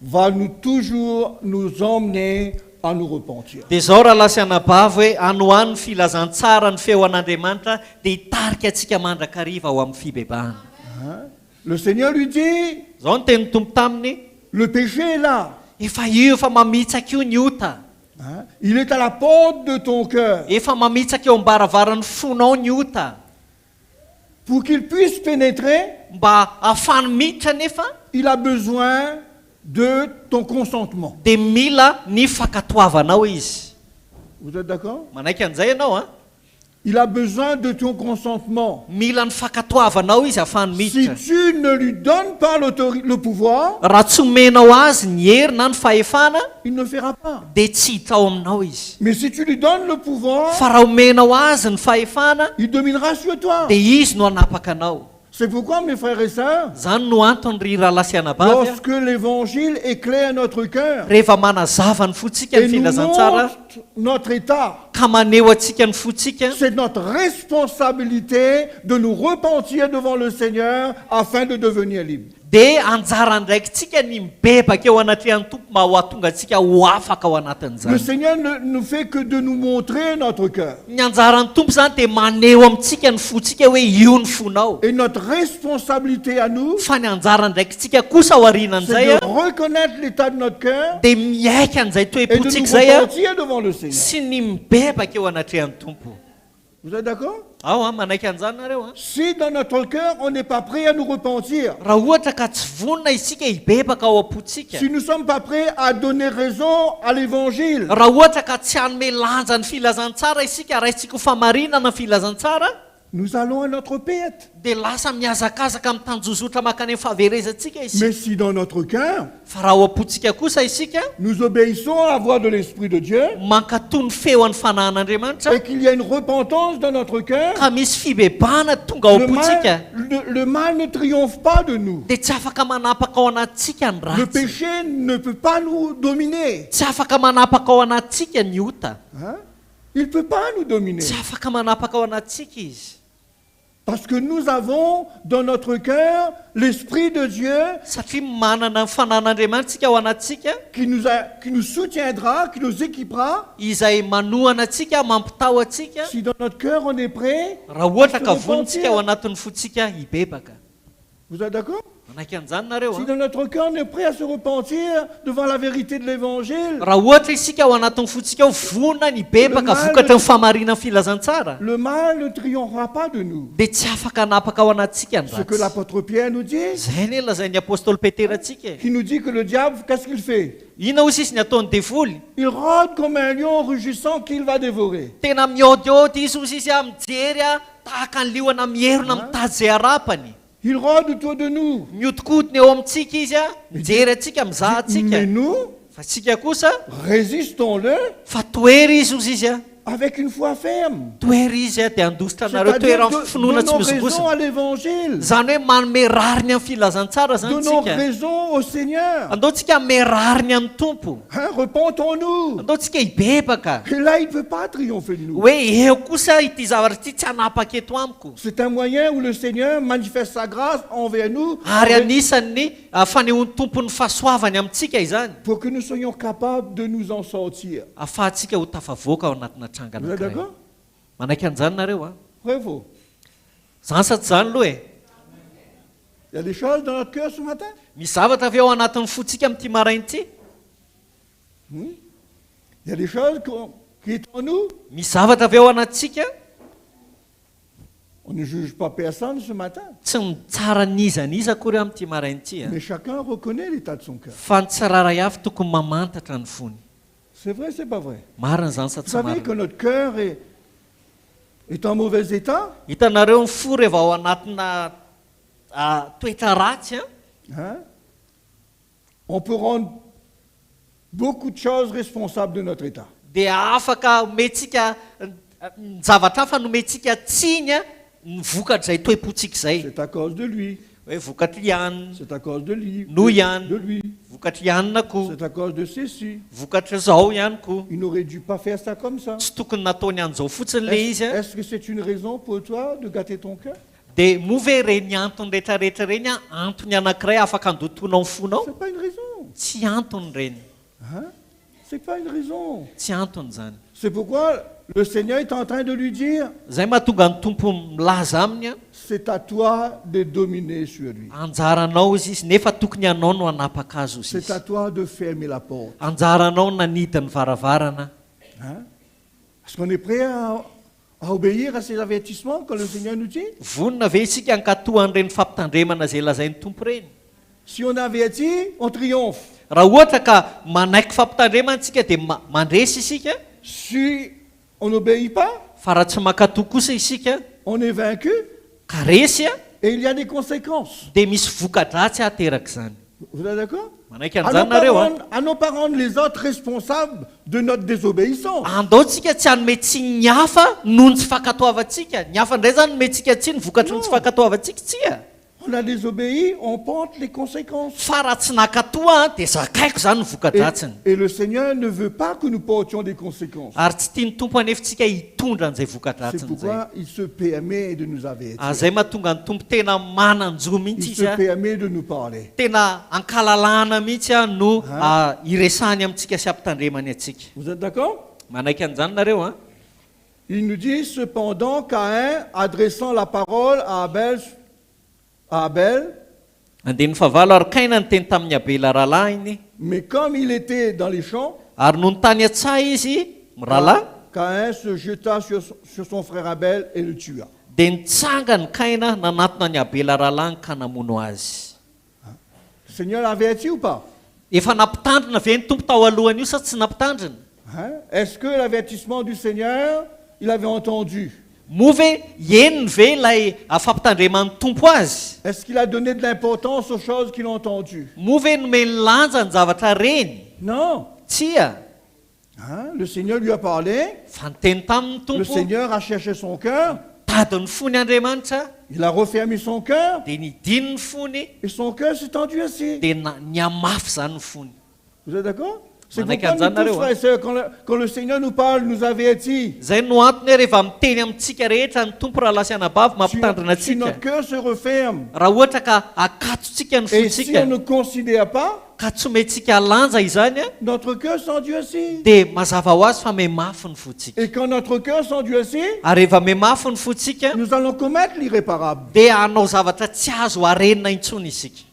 va toujours nous emmener à nous repentir. dia zao raha lasy anabavy hoe anohany filazantsara ny feo an'andriamanitra dia hitarika atsika mandrakariva ao amin'ny fibebahana Hein? Le Seigneur lui dit, zao ny teny tompo taminy le péché est là. efa io efa mamitsaka io ny ota Hein? Il est à la porte de ton cœur. efa mamitsaka eo ambaravarany fonao ny ota Pour qu'il puisse pénétrer, mba ahafany miditra nefa il a besoin de ton consentement. dia mila ny fakatoavanao izy Vous êtes d'accord? manaiky an'izay ianao a Il a besoin de ton consentement. mila ny fakatoavanao izy ahafany Si miditra tu ne lui donnes pas le pouvoir, raha tsy omenao azy ny hery na ny fahefana il ne fera pas. dia tsy hiditra ao aminao izy Mais si tu lui donnes le pouvoir, fa raha omenao azy ny fahefana il dominera sur toi. dia izy no hanapaka anao C'est pourquoi, mes frères et sœurs, zany no antony ry raha lasy anabavy a lorsque l'évangile éclaire notre cœur rehefa manazava ny fotsika et ny nous filazantsara montre notre état, ka maneho atsika ny fotsika c'est notre responsabilité de nous repentir devant le Seigneur afin de devenir libres. dia anjara ndraikitsika ny mibebaka eo anatrehan'ny tompo mba ho atonga atsika ho afaka ao Le anatin'izany Seigneur ne fait que de nous montrer notre cœur. ny anjaran'ny tompo zany dia maneho amintsika ny fotsika hoe io ny fonao Et notre responsabilité à nous, fa ny anjara ndraikitsika kosa ao c'est aorianan'izay a de reconnaître l'état de notre cœur dia miaika an'izay et de toe-potsika nous zay a repentir devant le Seigneur. sy ny mibebaka eo anatrehan'ny tompo Vous êtes d'accord? ao a manaiky an'izany nareo a Si dans notre cœur, on n'est pas prêt à nous repentir, raha ohatra ka tsy vonona isika hibebaka ao am-potsika si nous ne sommes pas prêts à donner raison à l'évangile, raha ohatra ka tsy hanome lanja ny filazantsara isika raisitsika ho famarinana ny filazantsara nous allons à notre perte. dia lasa miazakazaka amin'ny tanjozotra makany amin'ny fahaverezantsika isika. Mais si dans notre cœur, Fa raha ao am-pontsika kosa isika nous obéissons à la voix de l'Esprit de Dieu, mankatoy ny feo an'ny fanahin'Andriamanitra et qu'il y a une repentance dans notre cœur, ka misy fibebahana tonga ao le am-pontsika le mal ne triomphe pas de nous. dia tsy afaka manapaka ao anatsika ny Le ratsy. péché ne peut pas nous dominer. Tsy afaka manapaka ao anatsika ny ota. Hein? Il ne peut pas nous dominer. Tsy afaka manapaka ao anatsika izy. Parce que nous avons dans notre cœur l'Esprit de Dieu Satria manana ny fanahin'Andriamanitra ao anatsika qui nous soutiendra, qui nous équipera. izay manohana atsika mampitao atsika Si dans notre cœur on est prêt, raha ohatra ka Se vonitsika repentir. ao anatin'ny fotsika hibebaka. vous êtes d'accord? Manaiky an'izany nareo Si a. dans notre cœur on est prêt à se repentir devant la vérité de l'Évangile, Raha ohatra isika ao anatin'ny fotsika ao vonona ny hibebaka Le mal- vokatra ny famarinana ny filazantsara le mal ne triomphera pas de nous. dia tsy afaka hanapaka ao anatsika ny Ce que ratsy. l'apôtre Pierre nous dit, Zay anie lazay ny apôstôly Petera atsika. qui nous dit que le diable, qu'est-ce qu'il fait? Ina hozy izy ny ataony devoly Il rôde comme un lion rugissant qu'il va dévorer. tena miôdiôdy izy hozy izy a mijery a tahaka ny liona mierona mitady zay arapany. Il rôde autour de nous. Miodikodiny eo amintsika izy a mijery atsika mizaha atsika. Mais nous, Fa tsika kosa résistons-le fa toery izy hozy izy a avec une foi ferme. toery izy a dia andositra anareo C'est-à-dire toerany finoana tsy donnons raison mizogosina. à l'Évangile. Zany hoe manome rariny amin'ny filazantsara zany Donnons tsika. raison au Seigneur. Andao tsika hanome rariny amin'ny tompo. Hein, repentons-nous. Andao tsika hibebaka. Et là, il ne peut pas triompher de nous. Hoe eo kosa ity zavatra ity tsy hanapaka eto amiko. C'est un moyen où le Seigneur manifeste sa grâce envers nous Ary anisan'ny fanehoan'ny tompo ny fahasoavany amintsika izany. pour que nous soyons capables de nous en sortir. Ahafahantsika ho tafavoaka ao anatina Vous trangana êtes anankiray. d'accord? Manaiky an'izany nareo a. Vrai ou faux? Zany sa tsy zany aloha e. Il y a des choses dans notre cœur ce matin. Misy zavatra avy ao anatin'ny fotsika amin'ity maraina ity. Il y a des choses qui est en nous. Misy zavatra avy ao anatsika On ne juge pas personne ce matin. tsy mitsara nizaniza akory amin'ity maraina ity a. Mais chacun reconnaît l'état de son cœur. Fa ny tsiraray avy tokony mamantatra ny fony. C'est vrai, c'est pas vrai. Marina zany sa Vous tsy savez que marina. notre cœur est en mauvais état. Hitanareo ny fo rehefa ao anatina toetra ratsy a. Hein? On peut rendre beaucoup de choses responsables de notre état. Dia afaka omentsika ny zavatra hafa nomentsika tsiny a ny vokatra zay toe-potsika zay. C'est à cause de lui. Hoe vokatra ihanina, C'est à cause de lui. Nous, Yann. De lui. vokatra ihanina koa, C'est à cause de ceci. vokatra zao ihany koa. Il n'aurait dû pas faire ça comme ça. Tsy tokony nataony an'izao fotsiny le izy a. Est-ce que c'est une raison pour toi de gâter ton cœur? Dia moa ve reny antony rehetrarehetra reny a antony anankiray afaka andotonao ny fonao? C'est pas une raison. Tsy antony reny. Hein? C'est pas une raison. Tsy antony zany. C'est pourquoi le Seigneur est en train de lui dire, Zay mahatonga ny tompo milaza aminy a. c'est à toi de dominer sur lui. Anjaranao izy nefa tokony anao no hanapaka azy ozy C'est à izy. toi de fermer la porte. Anjaranao nanidiny varavarana. Hein? Est-ce qu'on est prêt à obéir à ces avertissements que le Seigneur nous dit? Vonona ve isika ankatohan'ireny fampitandremana zay lazain'ny tompo reny? Si on avertit, on triomphe. Raha ohatra ka manaiky fampitandremana tsika dia mandresy isika. Si on n'obéit pas, Fa raha tsy mankatoy kosa isika on est vaincu ka resy a et il y a des conséquences. dia misy voka-dratsy ateraka izany. Vous êtes d'accord? Manaiky an'izany nareo a. À nos parents les autres responsables de notre désobéissance. Andao tsika tsy hanome tsy ny hafa noho ny tsy fankatoavantsika. Ny hafa indray zany nomentsika tsy ny vokatra ny tsy fankatoavantsika tsia. On a désobéi, on porte les conséquences. Fa raha tsy nankatoa dia zakaiko zany ny voka-dratsiny. Et le Seigneur ne veut pas que nous portions des conséquences. Ary tsy tiany tompo anefitsika hitondra an'izay C'est voka-dratsiny zay. pourquoi il se permet de nous avertir. Zay mahatonga ny tompo tena mananjo mihitsy Il izy se a. permet de nous parler. Tena ankalalana mihitsy a no iresany amintsika sy ampitandremany atsika. Vous êtes d'accord? Manaiky an'izany nareo a. Il nous dit cependant Caïn, adressant la parole à Abel, Andiny fahavalo ary Kaina niteny tamin'ny Abela rahalahy iny. mais comme il était dans les champs, Ary noho ny tany atsay izy mirahalahy Caïn se jeta sur son frère Abel et le tua. dia nitsanga ny Kaina nanatona ny Abela rahalahy ka namono azy. Le Seigneur l'a averti ou pas? Efa nampitandrina ve ny tompo tao alohany io sa tsy nampitandrina? Hein? Est-ce que l'avertissement du Seigneur, il avait entendu? moa ve eniny ve ilay afampitandreman'ny tompo azy Est-ce qu'il a donné de l'importance aux choses qu'il a entendues? moa ve nomeny lanja ny zavatra reny Non. tsia Hein? Le Seigneur lui a parlé. fa nyteny tamin'ny Le tompo Seigneur a cherché son cœur. tady ny fony Andriamanitra Il a refermé son cœur. dia nidiny ny fony Et son cœur s'est endurci. dia niamafy zany ny fony Vous êtes d'accord? C'est Manaika pourquoi nous anjanareo, tous, frères et sœurs, quand le Seigneur nous parle, nous avertit. zay no antony hoe rehefa miteny amintsika rehetra ny tompo raha lasy anabavy mampitandrina Si notre atsika cœur se referme, raha ohatra ka akatotsika ny et si fontsika on ne considère pas, ka tsy omentsika lanja izany a notre cœur s'endurcit. dia mazava ho azy fa memafy ny fontsika Et quand notre cœur s'endurcit, ary rehefa memafy ny fontsika nous allons commettre l'irréparable. dia hanao zavatra tsy azo harenina intsony isika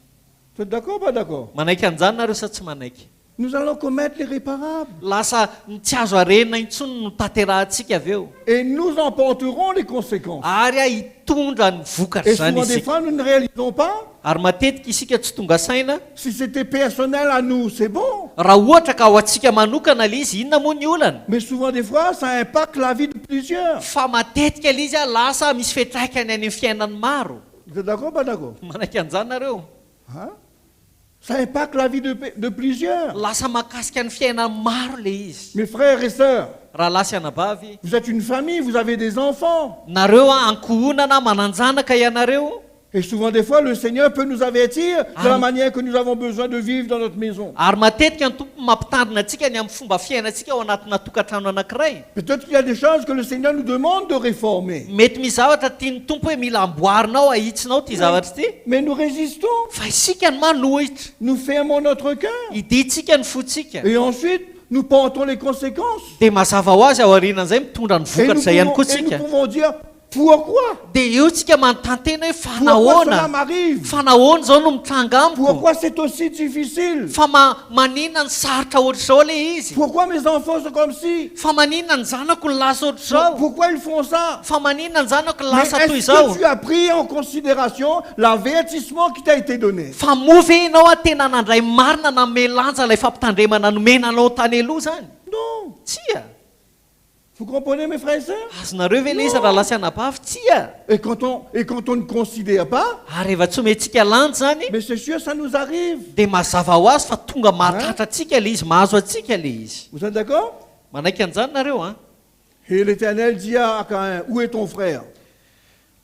Vous êtes d'accord ou pas d'accord? manaiky an'izany nareo sa tsy manaiky Nous allons commettre l'irréparable. lasa ny tsy azo harenina intsony no taterahantsika avy eo Et nous en porterons les conséquences. ary a hitondra ny vokatra Et zany souvent des isika fois, nous ne réalisons pas. ary matetika isika tsy tonga saina Si c'était personnel à nous, c'est bon. raha ohatra ka ho antsika manokana le izy inona moa ny olana Mais souvent des fois, ça impacte la vie de plusieurs. fa matetika le izy a lasa misy fetraikany any amin'ny fiainany maro Vous êtes d'accord ou pas d'accord? manaiky an'izany nareo Hein? Ça impacte la vie de plusieurs. lasa mahakasika ny fiainany maro le izy Mes frères et sœurs, raha lasy anabavy vous êtes une famille, vous avez des enfants. nareo a ankohonana mananjanaka ianareo Et souvent des fois, le Seigneur peut nous avertir de la manière que nous avons besoin de vivre dans notre maison. ary matetika ny tompo mampitandrina atsika ny amin'ny fomba fiainantsika ao anatina tokantrano anankiray Peut-être qu'il y a des choses que le Seigneur nous demande de réformer. mety misy zavatra tiany tompo hoe mila amboarinao ahitsinao ty zavatra ty Mais nous résistons. fa isika ny manohitra Nous fermons notre cœur. iditsika ny fotsika Et ensuite, nous portons les conséquences. dia mazava ho azy ao arinan'izay mitondra ny Et vokatra nous izay ihany koa pouvons, et nous tsika pouvons dire, pourquoi? dia eo tsika manontantena hoe Pourquoi cela fanahoana m'arrive? fanahoana zao no mitranga amiko Pourquoi c'est aussi difficile? fa maninona ny sarotra ohatr'izao le izy Pourquoi mes enfants sont comme ci? fa maninona ny zanako ny lasa ohatr'izao Pourquoi ils font ça? fa maninona ny zanako ny Mais lasa toy est-ce izao que tu as pris en considération l'avertissement qui t'a été donné? fa moa ve ianao a tena nandray marina nanome lanja ilay fampitandremana nomenanao tany aloha zany Non. tsia Vous comprenez, mes frères et sœurs? azonareo ve le izy raha lasy anabavy tsia Et quand on ne considère pas, ary rehefa tsy omentsika lanja zany mais c'est sûr, ça nous arrive. dia mazava ho azy fa tonga mahatratra atsika le izy mahazo atsika le izy Vous êtes d'accord? manaiky an'izany nareo a Et l'Éternel dit à Caïn, où est ton frère?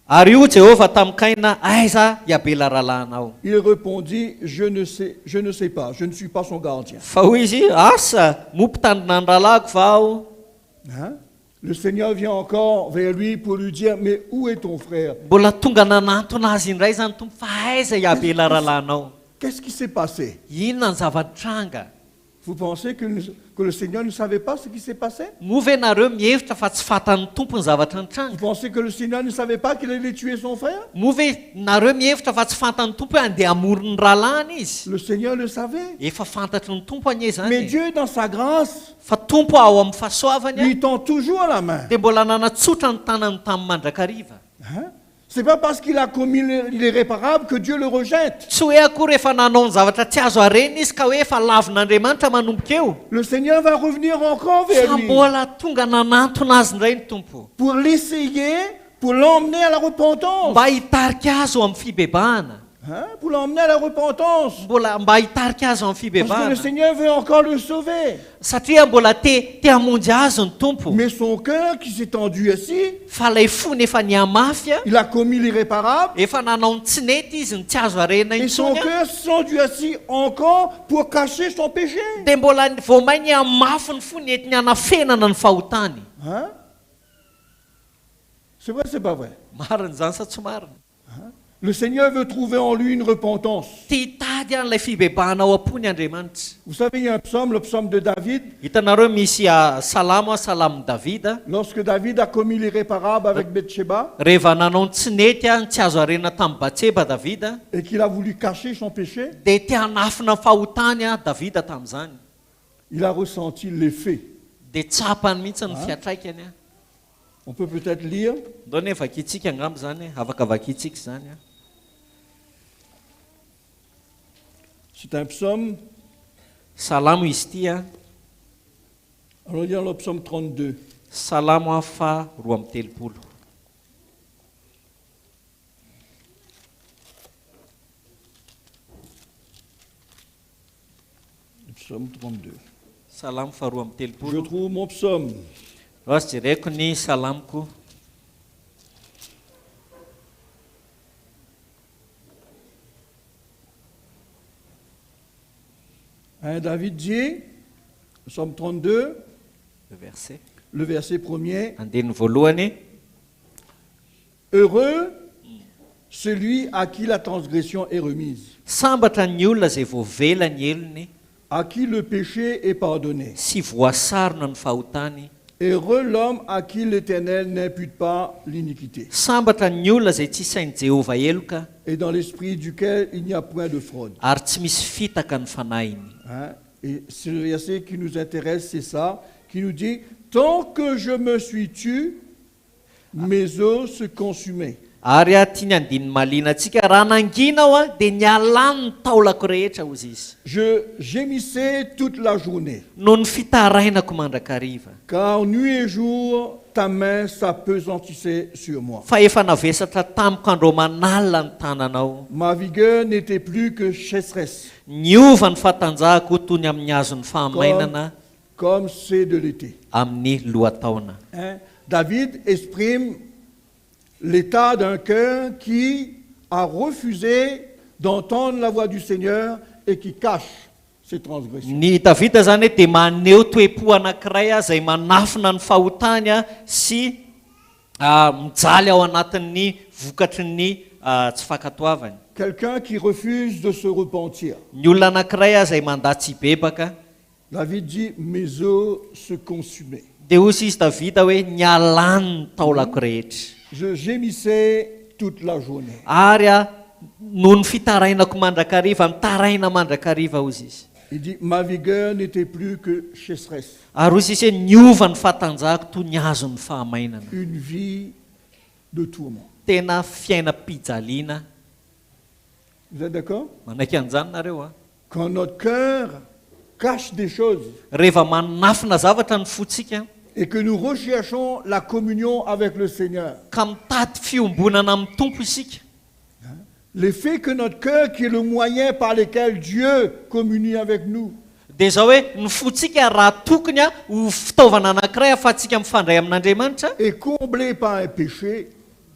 ary io Jehova tamin'ny Kaina aiza iabela rahalanao Il répondit, je ne sais pas, je ne suis pas son gardien. fa hoy izy asa mompitandrina ny rahalahako vaho Hein? Le Seigneur vient encore vers lui pour lui dire, mais où est ton frère? mbola tonga nanantona azy indray zany tompo fa aiza iabela rahalanao Qu'est-ce qui s'est passé? inona ny zava-nitranga Vous pensez que le Seigneur ne savait pas ce qui s'est passé? moa ve nareo mihevitra fa tsy fatan'ny tompo ny zavatra Vous nitranga pensez que le Seigneur ne savait pas qu'il allait tuer son frère? moa ve nareo mihevitra fa tsy fantan'ny tompo hoe andeha amorony rahalany izy Le Seigneur le savait. efa fantatry ny tompo anie Mais zany Dieu, dans sa grâce, fa tompo ao amin'ny fahasoavany a lui tend toujours la main. dia mbola nanatsotra ny tanany tamin'ny mandrakariva Hein? C'est pas parce qu'il a commis l'irréparable que Dieu le rejette. tsy hoe akory efa nanao ny zavatra tsy azo harena izy ka hoe efa lavin'Andriamanitra manomboka eo Le Seigneur va revenir encore vers fa lui mbola tonga nanantona azy indray ny tompo pour l'essayer, pour l'emmener à la repentance. mba hitarika azy ao amin'ny fibebahana Hein? Pour l'emmener à la repentance. mba hitarika azy ao amin'ny Parce que le fibebahana Seigneur veut encore le sauver. satria mbola te hamonjy azy ny tompo Mais son cœur qui s'est endurci, fa lay fony efa niamafy a il a commis l'irréparable. efa nanao ny tsy nety izy ny tsy azo harena Et son intsony a cœur s'endurcit encore pour cacher son péché. dia mbola vao mai niamafy ny fony ety ny anafenana ny fahotany Hein? C'est vrai, c'est pas vrai. marina zany sa tsy marina Le Seigneur veut trouver en lui une repentance. ty hitady an'ilay fibebahana ao am-pony Andriamanitra Vous savez, il y a un psaume, le psaume de David. hitanareo misy salamo salamon'i Davida Lorsque David a commis l'irréparable avec Bathsheba rehefa nanao ny tsy nety a ny tsy azo harena tamin'ny Batseba Davida et qu'il a voulu cacher son péché, dia ty hanafina ny fahotany a Davida tamin'izany il a ressenti l'effet. dia tsapany mihitsy ny fiatraikany a On peut peut-être lire ndao ny vakitsika angambo zany afaka vakitsika zany a c'est un psaume. salamo izy ty a Allons lire le psaume 32. salamo a fa 2 amby telopolo Psaume 32. salamo faharoa amby Je telopolo trouve mon psaume. raha sy jereko ny salamoko Hein, David dit, psaume 32, le verset le verset 1er, andeny voalohany heureux celui à qui la transgression est remise, sambatra ny olona izay voavela ny elony à qui le péché est pardonné. sy voasarona ny fahotany Heureux l'homme à qui l'Éternel n'impute pas l'iniquité, sambatra ny olona izay tsy sain'i Jehovah eloka et dans l'esprit duquel il n'y a point de fraude. ary tsy misy fitaka ny fanahiny. Hein? Et ce verset qui nous intéresse, c'est ça, qui nous dit, tant que je me suis tu, mes os se consumaient. Ary tiany andininy mahaliana antsika raha nangina aho a dia nialany ny taolako rehetra ozy izy Je gémissais toute la journée, no ny fitarainako mandrakariva car nuit et jour, ta main s'appesantissait sur moi. fa efa navesatra tamiko andro manalina ny tananao. Ma vigueur n'était plus que chasseresse, Niova ny fatanjahako toy ny amin'ny azon'ny fahamainana comme c'est de l'été. amin'ny lohataona. Hein? David exprime l'état d'un cœur qui a refusé d'entendre la voix du Seigneur et qui cache ses transgressions. Ny Davida zany hoe dia maneho toe-po anankiray izay manafina ny fahotany sy mijaly ao anatin'ny vokatry ny tsy fankatoavany. Quelqu'un qui refuse de se repentir. Ny olona anankiray izay mandatsy bebaka David dit, mes os se consumaient. dia hozy izy Davida hoe nialany ny taolako rehetra Je gémissais toute la journée. ary noho ny fitarainako mandrakariva mitaraina mandrakariva hozy izy. Il dit, ma vigueur n'était plus que chasseresse. Ary hozy izy hoe niova ny fatanjahako toy ny azon'ny fahamainana. Une vie de tourment. Tena fiainam-pijaliana. Vous êtes d'accord? Manaiky an'izany nareo a. Quand notre cœur cache des choses Rehefa manafina zavatra ny fotsika et que nous recherchons la communion avec le Seigneur, ka mitady fiombonana amin'ny tompo isika. l'effet que notre cœur, qui est le moyen par lequel Dieu communie avec nous, Dia zao hoe ny fotsika raha tokony ho fitaovana anankiray ahafahantsika mifandray amin'Andriamanitra est comblé par un péché,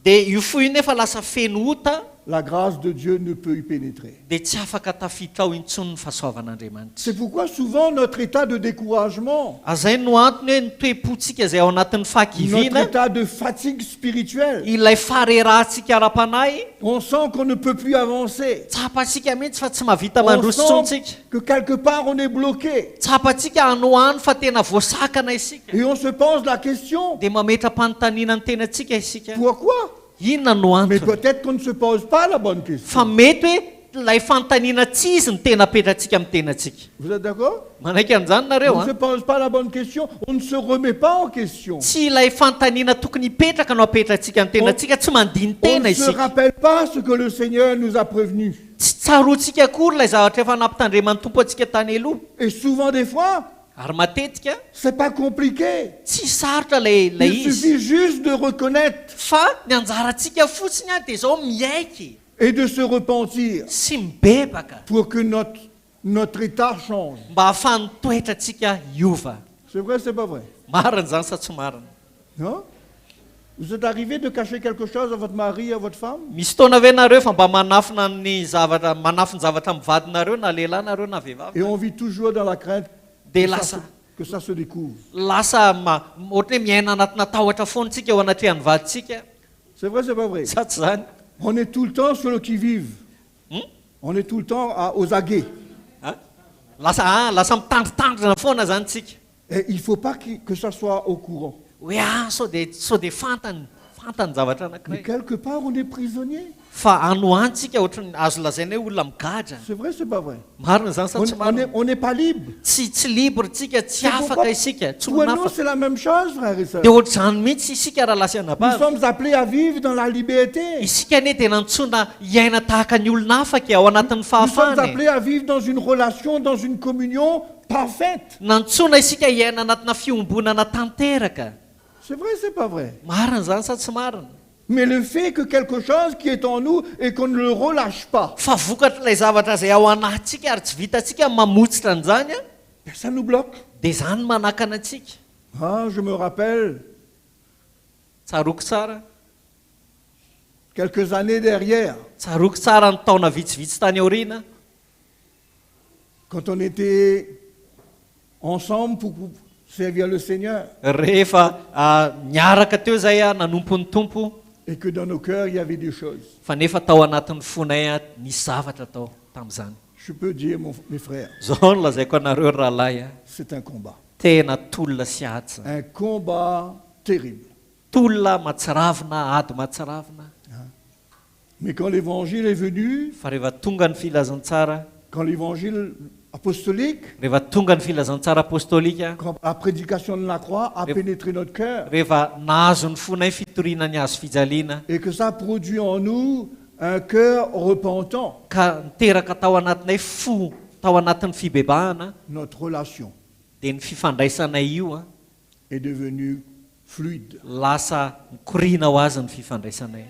dia io fo io nefa lasa feno ota la grâce de Dieu ne peut y pénétrer. dia tsy afaka tafiditra ao intsony ny fahasoavan'Andriamanitra. C'est pourquoi souvent notre état de découragement, Azay no antony hoe ny toe-potsika izay ao anatin'ny notre fahakiviana, état de fatigue spirituelle, ilay farerahantsika ara-panahy, on sent qu'on ne peut plus avancer. tsapatsika mihitsy fa tsy mahavita On mandrosotsontsika. sent que quelque part on est bloqué. Tsapatsika anohany fa tena voasakana isika. Et on se pose la question, Dia mametra-panontaniana ny tenantsika isika. pourquoi? Inona no Mais antony? peut-être qu'on ne se pose pas la bonne Fa question. mety hoe ilay fanontaniana tsy izy ny tena apetratsika amin'ny tenantsika. Vous êtes d'accord? Manaiky an'izany nareo On ne se a. pose pas la bonne question, on ne se remet pas en question. Tsy ilay fanontaniana tokony hipetraka no apetratsika amin'ny tenantsika, tsy mandiny On tena ne se isika. rappelle pas ce que le Seigneur nous a prévenus. Tsy tsaroantsika akory ilay zavatra efa nampitandreman'ny tompo antsika tany aloha. Et souvent des fois, Ary matetika c'est pas compliqué. tsy sarotra ilay Il izy. suffit juste de reconnaître Fa ny anjarantsika fotsiny dia zao miaiky et de se repentir sy mibebaka pour que notre état change. mba ahafahan'ny toetratsika hiova. C'est vrai, c'est pas vrai? Marina zany sa tsy marina? Non? Vous êtes arrivé de cacher quelque chose à votre mari, à votre femme? Misy fotoana ve nareo fa mba manafina ny zavatra manafiny zavatra amin'ny vadinareo na lehilahy nareo na vehivavy? Et on vit toujours dans la crainte Dia que ça se découvre. lasa ohatra hoe miaina anatina tahotra foana tsika eo anatrehan'ny vaditsika. C'est vrai, c'est pas vrai? Sa tsy zany? On est tout le temps sur le qui-vive. Hmm? On est tout le temps aux aguets. Ha? Lasa mitandritandrina foana zany tsika. Et il ne faut pas que ça soit au courant. Hoe sao dia fantany zavatra Mais anankiray. quelque part, on est prisonnier. Fa anohantsika ohatrany azo lazaina hoe olona migadra. C'est vrai, c'est pas vrai? Marina zany sa tsy marina? On n'est pas libre. Tsy libre tsika, tsy C'est pourquoi afaka isika, tsy pour nous, manafaka. c'est la même chose, frères et sœurs. Dia ohatr'izany mihitsy isika raha lasa Nous anabavy. sommes appelés à vivre dans la liberté. Isika anie dia nantsona hiaina tahaka ny olona afaka ao anatin'ny Nous sommes fahafahany. appelés à vivre dans une relation, dans une communion parfaite. Nantsona isika hiaina anatina fiombonana tanteraka. C'est vrai, c'est pas vrai? Marina zany sa tsy marina? Mais le fait que quelque chose qui est en nous et qu'on ne le relâche pas, Fa vokatra ilay zavatra izay ao anatsika ary tsy vitantsika mamotsitra an'izany a, Ça nous bloque. dia izany manakana antsika. Ah, je me rappelle, Tsaroako tsara quelques années derrière, tsaroako tsara ny taona vitsivitsy tany aoriana quand on était ensemble pour servir le Seigneur, rehefa niaraka teo zay nanompo ny tompo et que dans nos cœurs, il y avait des choses. fa nefa tao anatin'ny fonay nisy zavatra tao tamin'izany. Je peux dire, mes frères, Zao no lazaiko anareo rahalahy c'est un combat. tena tolona sy ady. Un combat terrible. Tolona matsiravina, ady matsiravina. Mais quand l'évangile est venu, Fa rehefa tonga ny filazantsara, quand l'évangile apostolique, rehefa tonga ny filazantsara apostolika, quand la prédication de la croix a pénétré notre cœur, rehefa nahazo ny fonay fitoriana ny azo fijaliana, et que ça produit en nous un cœur repentant, ka niteraka tao anatinay fo tao anatin'ny fibebahana, notre relation dia ny fifandraisanay io est devenue fluide. lasa mikorina ho azy ny fifandraisanay.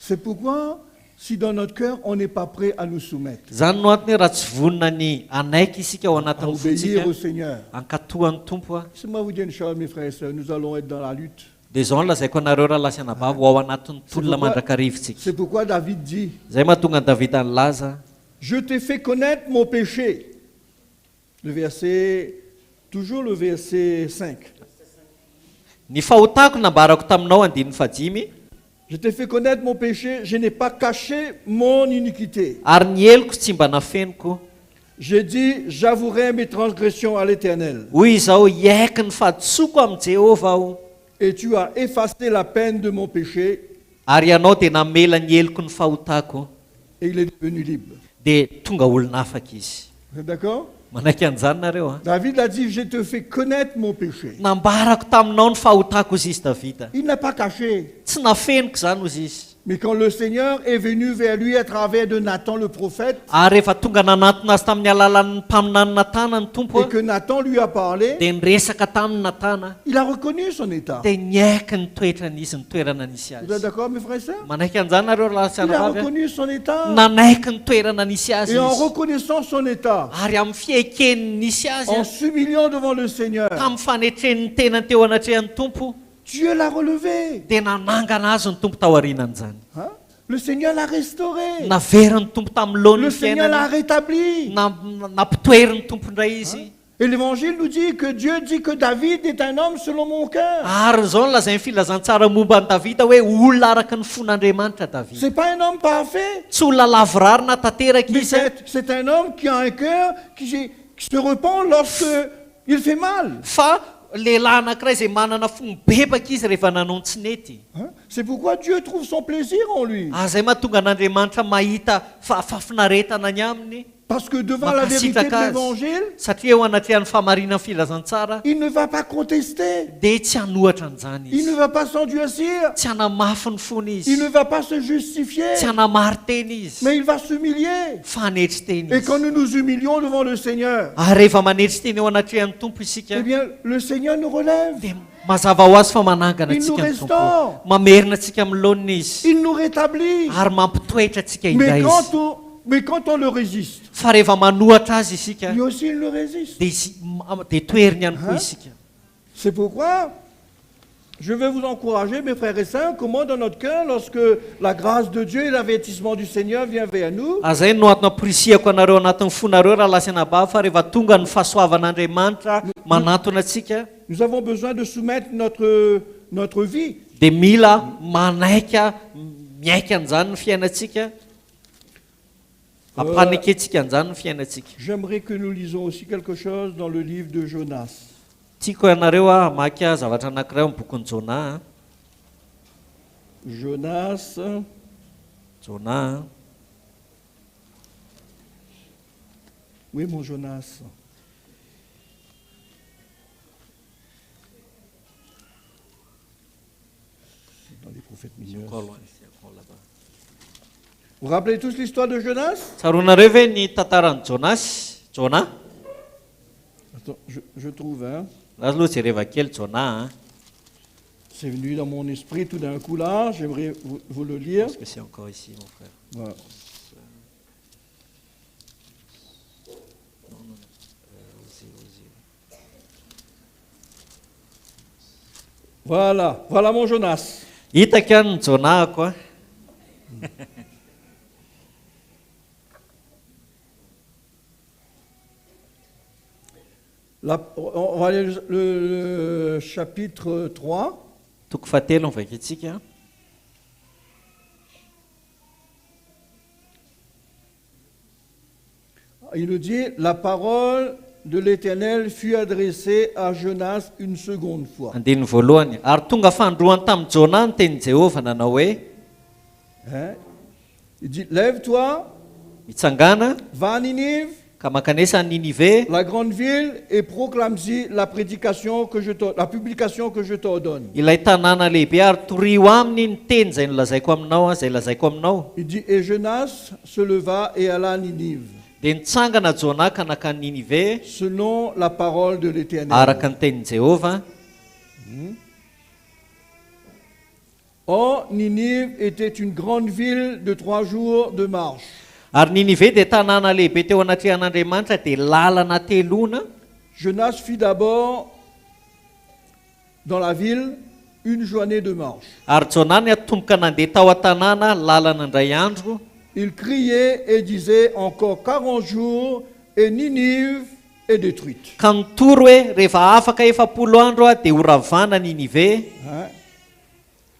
C'est pourquoi, si dans notre cœur, on n'est pas prêt à nous soumettre, Zany no antony raha tsy vonona ny anaiky isika ao à anatin'ny obéir fontsika au Seigneur. ankatohan'ny tompo Laissez-moi vous dire une chose, mes frères et sœurs, nous allons être dans la lutte. dia zao no lazaiko anareo raha lasy anabavy ho ao anatin'ny tolona mandrakarivotsika. C'est pourquoi David dit, Zay mahatonga ny Davida nilaza, je t'ai fait connaître mon péché. Le verset, toujours le verset 5. ny fahotako nambarako taminao andininy fahajimy, Je t'ai fait connaître mon péché, je n'ai pas caché mon iniquité. ary ny eloko tsy mba nafeniko. J'ai dit, j'avouerai mes transgressions à l'Éternel. Hoy izao iaiky ny fahadisoko amin'i Jehova aho, Et tu as effacé la peine de mon péché, ary ianao dia namela ny eloko ny fahotako, et il est devenu libre. dia tonga olona afaka izy. Vous êtes d'accord? Manaiky an'izany nareo a. David a dit, je te fais connaître mon péché. Nambarako taminao ny fahotako izy izy Davida. Il n'a pas caché. Tsy nafeniko zany ozy izy. Mais quand le Seigneur est venu vers lui à travers de Nathan le prophète, Ary rehefa tonga nanatona azy tamin'ny alalan'ny mpaminany Natana ny tompo et que Nathan lui a parlé, dia niresaka tamin'ny Natana, il a reconnu son état. dia niaiky ny toetrany ny toerana nisy Vous êtes azy. d'accord, mes frères et sœurs? Manaiky an'izany nareo raha sy Il a anavavy a. reconnu son état. Nanaiky ny toerana nisy azy Et en izy. reconnaissant son état, Ary amin'ny fiaiken'ny nisy azy en a, s'humiliant devant le Seigneur, tamin'ny fanetren'ny tenany teo anatrehan'ny tompo, Dieu l'a relevé. dia nanangana azy ny tompo tao aorianan'izany. Hein? Le Seigneur l'a restauré. Naveriny tompo tamin'ny lohany Le ny Seigneur l'a fiainany, rétabli. nampitoeriny tompo indray izy. Et l'évangile nous dit que Dieu dit que David est un homme selon mon cœur. Ary zao no lazay ny filazantsara momba ny Davida hoe olona araka ny fon'Andriamanitra Davida. C'est pas un homme parfait, Tsy olona lavorarina tanteraka mais izy a, c'est un homme qui a un cœur qui se repent lorsque il fait mal. fa lehilahy anankiray izay manana fo mibebaka izy rehefa nanao tsy nety. Hein? C'est pourquoi Dieu trouve son plaisir en lui. Zay mahatonga an'Andriamanitra mahita fafinaretana ny aminy, Parce que devant la vérité de mankasitraka azy. l'évangile, Satria eo anatrehan'ny fahamarinana ny filazantsara il ne va pas contester. dia tsy hanohatra an'izany Il ne izy, va pas s'endurcir. tsy hanamafy ny fony Il izy, ne va pas se justifier. tsy hanamary teny izy, Mais il va s'humilier. fa hanetry teny Et izy. quand nous nous humilions devant le Seigneur, Ary rehefa manetry teny eo anatrehan'ny tompo isika, eh bien, le Seigneur nous relève. dia mazava ho azy fa manangana Il nous antsika ny tompo, restaure. mamerina antsika amin'ny laoniny izy, Il nous rétablit. ary mampitoetra antsika Mais indray izy. mais quand on le résiste, Fa rehefa manohatra azy isika, lui aussi il le résiste. dia toeriny ihany koa Hein? isika. C'est pourquoi je vais vous encourager, mes frères et sœurs, comment dans notre cœur, lorsque la grâce de Dieu et l'avertissement du Seigneur vient vers nous, Zay no antony amporisihako anareo anatin'ny fonareo raha lasy anabava fa rehefa tonga ny fahasoavan'Andriamanitra manatona atsika, nous avons besoin de soumettre notre vie. dia mila manaika miaika an'izany ny fiainantsika, ampaneketsika an'izany ny fiainantsika. J'aimerais que nous lisons aussi quelque chose dans le livre de Jonas. Tiako ianareo hamaky zavatra anankiray amin'ny bokin'ny Jona. Jonas, Jona, oui mon Jonas. Dans les prophètes mineurs. Vous vous rappelez tous l'histoire de Jonas? tsaronareo ve ny tantaran'ny Jona? Attends, je trouve, hein. Raha aloha jereva kely Jona, C'est venu dans mon esprit tout d'un coup là, j'aimerais vous le lire. parce que c'est encore ici mon frère. Voilà. Voilà, voilà mon Jonas. hitako ihany ny jonahako a. On va aller le chapitre 3. Toko fahatelo ny vaika itsika. Il nous dit, la parole de l'Éternel fut adressée à Jonas une seconde fois. Andiny voalohany. Ary tonga fandroany tamin'ny Jonah ny tenin'i Jéhovah nanao hoe Hein? Il dit, lève-toi, mitsangana va à Ninive, ka makanesa ny Ninive, la grande ville, et proclame-y la publication que je t'ordonne. ilay tanàna lehibe ary torio aminy ny teny izay nolazaiko aminao, izay lazaiko aminao. Il dit, et Jonas se leva et alla à Ninive, Dia nitsangana Jonah ka nakany Ninive selon la parole de l'Éternel. araka ny tenin'i Jéhovah. Or, Ninive était une grande ville de 3 jours de marche. Ary Ninive dia tanàna lehibe teo anatrehan'Andriamanitra dia lalana telona. Jonas fit d'abord dans la ville une journée de marche. Ary Jonah niatomboka nandeha tao an-tanàna lalana indray andro. Il criait et disait, encore 40 jours et Ninive est détruite. Ka nitoro hoe rehefa afaka 40 andro a dia ho ravana Ninive. Hein?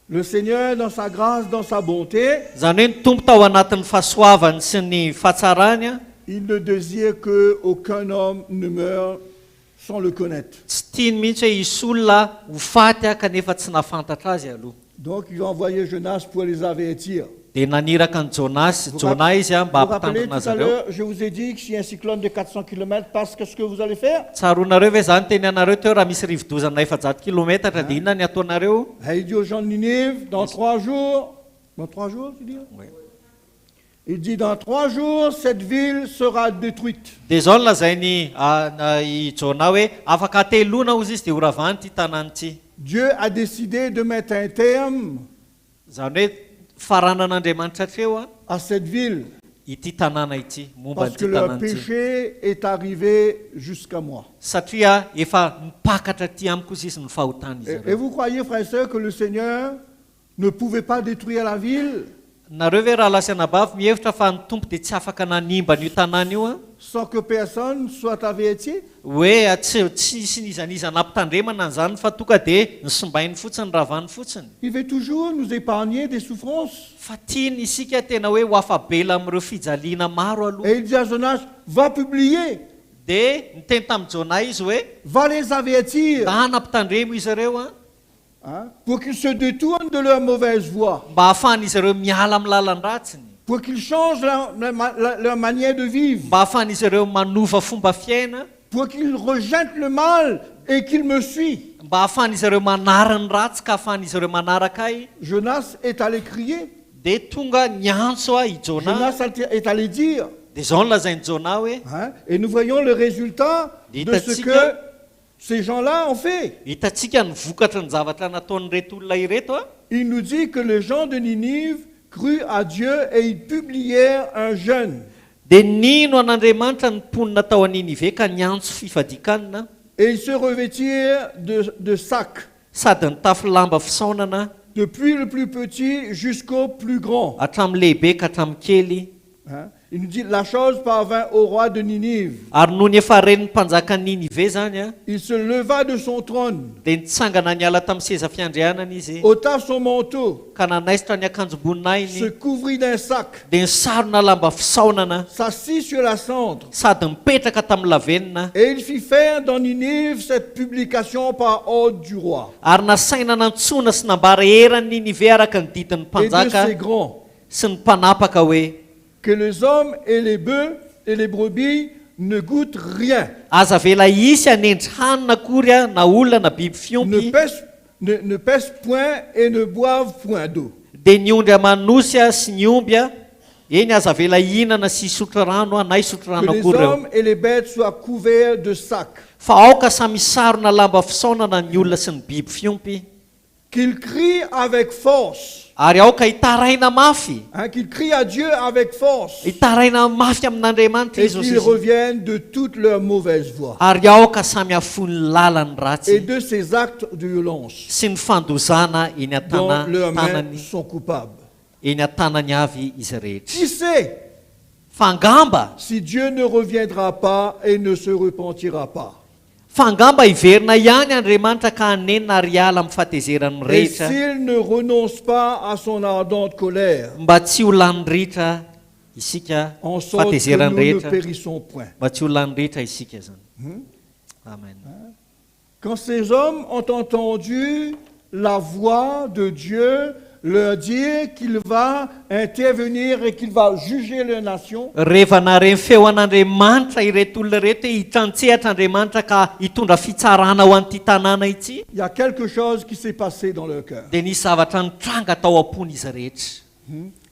Le Seigneur, dans sa grâce, dans sa bonté, Izany hoe ny tompo tao anatin'ny fahasoavany sy ny fahatsarany a, il ne désire qu'aucun homme ne meure sans le connaître. tsy tiany mihitsy hoe hisy olona ho faty a kanefa tsy nafantatra azy aloha. Donc, il a envoyé Jonas pour les avertir. Dia naniraka ny Jonah izy a mba Vous vous rappelez hampitandrina tout à zareo. l'heure, je vous ai dit que si un cyclone de 400 km passe, qu'est-ce que vous allez faire? Tsaronareo ve zany teny anareo teo raha misy rivodozana 400 kilometatra dia inona ny ataonareo? Il dit aux gens de Ninive, dans 3 jours, dans 3 jours, tu dis? Oui. Il dit, dans 3 jours, cette ville sera détruite. Dia zao no lazainy i Jonah hoe afaka telona ozy izy dia ho ravany ity tanàna ity. Dieu a décidé de mettre un terme Zany hoe faranan'Andriamanitra hatreo a à cette ville ity tanàna ity, momba parce que n'ity leur tanàna ity. péché est arrivé jusqu'à moi. Satria efa nipakatra ty amiko izy izy ny fahotany izy Et ireo. vous croyez, frères et sœurs, que le Seigneur ne pouvait pas détruire la ville Nareo ve raha lasiana bavy mihevitra fa ny tompo dia tsy afaka nanimba n'io tanàna io a? sans que personne soit averti? Hoe tsy nizanizana ampitandremana an'izany fa tonga dia nisombainy fotsiny ny ravany fotsiny. Il veut toujours nous épargner des souffrances. Fa tiany isika tena hoe ho afabela amin'ireo fijaliana maro aloha. Et il dit à Jonas, va publier, Dia niteny tamin'ny Jonah izy hoe va les avertir, mba hanampitandremo izy ireo a, hein, pour qu'ils se détournent de leur mauvaise voie, mba hahafahan'izy ireo miala amin'ny lalan-dratsiny, pour qu'ils changent leur manière de vivre, mba hahafahan'izy ireo manova fomba fiaina, pour qu'ils rejettent le mal et qu'ils me suivent. mba hahafahan'izy ireo manara ny ratsy ka hahafahan'izy ireo manaraka ahy. Jonas est allé crier, Dia tonga niantso a i Jonah. Jonas est allé dire, Dia zao no lazainy Jonah hoe hein, et nous voyons le résultat de ce que ces gens-là ont fait. hitantsika ny vokatra ny zavatra nataon'ireto olona ireto a. Il nous dit que les gens de Ninive crurent à Dieu et ils publièrent un jeûne. Dia nino an'Andriamanitra ny mponina tao an'Ninive ka niantso fifadikanina, Et ils se revêtirent de sacs, sady nitafy lamba fisaonana depuis le plus petit jusqu'au plus grand. hatramin'ny lehibe ka hatramin'ny kely. Hein? Il nous dit, la chose parvint au roi de Ninive. Ary noho ny efa ren'ny mpanjakan'ny Ninive zany a, Il se leva de son trône, dia nitsangana niala tamin'ny seza fiandrianana izy, ôta son manteau, ka nanaisitra ny akanjo se boninainy, couvrit d'un sac, dia nisarona lamba fisaonana, s'assit sur la cendre. sady mipetraka tamin'ny lavenina. Et il fit faire dans Ninive cette publication par ordre du roi Ary nasaina nantsona sy nambara eran'ny Ninive araka ny didin'ny et de mpanjaka ses grands, sy ny mpanapaka hoe que les hommes et les bœufs et les brebis ne goûtent rien, aza vela isy anendry hanina akory a na olona na biby fiompy, ne pèsent point et ne boivent point d'eau. dia ny ondry amanosy a sy ny omby a, eny aza vela ihinana sy hisotro rano a na hisotro Que rano les akory reo. hommes et les bêtes soient couverts de sacs. Fa aoka samy sarona lamba fisaonana ny olona sy ny biby fiompy. qu'il crie avec force, ary aoka hitaraina mafy qu'il crie à Dieu avec force, hitaraina mafy amin'Andriamanitra et izy qu'ils izy reviennent de toutes leurs mauvaises voies ary aoka samy afony lalany et ratsy de ces actes de violence sy ny fandozana eny dont leurs mains tanany sont coupables. eny an-tanany avy izy rehetra. Qui sait Fangamba si Dieu ne reviendra pas et ne se repentira pas? fangamba hiverina ihany Andriamanitra ka hanenina ary hiala amin'ny fahatezerany Et rehetra s'il ne renonce pas à son ardente colère, mba tsy ho lany rehetra isika en sorte que fahatezerany nous ne rehetra périssons point. mba tsy ho lany rehetra isika zany. Amen. Quand ces hommes ont entendu la voix de Dieu leur dire qu'il va intervenir et qu'il va juger les nations, rehefa nareny feo an'Andriamanitra ireto olona rehetra hitantsehatra Andriamanitra ka hitondra fitsarana ho an'ity tanàna ity, il y a quelque chose qui s'est passé dans leur cœur. dia nisy zavatra nitranga tao am-pony izy rehetra.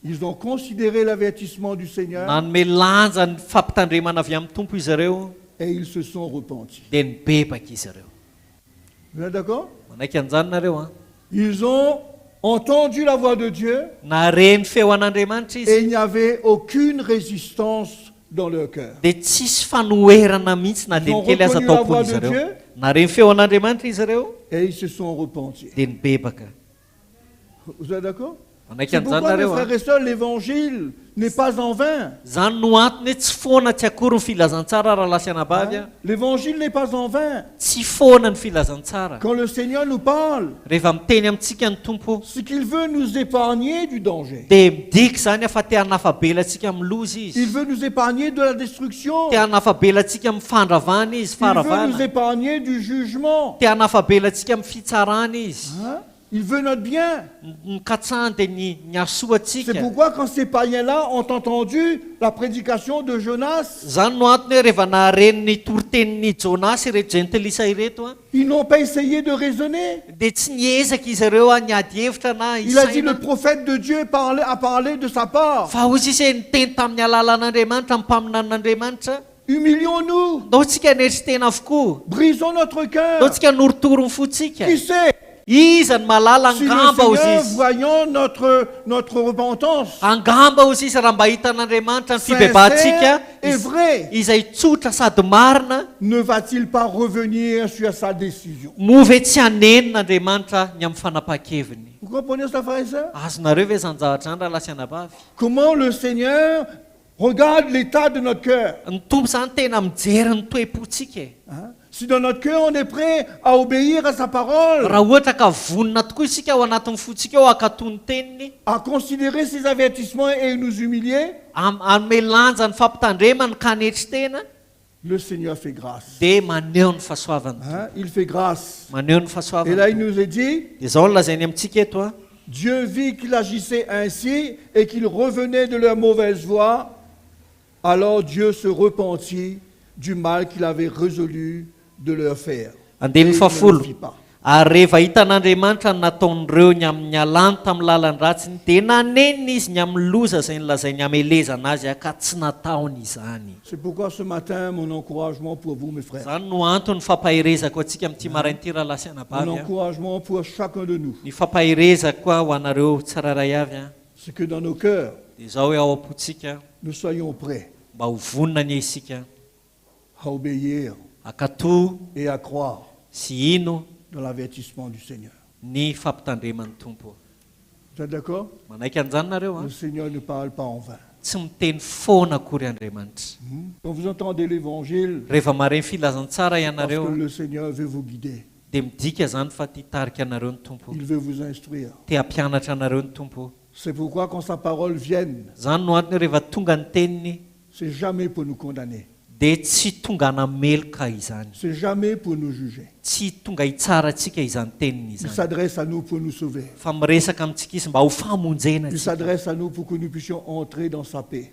Ils ont considéré l'avertissement du Seigneur Nanome lanja ny fampitandremana avy amin'ny tompo izy ireo et ils se sont repentis. dia nibebaka izy ireo. Vous êtes d'accord? Manaiky an'izany nareo a. Ils ont entendu la voix de Dieu Nareny feo an'Andriamanitra et izy il n'y avait aucune résistance dans leur cœur. dia tsisy fanoherana mihitsy na dia Ils ont nikely aza reconnu tao la voix am-pony izy de ireo. Dieu. Nareny feo an'Andriamanitra izy ireo Et ils se sont repentis. dia nibebaka. Vous êtes d'accord? Manaiky C'est an'izany pourquoi, mes nareo frères a. et sœurs, l'évangile n'est pas en vain. Zany no antony hoe tsy foana tsy akory ny filazantsara raha lasy anabavy a. L'évangile n'est pas en vain. Tsy foana ny filazantsara. Quand le Seigneur nous parle, Rehefa miteny amintsika ny tompo c'est qu'il veut nous épargner du danger. dia midika zany afa te hanafabelantsika amin'ny loza Il izy. veut nous épargner de la destruction. Te hanafabelantsika amin'ny fandravana izy, Il veut nous faravana. épargner du jugement. Te hanafabelantsika amin'ny fitsarana izy. Il veut notre bien. Ny katsahany dia ny asoa C'est atsika. pourquoi quand ces païens-là ont entendu la prédication de Jonas, Zany no antony hoe rehefa nahareny ny toritenin'ny Jonasy ireto gentilisa ireto a, ils n'ont pas essayé de raisonner. dia tsy niezaka izy ireo a niady hevitra na Il a dit, isaina. le prophète de Dieu a parlé de sa part. Fa hozy izy hoe niteny tamin'ny alalan'Andriamanitra, amin'ny mpaminan'Andriamanitra. Humilions-nous. Ndao tsika neritsytena avokoa. Brisons notre Ndao cœur. tsika norotoro ny fotsika. Qui sait Iza ny malala si le angamba hozy Seigneur, izy. voyant notre repentance Angamba hozy izy raha mba hitan'Andriamanitra ny fibebahantsika sincère et vrai, izay tsotra sady marina, ne va-t-il pas revenir sur sa décision? moa ve tsy hanenin'Andriamanitra ny amin'ny fanapa-keviny. Vous comprenez ça, frères et sœurs? Azonareo ve zany zavatra zany raha lasy anabavy? Comment le Seigneur regarde l'état de notre cœur. Ny tompo zany tena mijery ny toe-pontsika e. Si dans notre cœur on est prêt à obéir à sa parole, Raha ohatra ka vonona tokoa isika ao anatin'ny fontsika ao akatò ny teniny, à considérer ses avertissements et nous humilier, anome lanja ny fampitandrema ny kanetry tena, le Seigneur fait grâce. dia maneho ny fahasoavany. Il fait grâce. Maneho ny Et fahasoavany. là, il nous est dit, Dia zao no lazainy amintsika eto a. Dieu vit qu'il agissait ainsi et qu'il revenait de leur mauvaise voie. Alors Dieu se repentit du mal qu'il avait résolu de leur faire. Et Andininy il ne fahafolo. le fit pas. Ary rehefa hitan'Andriamanitra ny nataon'ireo ny amin'ny alany tamin'ny lalany ratsiny, dia nanenina izy ny amin'ny loza izay nylazainy hamelezana azy ka tsy nataony izany. C'est pourquoi ce matin, mon encouragement pour vous, mes frères, Zany no antony fampahirezako antsika amin'ity marain'ity raha lasy mon anabavy a. encouragement pour chacun de nous, Ny fampahirezako koa ho anareo tsiraray avy a, c'est que dans nos cœurs, dia zao hoe ao am-pontsika nous soyons prêts mba ho vonona ny isika à obéir akatò et à croire sy ino dans l'avertissement du Seigneur. ny fampitandreman'ny tompo. Vous êtes d'accord? Manaiky an'izany nareo a. Le Seigneur ne parle pas en vain. Tsy miteny foana akory Andriamanitra. Quand vous entendez l'évangile, Rehefa mare ny filazantsara parce ianareo que a, le Seigneur veut vous guider, dia midika zany fa ty hitarika anareo ny tompo, il veut vous instruire. te hampianatra anareo ny tompo. C'est pourquoi quand sa parole vienne, Zany no antony rehefa tonga ny teniny, c'est jamais pour nous condamner. dia tsy tonga hanameloka izany, C'est jamais pour nous juger. tsy tonga hitsara antsika izany teniny Il izany, s'adresse à nous pour nous sauver. fa miresaka amintsika izy mba ho famonjena Il antsika. s'adresse à nous pour que nous puissions entrer dans sa paix.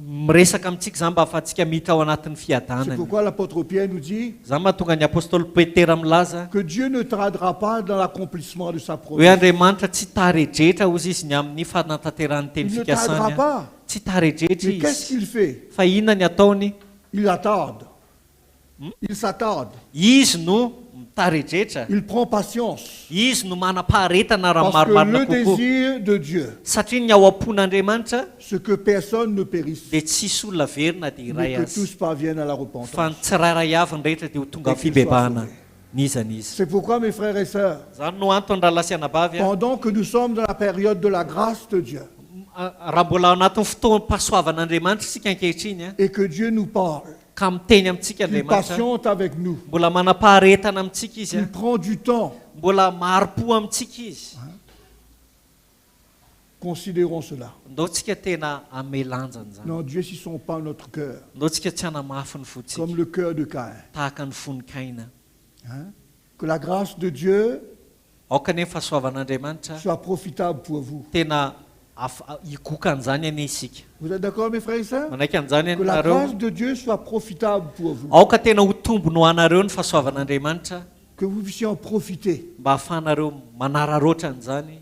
Miresaka amintsika zany mba ahafahantsika miditra ao anatin'ny C'est fiadanany. pourquoi l'apôtre Pierre nous dit Zany mahatonga ny apôstôly Petera milaza que Dieu ne tardera pas dans l'accomplissement de sa hoe promesse. Andriamanitra tsy taredretra hozy izy ny amin'ny fanatanterahany teny Il ne tardera fikasany a. pas. Tsy taredretra Mais qu'est-ce izy, qu'il fait? fa inona ny ataony? Il attarde. Il s'attarde. Izy no tarejetra Il prend patience. izy no manam-paharetana raha Parce que marimarina le kokoa désir de Dieu, satria ny ao am-pon'andriamanitra c'est que personne ne périsse, dia tsisy olona verina dia mais iray que azy tous parviennent à la repentance. fa ny tsirairay avy ny rehetra dia ho tonga Et qu'il fibebahana soit sauvé. nizana izy C'est pourquoi, mes frères et sœurs, zany no antony raha lasianabavy pendant que nous sommes dans la période de la grâce de Dieu raha mbola ao anatin'ny fotoam-pahasoavan'andriamanitra isika ankehitriny a et que Dieu nous parle, ka miteny amintsika qu'il andriamanitra patiente avec nous, mbola manam-paharetana amintsika izy a qu'il prend du temps, mbola maharo-po amintsika izy considérons cela. ndao tsika tena amelanjany zany Non, Dieu s'y pas notre cœur, ndao tsika tsy hanamafy ny fotsika comme le cœur de Caïn. tahaka ny fonikaina Hein? Que la grâce de Dieu aoka nefa fahasoavan'andriamanitra soit profitable pour vous. tena ikoka an'izany ane isika Vous êtes d'accord, mes frères et sœurs? manaiky an'izany Que la anareo grâce de Dieu soit profitable pour vous. aoka tena ho tombono ho anareo ny fahasoavan'andriamanitra Que vous puissiez en profiter mba ahafahanareo manararoatra an'izany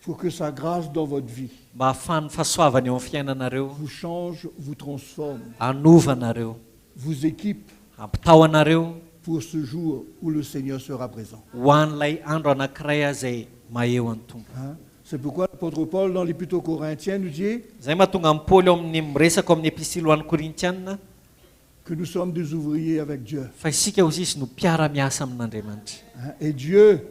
pour que sa grâce dans votre vie mba ahafahan'ny fahasoavany eo amin'ny fiainanareo vous change, vous transforme, anova anareo vous équipe ampitao anareo pour ce jour où le Seigneur sera présent. ho an'ilay andro anankiray azay maheo any tompo Hein? C'est pourquoi l'apôtre Paul, dans l'Épître aux Corinthiens, nous dit zay mahatonga amin'ny paoly eo amin'ny miresaka amin'ny epistily ho an'ny korintianina que nous sommes des ouvriers avec Dieu. fa isika ozy izy no mpiara-miasa amin'andriamanitra Hein? Et Dieu,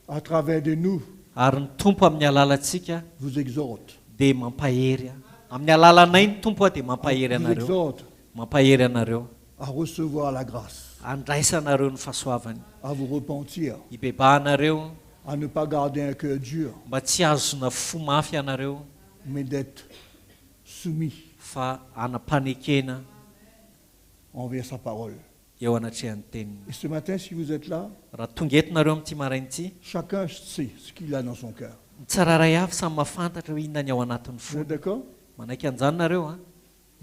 à travers de nous, ary ny tompo amin'ny alalantsika vous exhorte. dia mampahery amin'ny alalanay ny tompo dia mampahery Vous anareo exhorte mampahery anareo à recevoir la grâce, andraisanareo ny fahasoavany à vous repentir, hibebahanareo à ne pas garder un cœur dur, mba tsy azona fo mafy anareo mais d'être soumis fa anam-panekena envers sa parole. eo anatrehan'ny teniny Et ce matin, si vous êtes là, raha tonga entinareo amin'ity marain'ity chacun sait ce qu'il a dans son cœur. ny tsiraray avy samy mahafantatra hoe inona ny ao anatin'ny Vous fo êtes d'accord? manaiky an'izany nareo a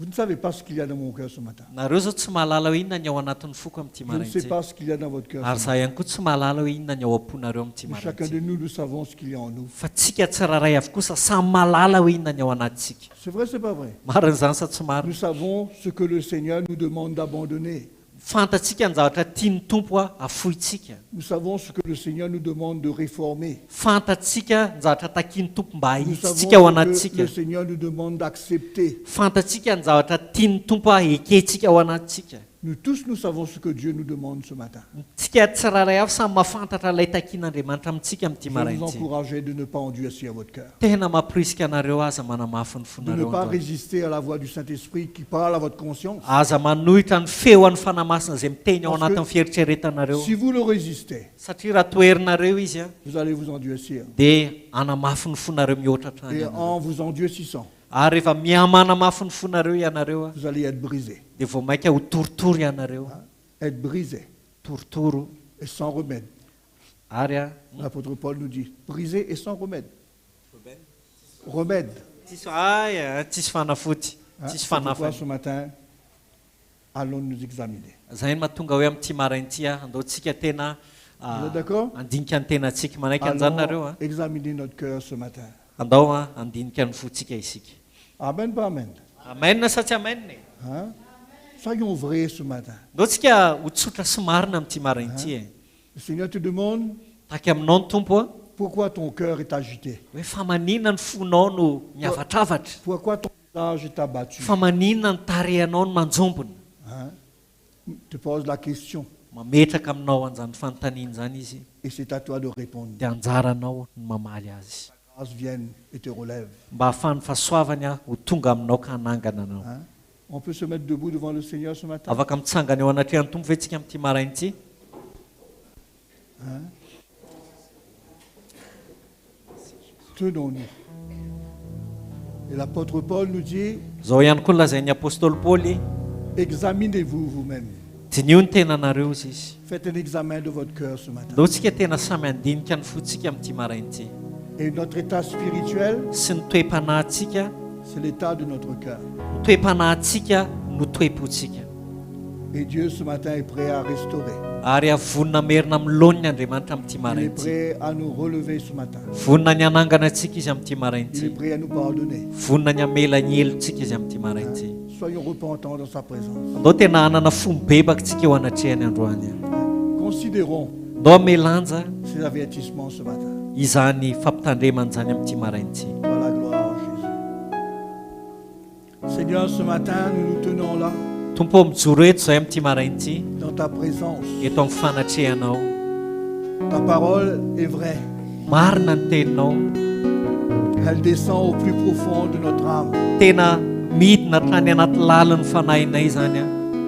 Vous ne savez pas ce qu'il y a dans mon cœur ce matin. nareo zao tsy mahalala hoe inona ny ao anatin'ny foko amin'ity Je ne sais marain'ity pas ce qu'il y a dans votre cœur ary ce za matin. ihany koa tsy mahalala hoe inona ny ao am-ponareo amin'ity Mais chacun marain'ity de nous, nous savons ce qu'il y a en nous. fa tsika tsiraray avy kosa samy mahalala hoe inona ny ao anatsika C'est vrai, c'est pas vrai? marin'izany sa tsy marina Nous savons ce que le Seigneur nous demande d'abandonner. fantatsika ny zavatra tiany tompo a afoitsika Nous savons ce que le Seigneur nous demande de réformer. fantatsika ny zavatra takiany tompo mba Nous savons ahitsitsika ao ce que anatsika le Seigneur nous demande d'accepter. fantatsika ny zavatra tiany tompo a ekentsika ao anatsika Nous tous, nous savons ce que Dieu nous demande ce matin. tsika tsiraray avy samy mahafantatra ilay takian'andriamanitra amintsika amin'ity Je vous maraintsy encourageais de ne pas endurcir votre cœur. tena mampirisika anareo aza manamafy ny De ne fonareo pas androany. résister à la voix du Saint-Esprit qui parle à votre conscience. aza manohitra ny feo an'ny fanamasina izay miteny ao Parce que anatin'ny fieritreretanareo Si vous le résistez, satria raha toerinareo izy a vous allez vous endurcir. dia anamafy ny fonareo mihoatratra any Et ianareo. en vous endurcissant, ary rehefa mihamanamafy ny fonareo ianareo a vous allez être brisé. dia vao mainka ho torotoro ianareo Être brisé torotoro et sans remède. ary a L'apôtre Paul nous dit brisé et sans remède. Remède. tsisy fanafoty Hein? tsisy C'est pourquoi fanafany ce matin, allons nous examiner. zay ny mahatonga hoe amin'ity maraintsy a andaotsika tena Vous êtes d'accord? andinika ny tenantsika manaiky an'izany nareo Allons a examiner notre cœur ce matin. andao a andinika ny fotsika isika Amen, pas amen. amen sa tsy amen Hein? Soyons vrais ce matin. andaotsika ho tsotra sy marina amin'ity maraintsy e Le Seigneur te demande taky aminao ny tompo a pourquoi ton cœur est agité. hoe fa maninona ny fonao no miavadravatra Pourquoi ton visage est abattu. fa maninona ny tarehanao no manjombona Hein? Te pose la question mametraka aminao an'izany fanontaniana zany izy et c'est à toi de répondre. dia anjaranao ny mamaly azy La grâce vienne et te relève. mba hahafahan'ny fahasoavany a ho tonga aminao ka hanangana anao Hein? On peut se mettre debout devant le Seigneur ce matin. afaka mitsangana eo anatrehan'ny tompo ventsika amin'ity maraintsy Hein? Tenons-nous. Et l'apôtre Paul nous dit, zao ihany koa nolazain'ny apôstôly paoly examinez-vous vous-même. dinio ny tenanareo izy izy Faites un examen de votre cœur ce matin. ndaotsika tena samy andinika ny fotsika amin'ity maraintsy Et notre état spirituel, sy ny toe-panahintsika c'est l'état de notre cœur. ny toe-panahintsika no toe-potsika Et Dieu ce matin est prêt à restaurer. ary avonina merina amin'ny laony ny andriamanitra amin'ity Il est maraintsy prêt à nous relever ce matin. vonina ny anangana antsika izy amin'ity Il est maraintsy prêt à nous pardonner. vonina ny amela ny elontsika izy amin'ity maraintsy Soyons repentants dans sa présence. andao tena hanana fomba bebaka tsika eo anatrehany androany Considérons ndao melanja ces avertissements ce matin. izany fampitandremana zany amin'ity maraintsy. Par la gloire en Jésus. Seigneur, ce matin, nous nous tenons là, tompo mijoro eto zay amin'ity maraintsy dans ta présence. eto amin'ny fanatrehanao. Ta parole est vraie. Marina ny teninao, Elle descend au plus profond de notre âme. tena midina trany anaty lalan'ny fanahinay zany a.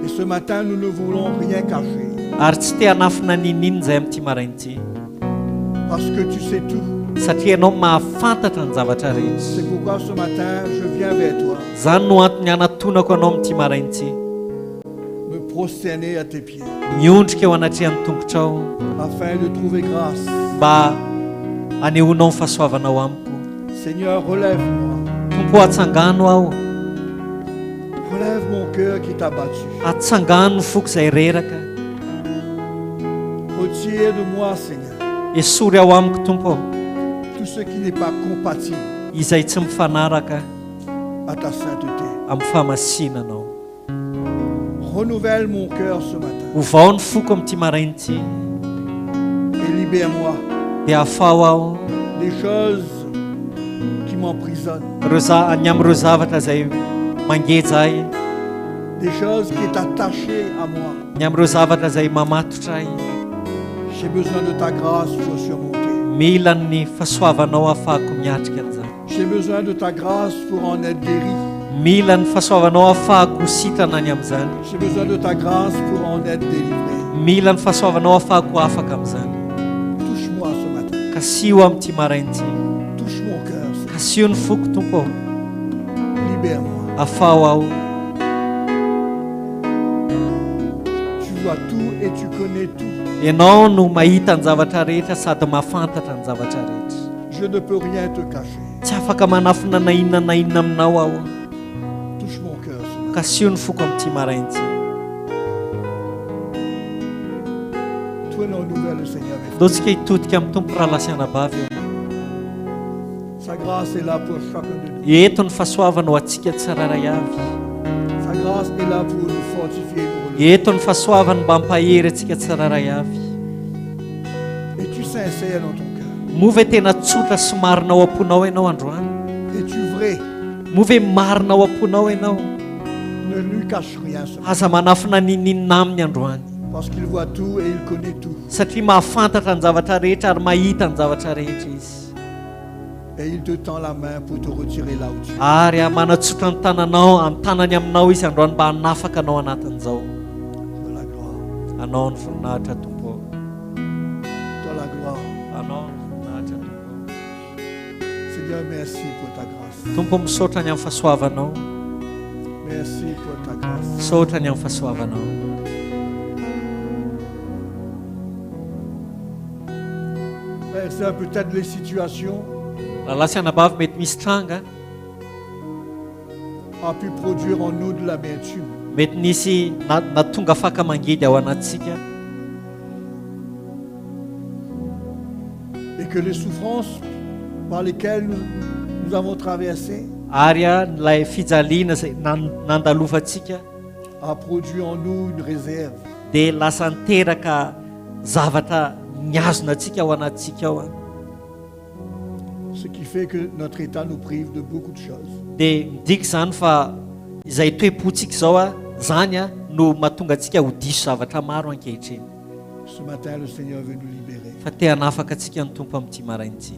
Et ce matin, nous ne voulons rien cacher. Ary tsy te hanafina ninina zay amin'ity maraintsy Parce que tu sais tout. satria ianao mahafantatra ny zavatra rehetra. C'est pourquoi ce matin, je viens vers toi, Zany no antony anatonako anao amin'ity maraintsy, me prosterner à tes pieds, miondrika eo anatrehan'ny tongotrao afin de trouver grâce. mba anehonao ny fahasoavanao amiko. Seigneur, relève-moi. Tompo atsangano aho, Relève mon cœur qui t'a battu. atsangano ny foko izay reraka. Retire de moi, Seigneur, Esory ao amiko tompo tout ce qui n'est pas compatible izay tsy mifanaraka à ta sainteté. amin'ny famasinanao. Renouvelle mon cœur ce matin Ovao ny foko amin'ity maraintsy et libère-moi dia afao aho des choses qui m'emprisonnent, ny amin'ireo zavatra izay mangeja ahy, des choses qui est attachées à moi. ny amin'ireo zavatra izay mamatotra ahy. J'ai besoin de ta grâce pour surmonter. Mila ny fahasoavanao ahafahako miatrika an'izany. J'ai besoin de ta grâce pour en être guéri. Mila ny fahasoavanao ahafahako sitrana ny amin'izany. J'ai besoin de ta grâce pour en être délivré. Mila ny fahasoavanao ahafahako afaka amin'izany. Touche-moi ce matin. Kasio amin'ity maraintsy, Touche mon cœur. Seigneur. kasio ny foko tompo, Libère-moi. afao aho. Tu vois tout et tu connais tout. Ianao no mahita ny zavatra rehetra sady mahafantatra ny zavatra rehetra. Je ne peux rien te cacher. Tsy afaka manafina na inona aminao aho. Touche mon cœur ce matin. Kasio ny foko amin'ity maraintsy. Tournons nouvelle le Seigneur. mes frères. Dotsika hitodika amin'ny tompo raha lasiana bavy eo. Sa grâce est là pour chacun de nous. Eto ny fahasoavana ho antsika tsiraray avy. Sa grâce est là pour nous fortifier, nous relever. Eto ny fahasoavana mba hampahery antsika tsiraray avy. Es-tu sincère dans ton cœur? Moa ve tena tsotra sy marina ao am-ponao ianao androany? Es-tu vrai? Moa ve marina ao am-ponao ianao? Ne lui cache rien ce matin. Aza manafina nininina aminy androany. Parce qu'il voit tout et il connaît tout. Satria mahafantatra ny zavatra rehetra ary mahita ny zavatra rehetra izy. Et il te tend la main pour te retirer là où tu es. Ary manatsotra ny tananao, amin'ny tanany aminao izy androany mba hanafaka anao anatin'izao. Dans la gloire. Anao ny voninahitra tompo. Dans la gloire. Anao ny voninahitra tompo. Seigneur, merci pour ta grâce. Tompo misaotra ny amin'ny fahasoavanao. Merci pour ta grâce. Misaotra ny amin'ny fahasoavanao. Frères et sœurs, peut-être les situations Raha lasiana bavy mety misy tranga, ont pu produire en nous de l'amertume. mety nisy na tonga afaka mangidy ao anatsika. Et que les souffrances par lesquelles nous avons traversé Ary nilay fijaliana izay nandalovantsika a produit en nous une réserve. dia lasa niteraka zavatra niazona antsika ao anatsika ao. Ce qui fait que notre état nous prive de beaucoup de choses. Dia midika izany fa izay toe-pontsika izao zany no mahatonga antsika ho diso zavatra maro ankehitriny. Ce matin, le Seigneur veut nous libérer. Fa te hanafaka antsika ny tompo amin'ity maraintsy.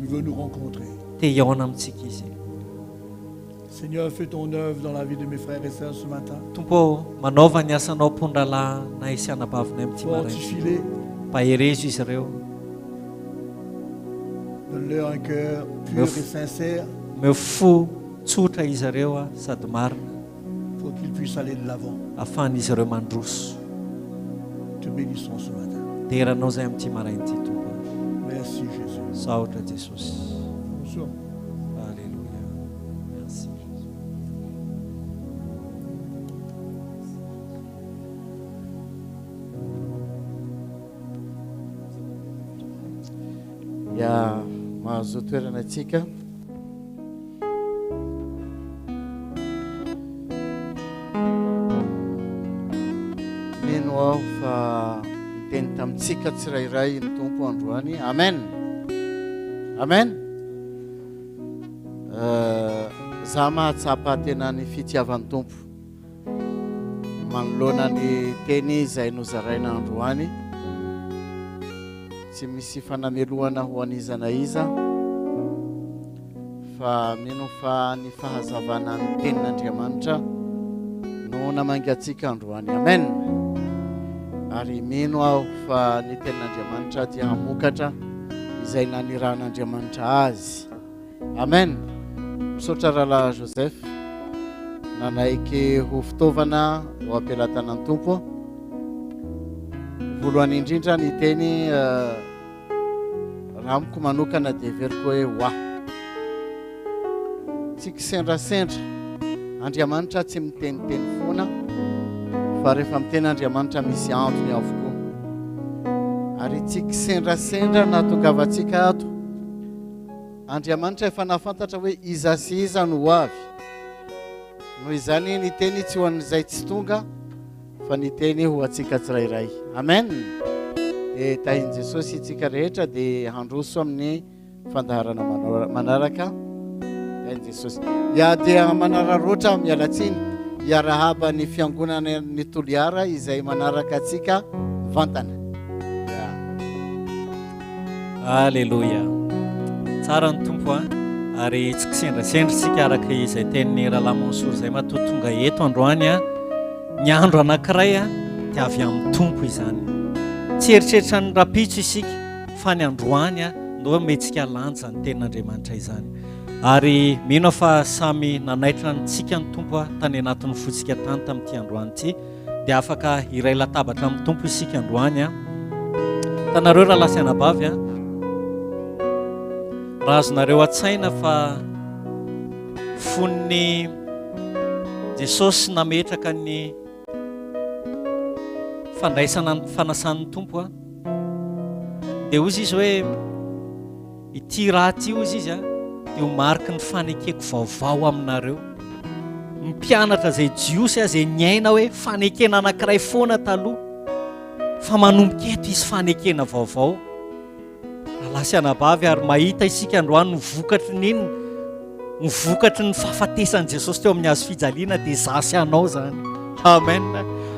Il veut nous rencontrer. Te hiaona amintsika izy. Seigneur, fais ton œuvre dans la vie de mes frères et sœurs ce matin. Tompo manaova ny asanao mpondralahy na isianabavinay amin'ity maraintsy. Fortifie-les, Mpaherezo izy ireo. donne-leur un cœur pur et sincère Meo fo tsotra izy ireo sady marina pour qu'ils puissent aller de l'avant. ahafahan'izy ireo mandroso. Te bénissons ce matin. Teranao zay amin'ity maraintsy tompo. Merci Jésus. Saotra Jesosy. Bonsoir. Alléluia. Merci Jésus. Ya mahazo toerana antsika. mino aho fa miteny tamintsika tsirairay ny tompo androany. Amen. Amen. Za mahatsapa tena ny fitiavan'ny tompo manoloana ny teny izay nozaraina androany. Tsy misy fanameloana ho an'izana iza fa mino fa ny fahazavana ny tenin'Andriamanitra no namangatsika androany. Amen. Ary mino aho fa ny tenin'Andriamanitra dia hamokatra izay naniran'Andriamanitra azy. Amen. Misaotra rahalahy Joseph nanaiky ho fitaovana ho ampelantanan'ny tompo. Voalohany indrindra ny teny raha amiko manokana dia veriko hoe wa tsy kisendrasendra. Andriamanitra tsy miteniteny foana fa rehefa miteny Andriamanitra misy antony avokoa. Ary tsy kisendrasendra nahatongavantsika ato. Andriamanitra efa nafantatra hoe iza sy iza no avy. Noho izany ny teny tsy ho an'izay tsy tonga fa ny teny ho antsika tsirairay. Amen. Dia tahin' Jesosy itsika rehetra dia handroso amin'ny fandaharana manaraka. Tahin' Jesosy. Ia dia manararoatra mialatsiny hiarahaba ny fiangonana ny Toliara izay manaraka atsika vantana. Alléluia. Tsara ny tompo ary tsy kisendrasendratsika araka izay tenin'ny Rahalahy Mansour izay matotonga eto androany ny andro anankiray dia avy amin'ny tompo izany. Tsy eritreritra ny rapitso isika fa ny androany no mentsika lanja ny tenin'Andriamanitra izany. Ary mino fa samy nanaitra ntsika ny tompo tany anatin'ny fotsika tany tamin'ity androany ity dia afaka iray latabatra amin'ny tompo isika androany. Tanareo raha lasa anabavy raha azonareo an-tsaina fa fon'ny Jesosy nametraka ny fandraisana ny fanasan'ny tompo dia ozy izy hoe ity raha ty ozy izy dia ho mariky ny fanekeko vaovao aminareo. Mpianatra izay jiosy izay niaina hoe fanekena anankiray foana taloha fa manomboka eto izy fanekena vaovao. Lasy anabavy ary mahita isika androany ny vokatry n'iny, ny vokatry ny fahafatesan'i Jesosy teo amin'ny hazo fijaliana dia zasy anao zany. Amen.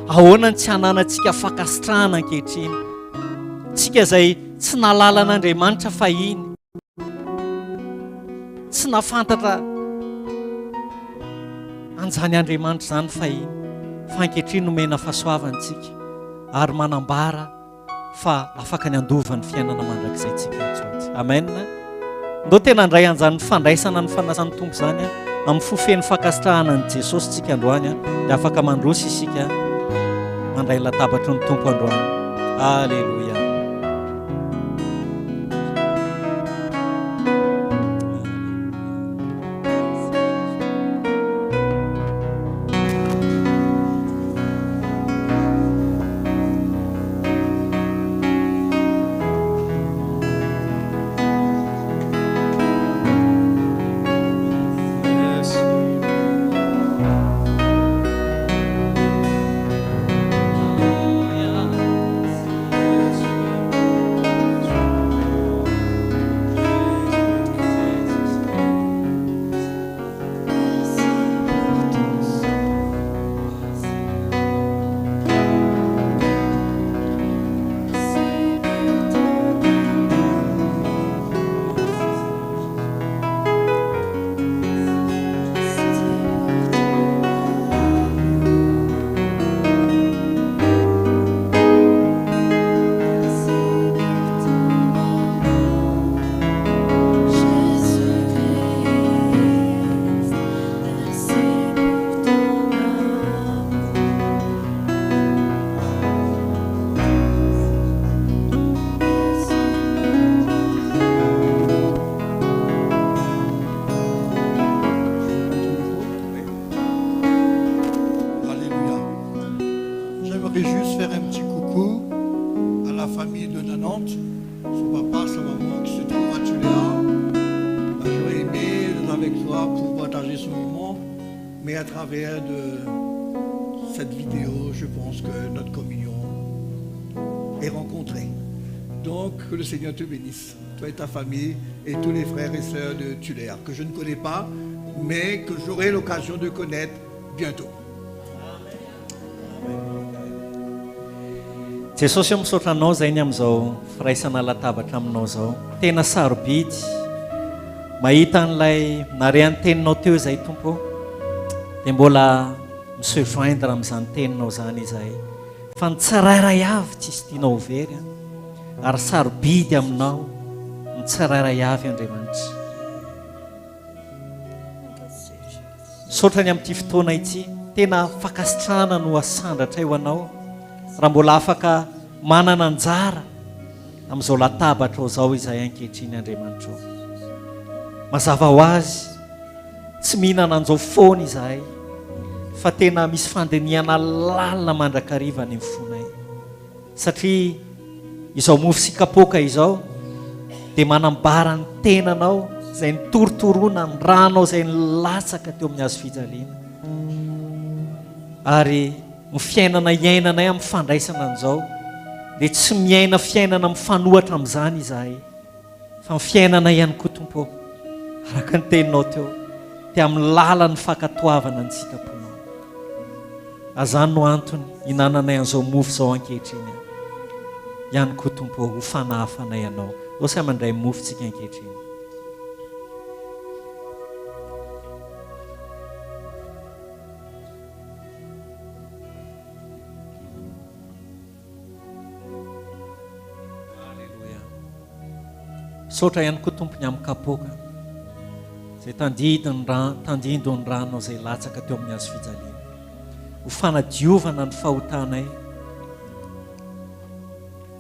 Ahoana tsy hananantsika fakasitrahana ankehitriny. Tsika izay tsy nalala an'Andriamanitra fa iny, tsy nafantatra anjany Andriamanitra zany fa iny, fa ankehitriny nomena fahasoavantsika ary manambara fa afaka ny andovany fiainana mandrakizay tsika tsotsy. Amen. Ndo tena andray anjany fandraisana ny fanasan'ny tompo zany amin'ny fofeny fakasitrahana ny Jesosy tsika androany dia afaka mandroso isika mandray latabatra ny tompo androany. Alléluia. cette vidéo, je pense que notre communion est rencontrée. Donc, que le Seigneur te bénisse, toi et ta famille, et tous les frères et sœurs de Tuléar, que je ne connais pas, mais que j'aurai l'occasion de connaître bientôt. Jesosy io misaotra anao zay ny amin'izao firaisana latabatra aminao zao. Tena sarobidy mahita an'ilay narehan'ny teninao teo izay tompo, dia mbola miseho joindre amin'izany teninao zany izahay. Fa ny tsirairay avy tsisy tianao ho very, ary sarobidy aminao ny tsirairay avy Andriamanitra. Misaotra ny amin'ity fotoana ity, tena fakasitrahana no asandratra eo anao, raha mbola afaka manana anjara amin'izao latabatra zao izahay ankehitriny Andriamanitra. Mazava ho azy tsy mihinana an'izao foana izahay, fa tena misy fandiniana lalina mandrakariva any amin'ny fonay, satria izao mofo sy kapoaka izao dia manambara ny tenanao izay nitorotoroana ny ranao izay nilatsaka teo amin'ny hazo fijaliana, ary ny fiainana iainanay amin'ny fandraisana an'izao dia tsy miaina fiainana mifanohatra amin'izany izahay, fa ny fiainana ihany koa tompo araka ny teninao teo dia amin'ny lalan'ny fankatoavana ny sitraponao. Azany no antony hinananay an'izao mofo izao ankehitriny ihany koa tompo ho fanahafanay anao. Ao say mandray mofotsika ankehitriny. Misaotra ihany koa tompony amin'ny kapoaka izay tandindo ny rano izay latsaka teo amin'ny hazo fijaliana, ho fanadiovana ny fahotanay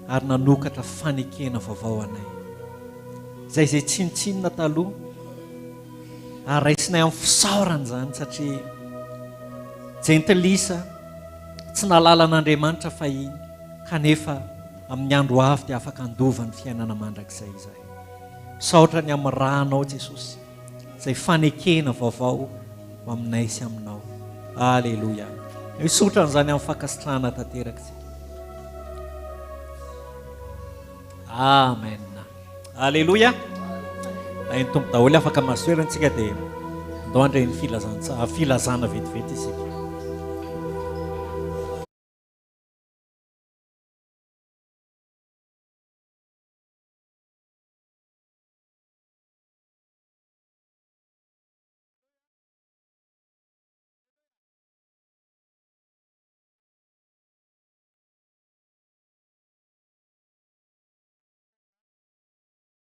ary nanokatra fanekena vaovao anay izay tsinitsinina taloha, ary raisinay amin'ny fisaorana zany, satria jentilisa tsy nalalan'Andriamanitra fahiny, kanefa amin'ny andro avy dia afaka andovany fiainana mandrakizay izahay. Misaotra ny amin'ny ranao Jesosy izay fanekena vaovao ho aminay sy aminao. Aleluia. Misaotra n'izany amin'ny fankasitrahana tanteraka. Amen. Aleluia. Ny tompo daholo afaka masoerantsika dia andao andray ny filazana vetivety isika.